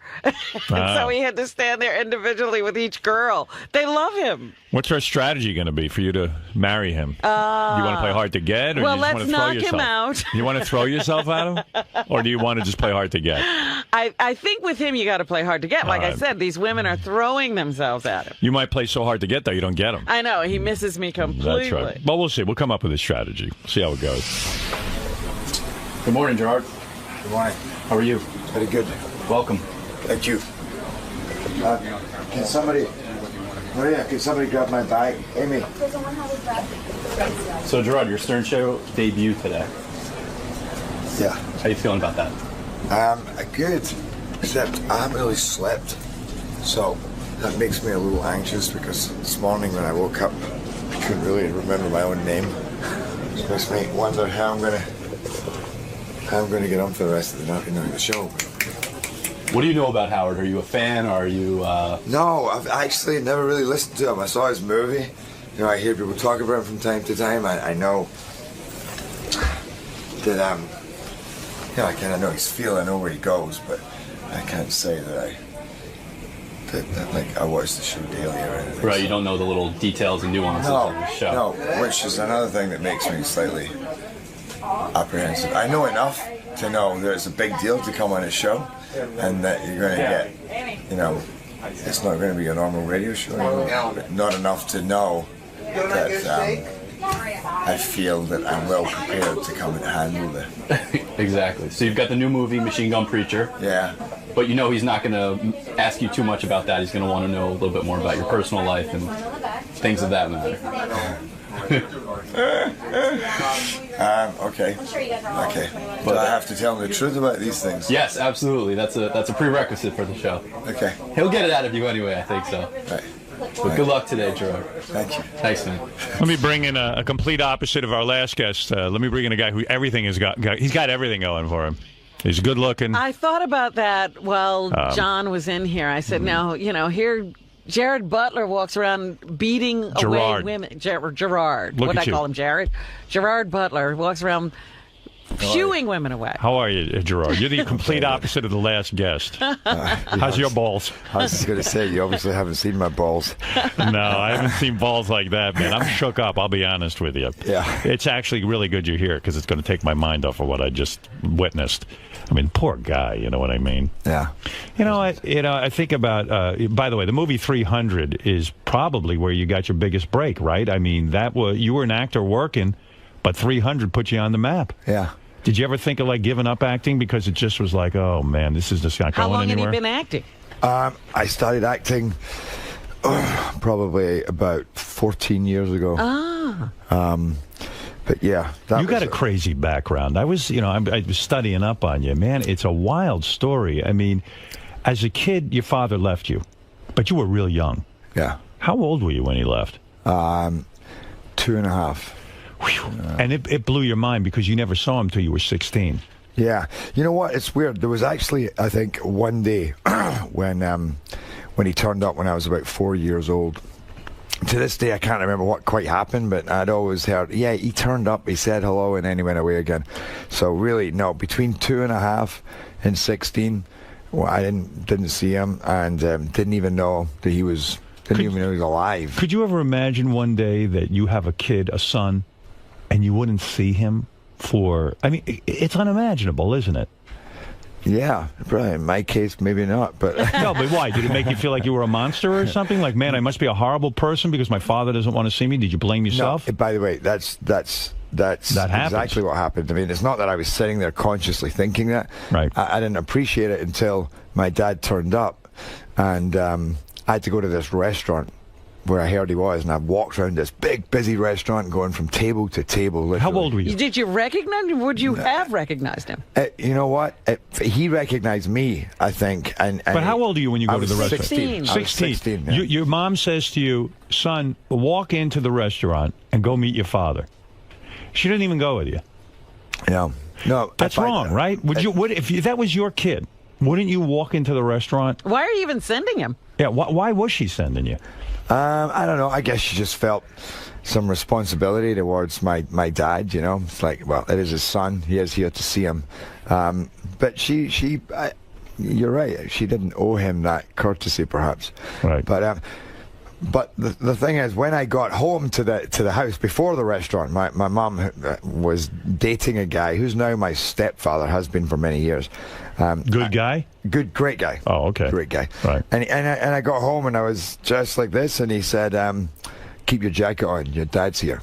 So he had to stand there individually with each girl. They love him. What's our strategy going to be for you to marry him? Do you want to play hard to get, or well, do you just want to throw let's knock yourself? him out. You want to throw yourself at him? Or do you want to just play hard to get? I think with him, you got to play hard to get. Like I said, these women are throwing themselves at him. You might play so hard to get, though, you don't get him. I know. He misses me completely. That's right. Well, we'll see. We'll come up with a strategy. See how it goes. Good morning, Gerard. Good morning. How are you? Very good. Welcome. Thank you. Can somebody grab my bag? Amy. So, Gerard, your Stern Show debut today. Yeah. How you feeling about that? Good. Except I haven't really slept. So that makes me a little anxious because this morning when I woke up, I couldn't really remember my own name. It makes me wonder how I'm gonna get on for the rest of the show. What do you know about Howard? Are you a fan? Or are you? No, I've actually never really listened to him. I saw his movie. I hear people talk about him from time to time. I know that I kind of know his feel. I know where he goes, but I can't say that I watch the show daily or anything. Right, you don't know the little details and nuances of the show. No, which is another thing that makes me slightly apprehensive. I know enough to know that it's a big deal to come on a show, and that you're going to get, it's not going to be a normal radio show, but not enough to know that I feel that I'm well prepared to come and handle it. Exactly. So you've got the new movie, Machine Gun Preacher. Yeah. But he's not going to ask you too much about that. He's going to want to know a little bit more about your personal life and things of that matter. Okay. Okay. But I have to tell him the truth about these things. Yes, absolutely. That's a prerequisite for the show. Okay. He'll get it out of you anyway, I think so. Right. But good luck today, Gerard. Thank you. Thanks, man. Let me bring in a complete opposite of our last guest. Let me bring in a guy who everything has got. He's got everything going for him. He's good looking. I thought about that while John was in here. I said, now, here Gerard Butler walks around beating away women. Gerard. What did I call him, Jared? Gerard Butler walks around shooing women away. How are you, Gerard? You're the complete opposite of the last guest. How's your balls? I was just going to say, you obviously haven't seen my balls. No, I haven't seen balls like that, man. I'm shook up, I'll be honest with you. Yeah. It's actually really good you're here because it's going to take my mind off of what I just witnessed. I mean, poor guy, you know what I mean? Yeah. I think about, by the way, the movie 300 is probably where you got your biggest break, right? I mean, you were an actor working, but 300 put you on the map. Yeah. Did you ever think of, giving up acting because it just was like, oh, man, this is just not going anywhere? How long had you been acting? I started acting probably about 14 years ago. But yeah, you got a crazy background. I was studying up on you, man. It's a wild story. I mean, as a kid, your father left you, but you were real young. Yeah. How old were you when he left? 2.5. And it blew your mind because you never saw him till you were 16. Yeah. You know what? It's weird. There was actually, I think, one day when when he turned up when I was about 4 years old. To this day, I can't remember what quite happened, but I'd always heard, yeah, he turned up, he said hello, and then he went away again. So really, no, between 2.5 and 16, well, I didn't see him, and didn't even know that he was alive. Could you ever imagine one day that you have a kid, a son, and you wouldn't see him for? I mean, it's unimaginable, isn't it? Yeah, probably in my case, maybe not, but no, but why? Did it make you feel like you were a monster or something? Like, man, I must be a horrible person because my father doesn't want to see me. Did you blame yourself? No, by the way, that's exactly what happened. I mean, it's not that I was sitting there consciously thinking that. Right. I didn't appreciate it until my dad turned up, and I had to go to this restaurant where I heard he was, and I walked around this big, busy restaurant going from table to table. Literally. How old were you? Did you recognize him? Would you have recognized him? You know what? He recognized me, I think. But how old are you when you go to the restaurant? 16. 16. Yeah. Your mom says to you, son, walk into the restaurant and go meet your father. She didn't even go with you. No. That's wrong, right? If that was your kid, wouldn't you walk into the restaurant? Why are you even sending him? Yeah, why was she sending you? I don't know. I guess she just felt some responsibility towards my dad, you know. It's like, well, it is his son. He is here to see him. But you're right. She didn't owe him that courtesy, perhaps. Right. But the thing is, when I got home to the house before the restaurant, my mom was dating a guy who's now my stepfather, has been for many years. Good guy? Great guy. Oh, okay. Great guy. Right. And I got home and I was dressed like this, and he said, keep your jacket on, your dad's here.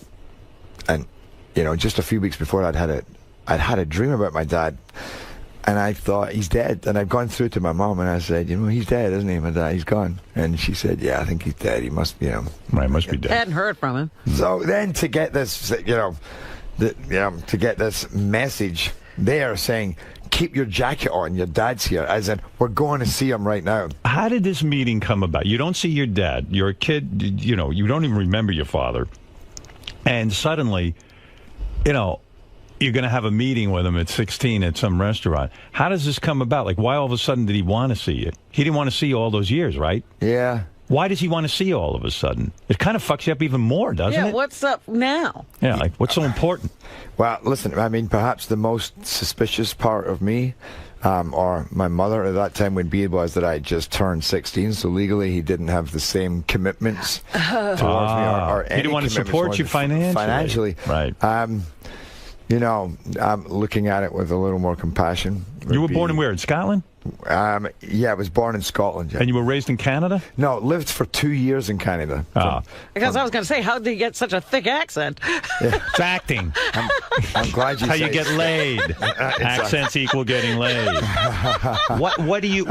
And, you know, just a few weeks before I'd had a dream about my dad. And I thought, he's dead. And I'd gone through to my mom, and I said, you know, he's dead, isn't he, my dad? He's gone. And she said, yeah, I think he's dead. He must, you know. Right, must be dead. I hadn't heard from him. So then to get this, to get this message there saying, keep your jacket on, your dad's here, as in, we're going to see him right now. How did this meeting come about? You don't see your dad. You're a kid, you know, you don't even remember your father. And suddenly, you know, you're going to have a meeting with him at 16 at some restaurant. How does this come about? Like, why all of a sudden did he want to see you? He didn't want to see you all those years, right? Yeah. Why does he want to see you all of a sudden? It kind of fucks you up even more, doesn't it? Yeah, what's up now? Yeah, like, what's so important? Well, listen, I mean, perhaps the most suspicious part of me, or my mother at that time would be, was that I just turned 16, so legally he didn't have the same commitments towards me, or he didn't want to support you financially. Right. You know, I'm looking at it with a little more compassion. You were born in where? In Scotland? Yeah, I was born in Scotland. Yeah. And you were raised in Canada? No, lived for 2 years in Canada. Because I was going to say, how did you get such a thick accent? Yeah. It's acting. I'm glad you how say you get laid. Accents equal getting laid. What do you...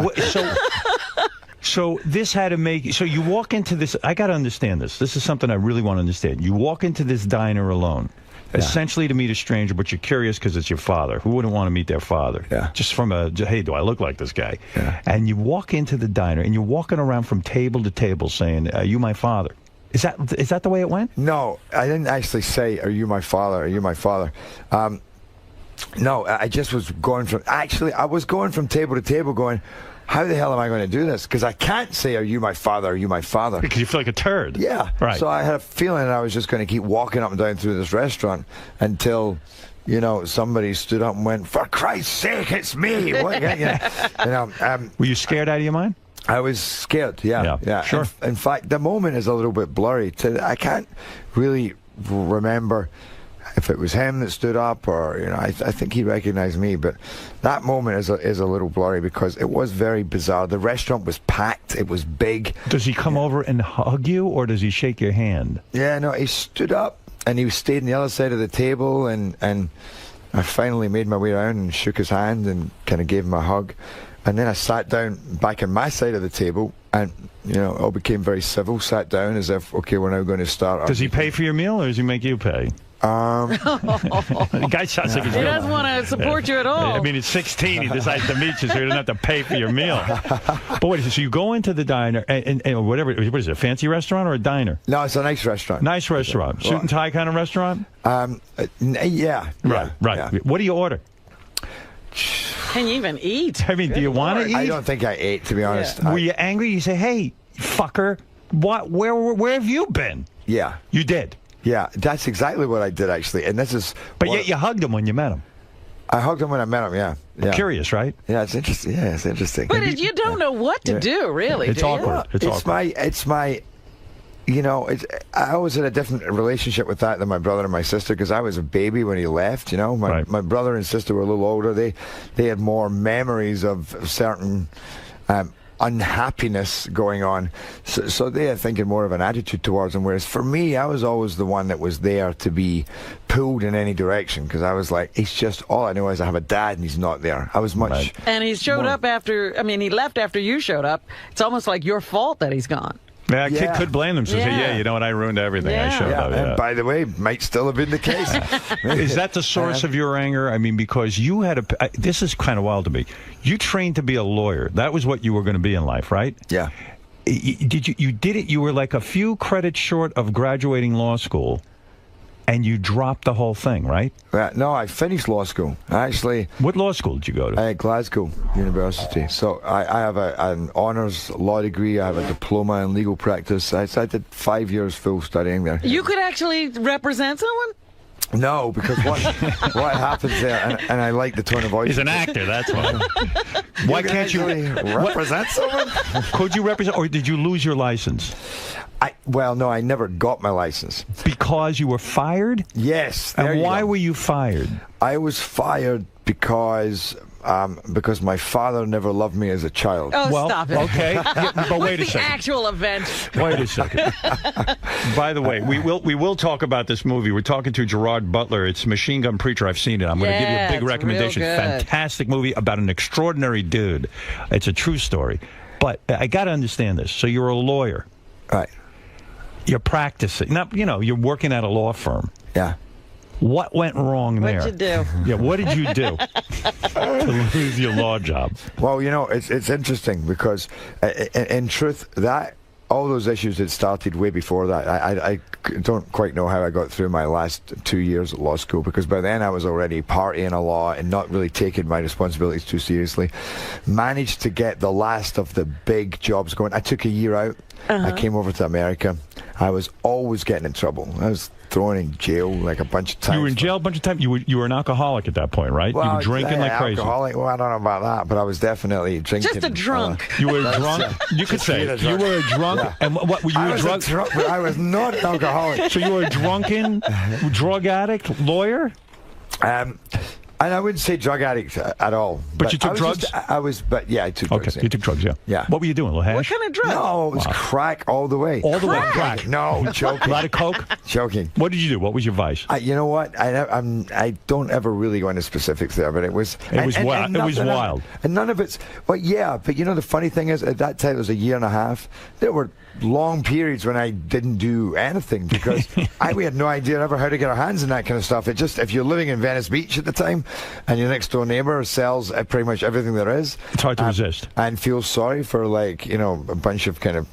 So this had to make... So you walk into this... I got to understand this. This is something I really want to understand. You walk into this diner alone. Yeah. Essentially to meet a stranger, but you're curious because it's your father. Who wouldn't want to meet their father? Yeah. Just from hey, do I look like this guy? Yeah. And you walk into the diner, and you're walking around from table to table saying, are you my father? Is that the way it went? No, I didn't actually say, are you my father? Are you my father? No, I just was going from... Actually, I was going from table to table going... How the hell am I going to do this? Because I can't say, are you my father? Are you my father? Because you feel like a turd. Yeah. Right. So I had a feeling that I was just going to keep walking up and down through this restaurant until, you know, somebody stood up and went, for Christ's sake, it's me. What? Were you scared out of your mind? I was scared, yeah. Sure. In fact, the moment is a little bit blurry. I can't really remember if it was him that stood up, or, you know, I think he recognized me, but that moment is a little blurry because it was very bizarre. The restaurant was packed. It was big. Does he come over and hug you, or does he shake your hand? Yeah, no, he stood up and he stayed on the other side of the table, and I finally made my way around and shook his hand and kind of gave him a hug. And then I sat down back on my side of the table, and, you know, it all became very civil. Sat down as if, okay, we're now going to start. Does he pay for your meal, or does he make you pay? The guy sounds like he's he doesn't want to support you at all. I mean, at 16, he decides to meet you, so he doesn't have to pay for your meal. But wait, so you go into the diner, and whatever, what is it, a fancy restaurant or a diner? No, it's a nice restaurant. Nice restaurant. Suit and tie kind of restaurant? Yeah. Right. Yeah. What do you order? Can you even eat? I mean, do you want to eat? I don't think I ate, to be honest. Were you angry? You say, hey, fucker, where have you been? Yeah. You did? Yeah, that's exactly what I did, actually. And this is... But yet you hugged him when you met him. I hugged him when I met him, yeah. Curious, right? Yeah, it's interesting. Yeah, it's interesting. But you don't know what to do, really. It's awkward. It's awkward. It's my... You know, I was in a different relationship with that than my brother and my sister because I was a baby when he left, you know. My brother and sister were a little older. They had more memories of certain unhappiness going on. So they had thinking more of an attitude towards him, whereas for me, I was always the one that was there to be pulled in any direction because I was like, it's just, all I know is I have a dad and he's not there. I was much... And he showed up after, I mean, he left after you showed up. It's almost like your fault that he's gone. Yeah, a kid could blame them. So say, you know what, I ruined everything. I showed up. And by the way, might still have been the case. Is that the source of your anger? I mean, because you had this is kind of wild to me. You trained to be a lawyer. That was what you were going to be in life, right? Yeah. You did it. You were like a few credits short of graduating law school. And you dropped the whole thing, right? No, I finished law school. Actually, what law school did you go to? Glasgow University. So I have an honours law degree. I have a diploma in legal practice. I did 5 years full studying there. You could actually represent someone? No, because what happens there, and I like the tone of voice. He's an actor, that's why. Why can't you represent someone? Could you represent, or did you lose your license? Well, no, I never got my license. Because you were fired? Yes. And why were you fired? I was fired because my father never loved me as a child. Oh, stop it. Okay, but wait a second. The actual event. Wait a second. By the way, we will talk about this movie. We're talking to Gerard Butler. It's Machine Gun Preacher. I've seen it. I'm going to give you a big recommendation. Fantastic movie about an extraordinary dude. It's a true story. But I got to understand this. So you're a lawyer. Right. You're practicing. Now, you know, you're working at a law firm. Yeah. What went wrong there? What'd you do? Yeah, what did you do to lose your law job? Well, you know, it's interesting because, in truth, all those issues had started way before that. I don't quite know how I got through my last 2 years at law school because by then I was already partying a lot and not really taking my responsibilities too seriously. Managed to get the last of the big jobs going. I took a year out. I came over to America. I was always getting in trouble. I was thrown in jail like a bunch of times. You were in jail a bunch of times? You were an alcoholic at that point, right? Well, you were drinking like crazy. Alcoholic? Well, I don't know about that, but I was definitely drinking. Just a drunk. You were drunk? You could say it. You were a drunk? Yeah. And what were you I a was drunk? a drunk, but I was not an alcoholic. So you were a drunken, drug addict, lawyer? And I wouldn't say drug addict at all. But you took drugs? I took drugs. Okay, you took drugs, yeah. Yeah. What were you doing, a little hash? What kind of drug? No, it was crack all the way. All the way, crack? No, joking. A lot of coke? Joking. What did you do? What was your vice? You know what? I don't ever really go into specifics there, but it was... It was wild. And none of it's... Well, yeah, but you know the funny thing is, at that time, it was a year and a half. There were long periods when I didn't do anything because we had no idea ever how to get our hands in that kind of stuff. It just, if you're living in Venice Beach at the time and your next door neighbor sells pretty much everything there is, it's hard to resist and feel sorry for, like, you know, a bunch of kind of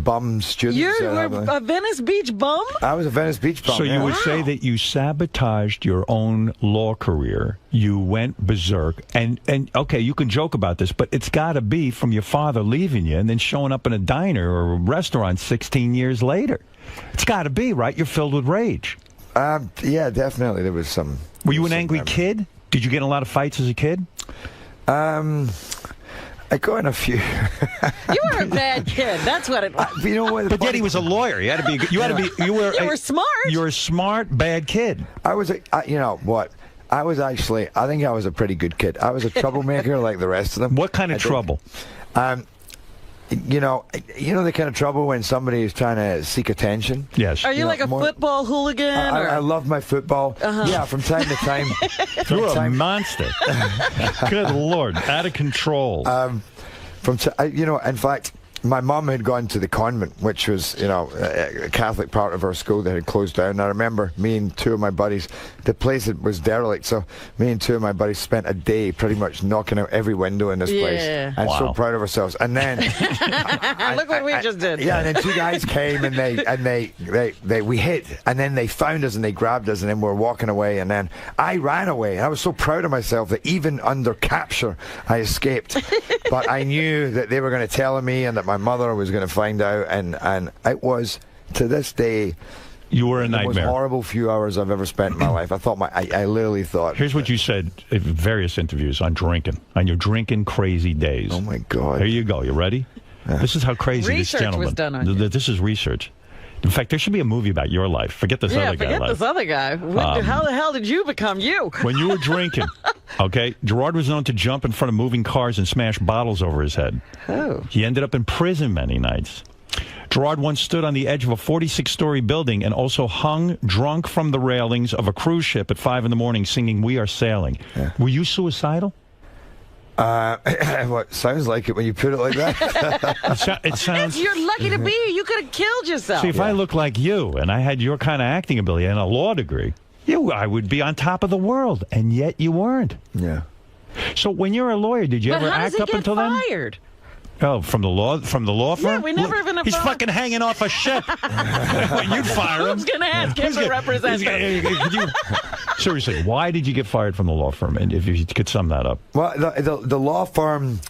bum students. You were a Venice Beach bum? I was a Venice Beach bum. So you would say that you sabotaged your own law career. You went berserk. And okay, you can joke about this, but it's got to be from your father leaving you and then showing up in a diner or a restaurant 16 years later. It's got to be, right? You're filled with rage. Yeah, definitely. There was some... Were you an angry kid? Did you get in a lot of fights as a kid? I got in a few. You were a bad kid. That's what it was. You know what? But yet he was a lawyer. You had to be. You were smart. You were a smart, bad kid. I was you know what? I was actually. I think I was a pretty good kid. I was a troublemaker like the rest of them. What kind of trouble? You know the kind of trouble when somebody is trying to seek attention. Yes. Are you like a football hooligan? I love my football. Yeah, from time to time. You're a monster. Good Lord, out of control. You know, in fact, my mum had gone to the convent, which was, a Catholic part of our school that had closed down. And I remember me and two of my buddies, the place was derelict, so me and two of my buddies spent a day pretty much knocking out every window in this place. And so proud of ourselves. And then look what we just did. Yeah, and then two guys came and we hid, and then they found us and they grabbed us, and then we were walking away, and then I ran away. And I was so proud of myself that even under capture I escaped. But I knew that they were going to tell me, and that my mother was going to find out, and it was, to this day, you were a nightmare. The most horrible few hours I've ever spent in my life. I thought I literally thought. Here's what you said in various interviews on drinking, on your drinking crazy days. Oh my God! Here you go. You ready? This is how crazy research this gentleman. Was done on you. This is research. In fact, there should be a movie about your life. Forget this other guy. Forget this other guy. How the hell did you become you? When you were drinking, okay, Gerard was known to jump in front of moving cars and smash bottles over his head. Oh. He ended up in prison many nights. Gerard once stood on the edge of a 46-story building and also hung drunk from the railings of a cruise ship at 5 in the morning singing "We Are Sailing." Yeah. Were you suicidal? What sounds like it when you put it like that. It sounds. You're lucky to be here. You could have killed yourself. See, if I looked like you and I had your kind of acting ability and a law degree, I would be on top of the world, and yet you weren't. Yeah. So when you're a lawyer, did you ever act up until then? Fired? Oh, from the law firm? Yeah, we never even. He's fucking hanging off a ship. You'd fire him. Who's gonna ask him to represent him? Seriously, why did you get fired from the law firm? And if you could sum that up. Well, the law firm.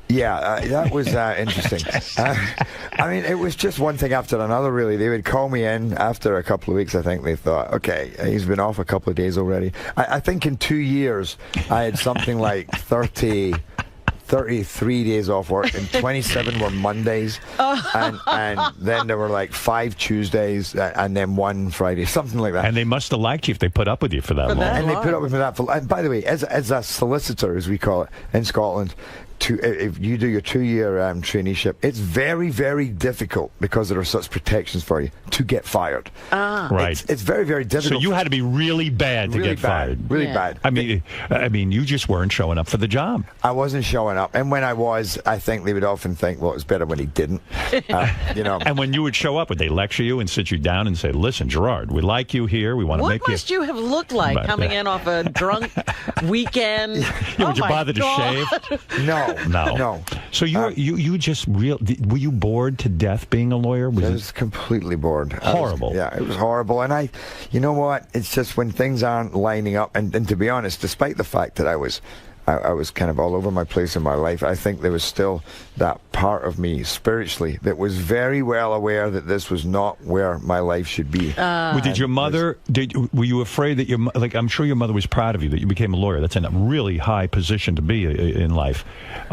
Yeah, that was interesting. I mean, it was just one thing after another, really. They would call me in after a couple of weeks. I think they thought, okay, he's been off a couple of days already. I think in 2 years, I had something like 33 days off work, and 27 were Mondays, and then there were like 5 Tuesdays, and then 1 Friday, something like that. And they must have liked you if they put up with you for that long. And they put up with me that for. And by the way, as a solicitor, as we call it in Scotland, if you do your 2-year traineeship, it's very, very difficult, because there are such protections for you, to get fired. Right. It's very, very difficult. So you had to be really bad to get fired. Really bad. I mean, you just weren't showing up for the job. I wasn't showing up, and when I was, I think they would often think, well, it was better when he didn't. And when you would show up, would they lecture you and sit you down and say, "Listen, Gerard, we like you here. We want to make you." What must you have looked like coming in off a drunk weekend? Would you bother to shave? No. So you just were you bored to death being a lawyer? I was completely bored. Horrible. It was horrible. And you know what? It's just when things aren't lining up. And to be honest, despite the fact that I was kind of all over my place in my life, I think there was still that part of me spiritually that was very well aware that this was not where my life should be. Did your mother? Were you afraid that I'm sure your mother was proud of you that you became a lawyer? That's a really high position to be in life.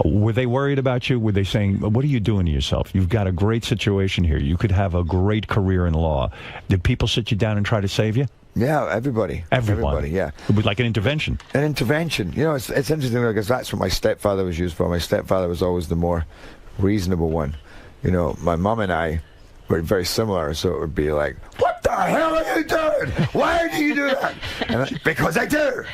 Were they worried about you? Were they saying, "What are you doing to yourself? You've got a great situation here. You could have a great career in law." Did people sit you down and try to save you? Yeah, everybody. Everybody, yeah. It was like an intervention. An intervention. It's interesting, because that's what my stepfather was used for. My stepfather was always the more reasonable one. My mum and I were very similar, so it would be like, "What the hell are you doing? Why do you do that?" And because I do.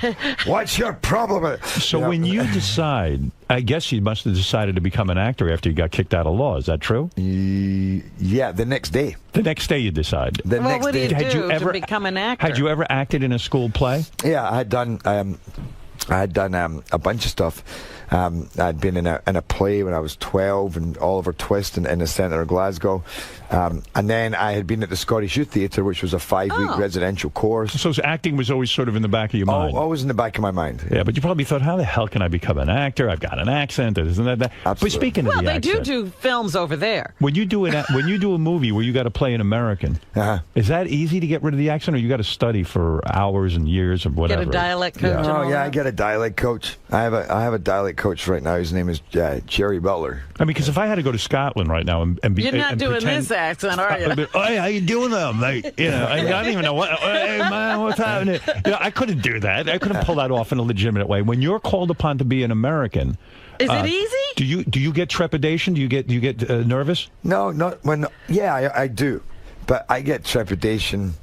What's your problem with it? So when you decide, I guess you must have decided to become an actor after you got kicked out of law. Is that true? Yeah, the next day. The next day you decide. What do you do to become an actor? Had you ever acted in a school play? Yeah, I had done a bunch of stuff. I'd been in a play when I was 12, and Oliver Twist in the centre of Glasgow. And then I had been at the Scottish Youth Theatre, which was a 5-week residential course. So acting was always sort of in the back of your mind? Always in the back of my mind. Yeah, but you probably thought, how the hell can I become an actor? I've got an accent, isn't that? Absolutely. But speaking of the accent, they do films over there. When you do a movie where you got to play an American, is that easy to get rid of the accent, or you got to study for hours and years or whatever? Get a dialect coach. I get a dialect coach. I have a dialect coach right now. His name is Jerry Butler. Because if I had to go to Scotland right now and be, you're not doing pretend, this accent, are you? Hey, how you doing there, mate? I don't even know hey, man, what's happening? I couldn't do that. I couldn't pull that off in a legitimate way. When you're called upon to be an American, is it easy? Do you get trepidation? Do you get nervous? No, not when. Yeah, I do. But I get trepidation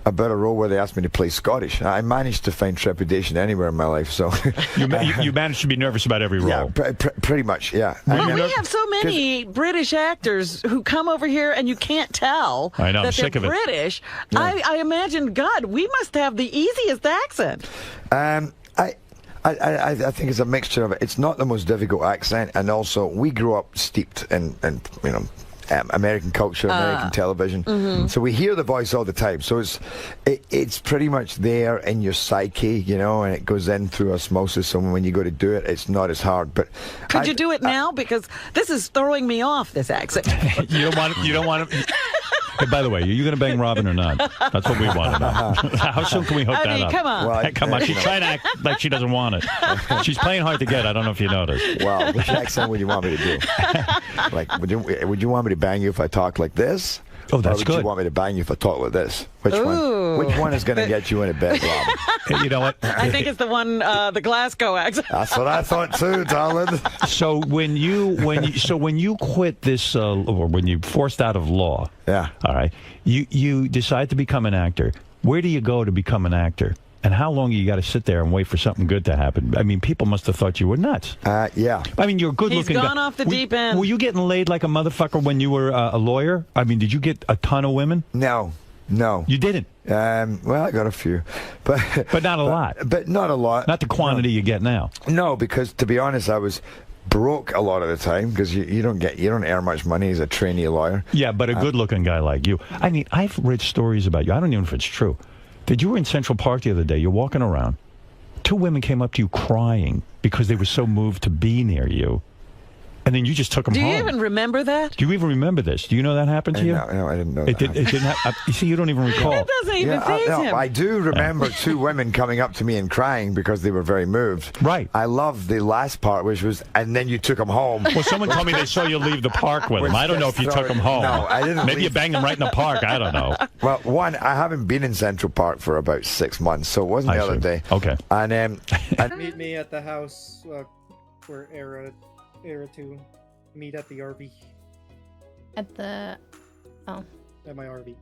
about a role where they asked me to play Scottish. I managed to find trepidation anywhere in my life. So you managed to be nervous about every role. Yeah, pretty much. Yeah. Well, we have so many British actors who come over here and you can't tell I know, I'm that sick they're of it. British. Yeah. I imagine, God, we must have the easiest accent. I think it's a mixture of it. It's not the most difficult accent, and also we grew up steeped in you know, American culture, American television. So we hear the voice all the time. So it's pretty much there in your psyche, you know, and it goes in through osmosis. So when you go to do it, it's not as hard. But could you do it now? Because this is throwing me off, this accent. You don't want to. Hey, by the way, are you going to bang Robin or not? That's what we want to know. How soon can we hook that up? Come on. Well, come on. She's trying to act like she doesn't want it. She's playing hard to get. I don't know if you noticed. Well, which accent would you want me to do? Like, would you want me to bang you if I talk like this? Oh, that's or would good. you want me to bang you if I talk like this? Which Ooh. one is going to get you in a bed, Robin? Hey, you know what? I think it's the one, the Glasgow accent. That's what I thought too, darling. So when you quit this, or when you forced out of law, yeah, all right, you decide to become an actor. Where do you go to become an actor? And how long you got to sit there and wait for something good to happen? I mean, people must have thought you were nuts. Yeah. I mean, you're a good-looking guy. He's gone off the deep end. Were you getting laid like a motherfucker when you were a lawyer? I mean, did you get a ton of women? No. You didn't? Well, I got a few. But not a lot. But not a lot. Not the quantity you get now. No, because to be honest, I was broke a lot of the time because you don't earn much money as a trainee lawyer. Yeah, but a good-looking guy like you. I mean, I've read stories about you. I don't even know if it's true. That you were in Central Park the other day. You're walking around. 2 women came up to you crying because they were so moved to be near you. And then you just took them home. Do you even remember that? Do you even remember this? Do you know that happened to you? No, I didn't know it that. It didn't you see, you don't even recall. It doesn't even faze him. I do remember 2 women coming up to me and crying because they were very moved. Right. I love the last part, which was, and then you took them home. Well, someone told me they saw you leave the park with them. I don't know if you took them home. No, I didn't. Maybe you banged them right in the park. I don't know. Well, one, I haven't been in Central Park for about 6 months, so it wasn't the other day. Okay. And meet me at the house where Era 2 meet at the RV. At the At my RV.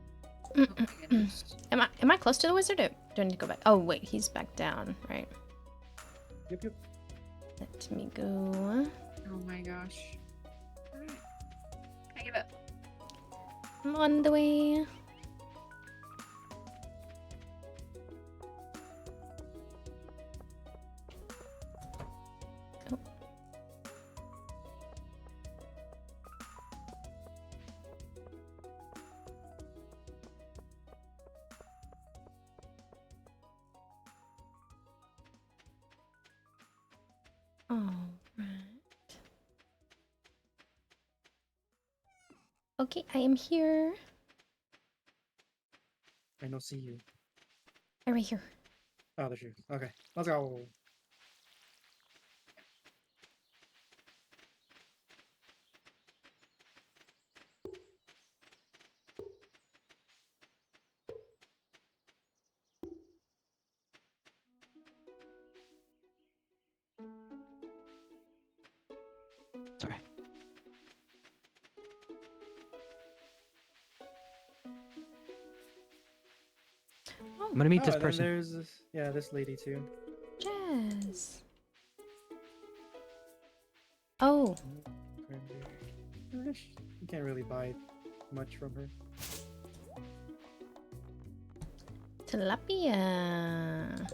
Am I close to the wizard? Or do I need to go back? Oh wait, he's back down, right? Yep. Let me go. Oh my gosh. Alright. I give up. I'm on the way. Okay, I am here. I don't see you. I'm right here. Oh, there's you. Okay, let's go. Sorry. I'm gonna meet this person. There's this lady too. Jazz. Oh. You can't really buy much from her. Tilapia.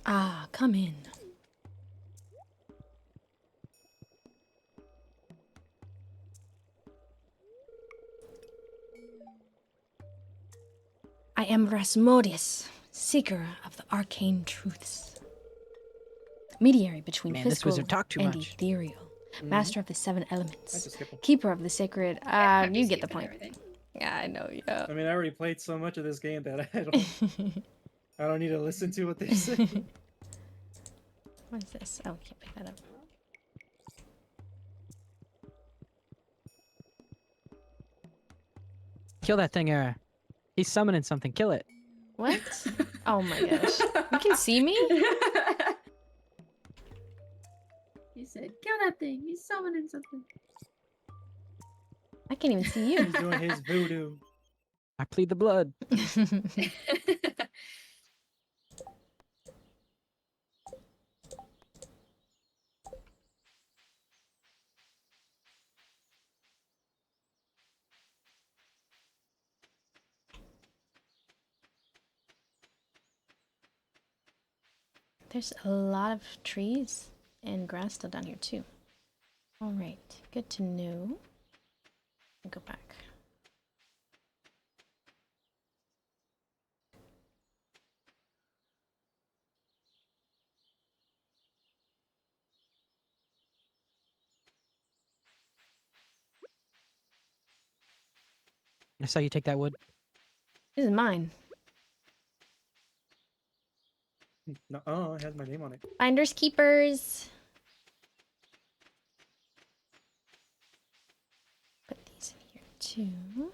Ah, come in. I am 𝗦𝗵cie𝘄𝗿𝗱, seeker of the arcane truths. Mediary between Man, this physical wizard talked too and much. ethereal. Mm-hmm. Master of the 7 elements. just skip 'em. Keeper of the sacred... you get the point. Yeah, I know, yeah. I mean, I already played so much of this game that I don't need to listen to what they say. What is this? Oh, can't pick that up. Kill that thing, Era. He's summoning something. Kill it. What? Oh my gosh. You can see me? He said, kill that thing. He's summoning something. I can't even see you. He's doing his voodoo. I plead the blood. There's a lot of trees and grass still down here too. All right, good to know. I'll go back. I saw you take that wood. This is mine. No, it has my name on it. Finders keepers. Put these in here too.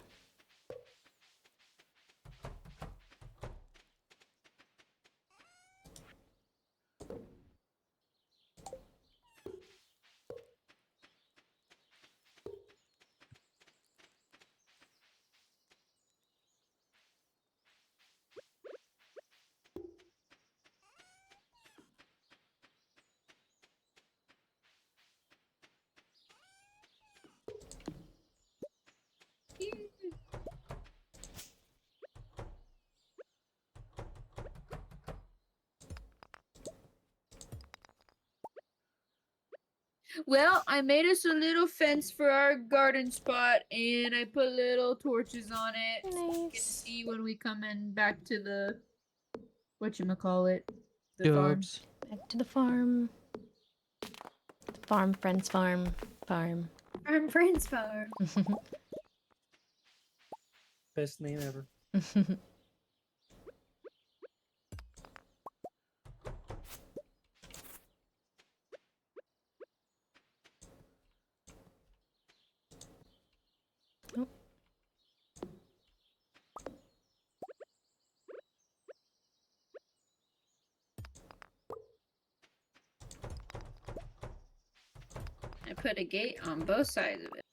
Well, I made us a little fence for our garden spot, and I put little torches on it. So we can see when we come in back to the whatchamacallit, the farm. Back to the farm. The farm, friends farm. Farm. Farm, friends farm. Best name ever. I put a gate on both sides of it.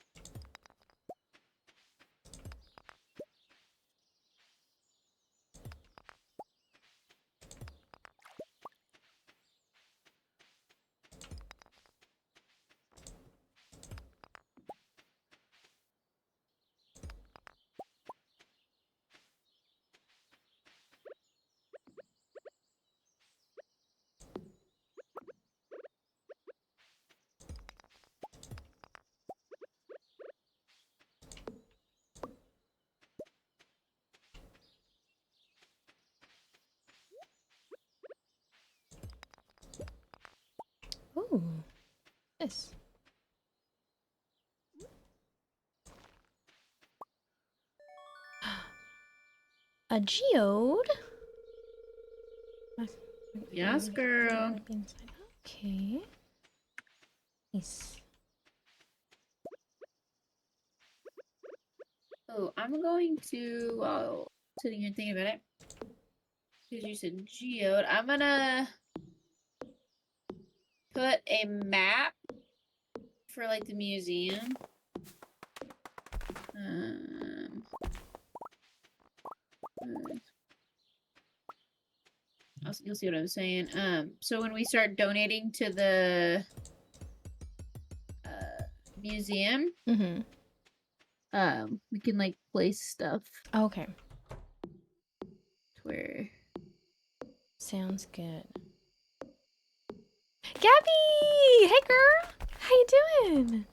Ooh, this. A geode? Yes, girl. Okay. Nice. Oh, I'm going to, while sitting here thinking about it, because you said geode, I'm gonna put a map for like the museum. You'll see what I'm saying. So when we start donating to the museum, we can like place stuff. Okay. Where? Sounds good. Gabby! Hey, girl! How you doing?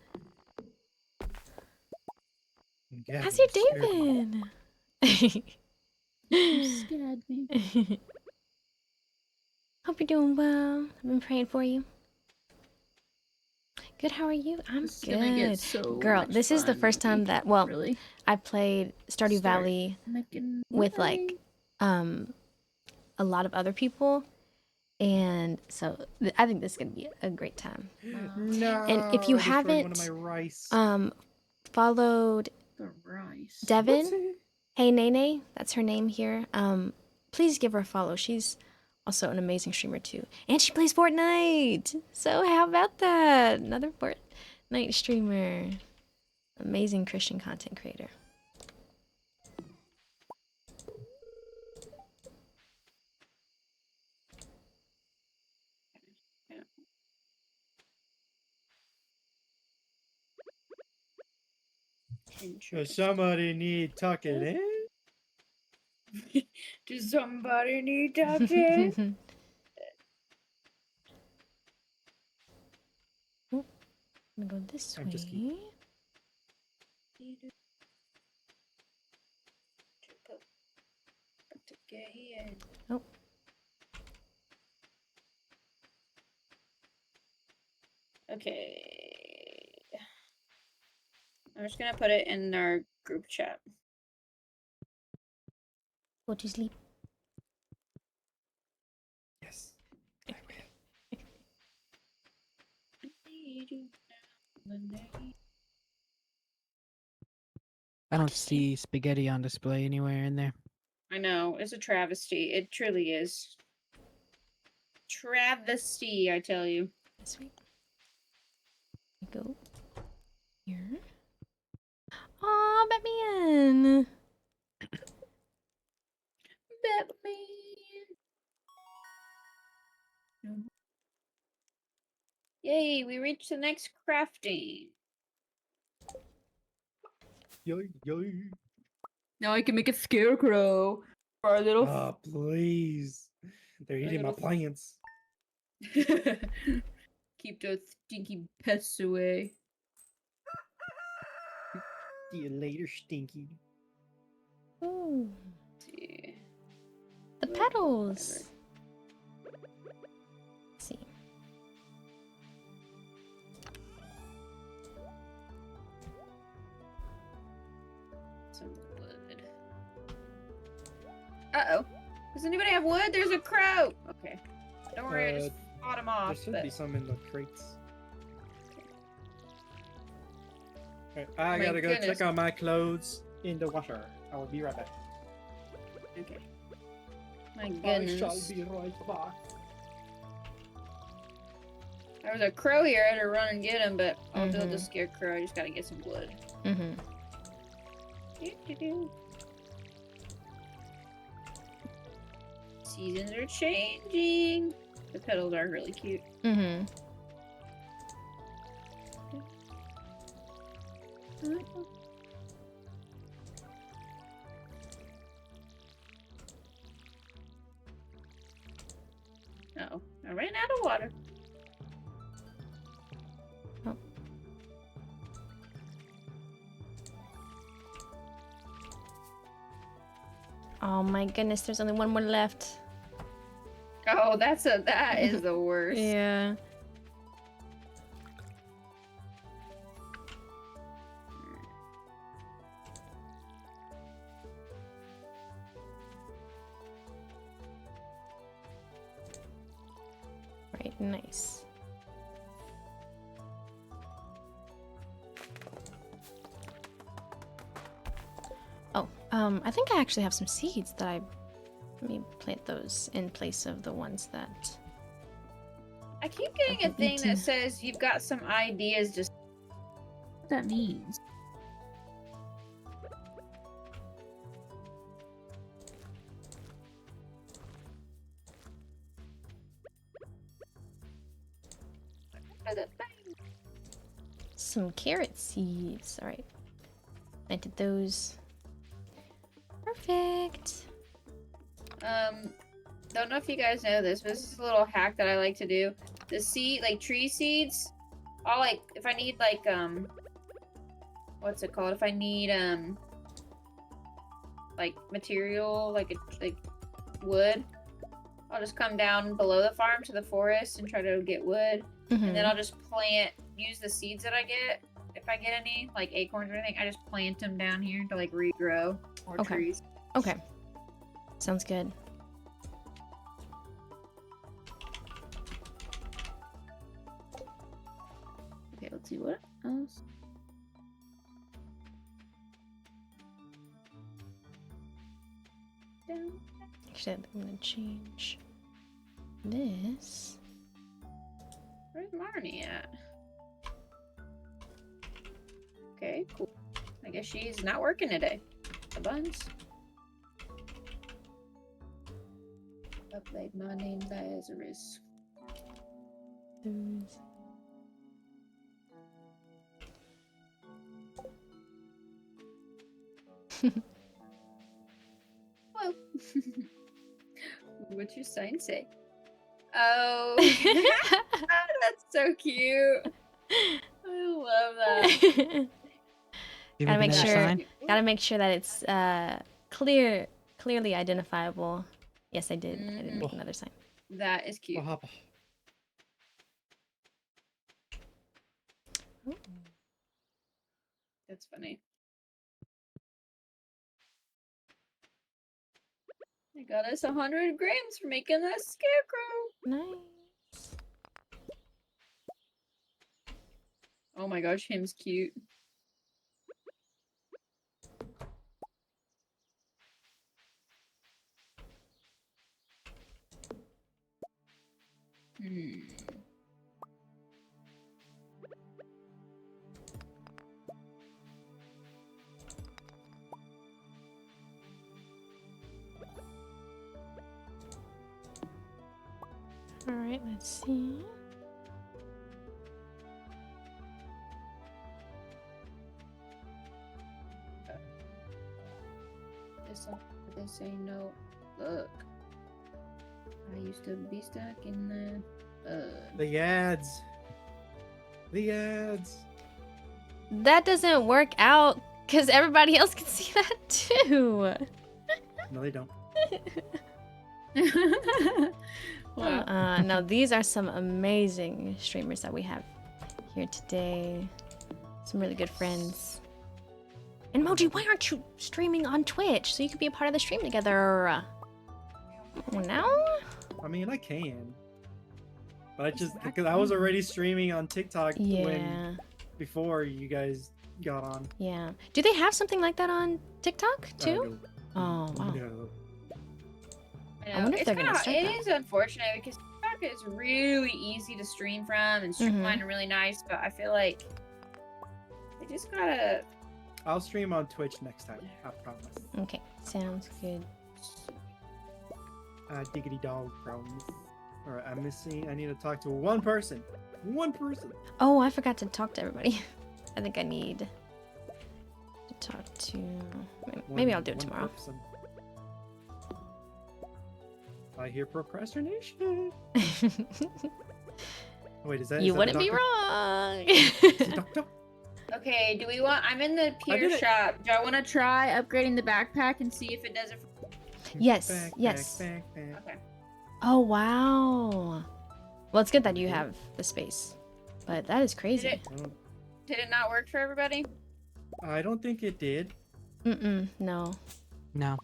How's your day been? You scared me. Hope you're doing well. I've been praying for you. Good, how are you? I'm good. Girl, this is the first time that, well, I played Stardew Valley with like a lot of other people, And so I think this is going to be a great time. No. And if you haven't one of my rice. followed Devin, hey Nene, that's her name here. Please give her a follow. She's also an amazing streamer too. And she plays Fortnite. So how about that? Another Fortnite streamer. Amazing Christian content creator. Does somebody need tucking in? Does somebody need tucking? I'm gonna go this way. Oh. Okay. I'm just gonna put it in our group chat. Go to sleep. Yes. I don't see spaghetti on display anywhere in there. I know, it's a travesty. It truly is. Travesty, I tell you. Sweet. Go here. Aw, Batman! Batman! Yay, we reached the next crafting. Yoy, yoy. Now I can make a scarecrow for our little. Oh, please. They're eating my plants. Keep those stinky pests away. See you later, Stinky. Ooh. The petals. Let's see. Some wood. Uh-oh. Does anybody have wood? There's a crow! Okay. Don't worry, I just fought him off. There should be some in the crates. Okay, I gotta go check on my clothes in the washer. I will be right back. Okay. My goodness. I shall be right back. There was a crow here. I had to run and get him, but I'll build the scarecrow. I just gotta get some wood. Seasons are changing. The petals are really cute. Uh-oh, I ran out of water. Oh my goodness, there's only one more left. Oh, that is the worst. Yeah. Right, nice. Oh, I think I actually have some seeds that let me plant those in place of the ones that... I keep getting a thing that says you've got some ideas. Just what that means. Some carrot seeds. All right, planted those. Perfect. Don't know if you guys know this, but this is a little hack that I like to do. The tree seeds, I'll if I need what's it called? If I need material, like wood, I'll just come down below the farm to the forest and try to get wood, and then I'll just use the seeds that I get. If I get any, like acorns or anything, I just plant them down here to regrow more trees. Okay. Sounds good. Let's see what else. Down. Actually, I'm gonna change this. Where's Marnie at? Okay, cool. I guess she's not working today. The buns. Upload my name, Lazarus. Well, what's your sign say? Oh, that's so cute. I love that. Gotta make sure that it's clearly identifiable. Yes, I did. I did make another sign. That is cute. That's funny. I got us 100 grams for making that scarecrow. Nice. Oh my gosh, him's cute. All right, let's see. They say no. Look, I used to be stuck in the ads. The ads. That doesn't work out because everybody else can see that too. No, they don't. No, these are some amazing streamers that we have here today. Some really good friends. And Moji, why aren't you streaming on Twitch so you could be a part of the stream together? Well, now? I mean, I can. But I just, because I was already streaming on TikTok before you guys got on. Yeah. Do they have something like that on TikTok too? No. Oh, wow. No. I wonder if they're gonna start It that. is unfortunate because TikTok is really easy to stream from and streamline and really nice, but I feel like they just gotta. I'll stream on Twitch next time. I promise. Okay, sounds good. Diggity dog problems. Alright, I'm missing. I need to talk to one person. One person. Oh, I forgot to talk to everybody. I think I need to talk to. Maybe I'll do it tomorrow. Person. I hear procrastination. Wait, is that? You is that wouldn't the be doctor? wrong. Okay, do we want? I'm in the pier shop. Do I want to try upgrading the backpack and see if it does it? Yes. Yes. Okay. Oh wow. Well, it's good that you have the space, but that is crazy. Did it not work for everybody? I don't think it did. No. No.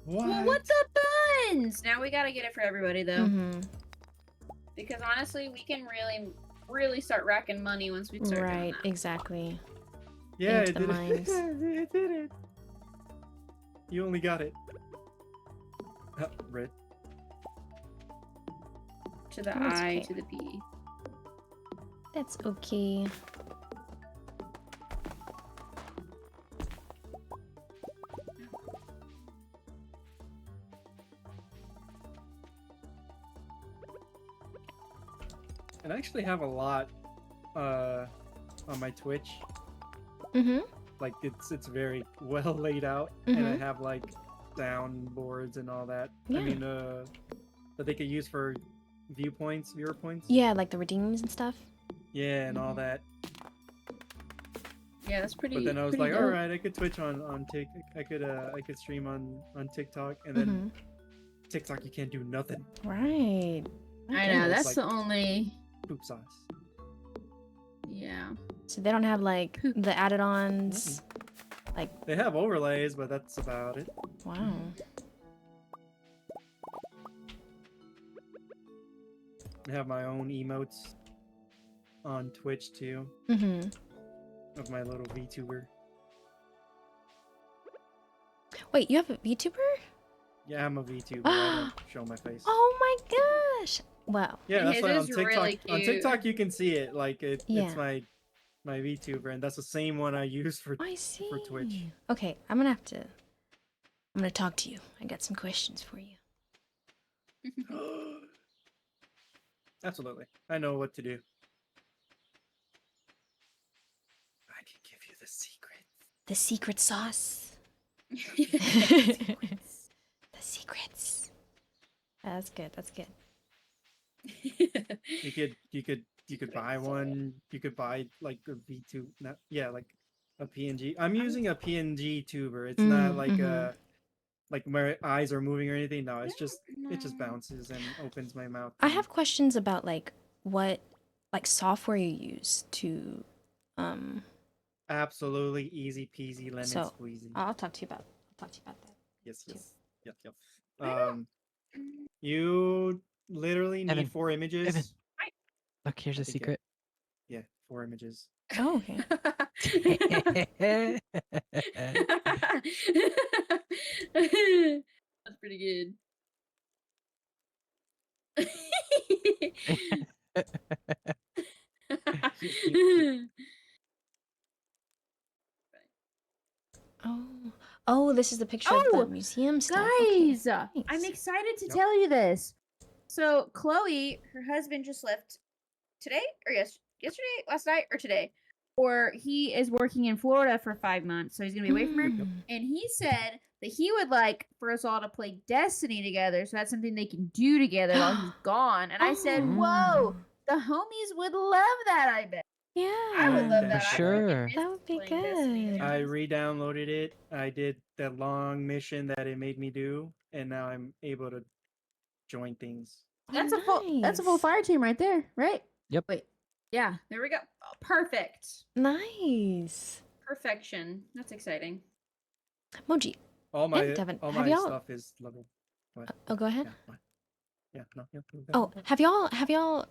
What? Well, what the buns? Now we gotta get it for everybody though. Because honestly, we can really start racking money once we start doing that. Exactly. Yeah, Into it the did mines. it did it. You only got it. Red. To the That's I, okay. to the P. That's okay. And I actually have a lot on my Twitch. Like it's very well laid out, and I have like soundboards and all that. Yeah. I mean, that they could use for viewer points. Yeah, like the redeems and stuff. Yeah, and all that. Yeah, that's pretty. But then I was like, dope. all right, I could Twitch on I could stream on TikTok, and then TikTok you can't do nothing. Right. I know, It's that's like the only. poop sauce. Yeah. So they don't have like the added-ons. Like They have overlays, but that's about it. wow. I have my own emotes. on Twitch too. Mm-hmm. Of my little VTuber. Wait, you have a VTuber? Yeah, I'm a VTuber. I don't show my face. Oh my gosh! Wow. Yeah, that's His why on is TikTok. really On cute. TikTok, you can see it. Like it's Yeah. my VTuber, and that's the same one I use for for Twitch. Okay, I'm gonna talk to you. I got some questions for you. Absolutely, I know what to do. I can give you the secret. The secret sauce. The secrets. That's good. That's good. You could buy one. You could buy like a V2. Like a PNG. I'm using a PNG tuber. It's not like a like my eyes are moving or anything. No, it's just it just bounces and opens my mouth. I have questions about like what software you use to Absolutely easy peasy lemon so squeezy. I'll talk to you about that. Yes. Yep. You literally need Evan, 4 images. Evan. Look, here's a I think secret. Yeah, 4 images. Oh, okay. That's pretty good. Oh, this is the picture of the museum stuff. Guys, Okay, I'm nice. excited to tell you this. So Chloe, her husband just left today or yesterday, last night or today. Or he is working in Florida for 5 months, so he's gonna be away from her. And he said that he would like for us all to play Destiny together, so that's something they can do together while he's gone. And I said, "Whoa, the homies would love that. I bet." Yeah, I would love that. For sure. That would be good. I re-downloaded it. I did the long mission that it made me do, and now I'm able to join things. That's a full fire team right there, right? Yep. Wait. Yeah, there we go. Oh, perfect. Nice. Perfection. That's exciting. Moji. All my Devin, all have my y'all- stuff is level. What? Oh, go ahead. Yeah, no. Oh, have y'all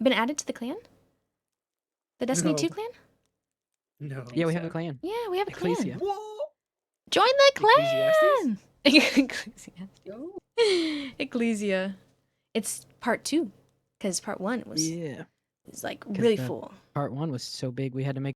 been added to the clan? The Destiny No. 2 clan? No. Yeah, we have a clan. Yeah, we have a Ecclesia. clan. Join the clan. Ecclesia. It's part 2 because part 1 was like really the full. Part 1 was so big we had to make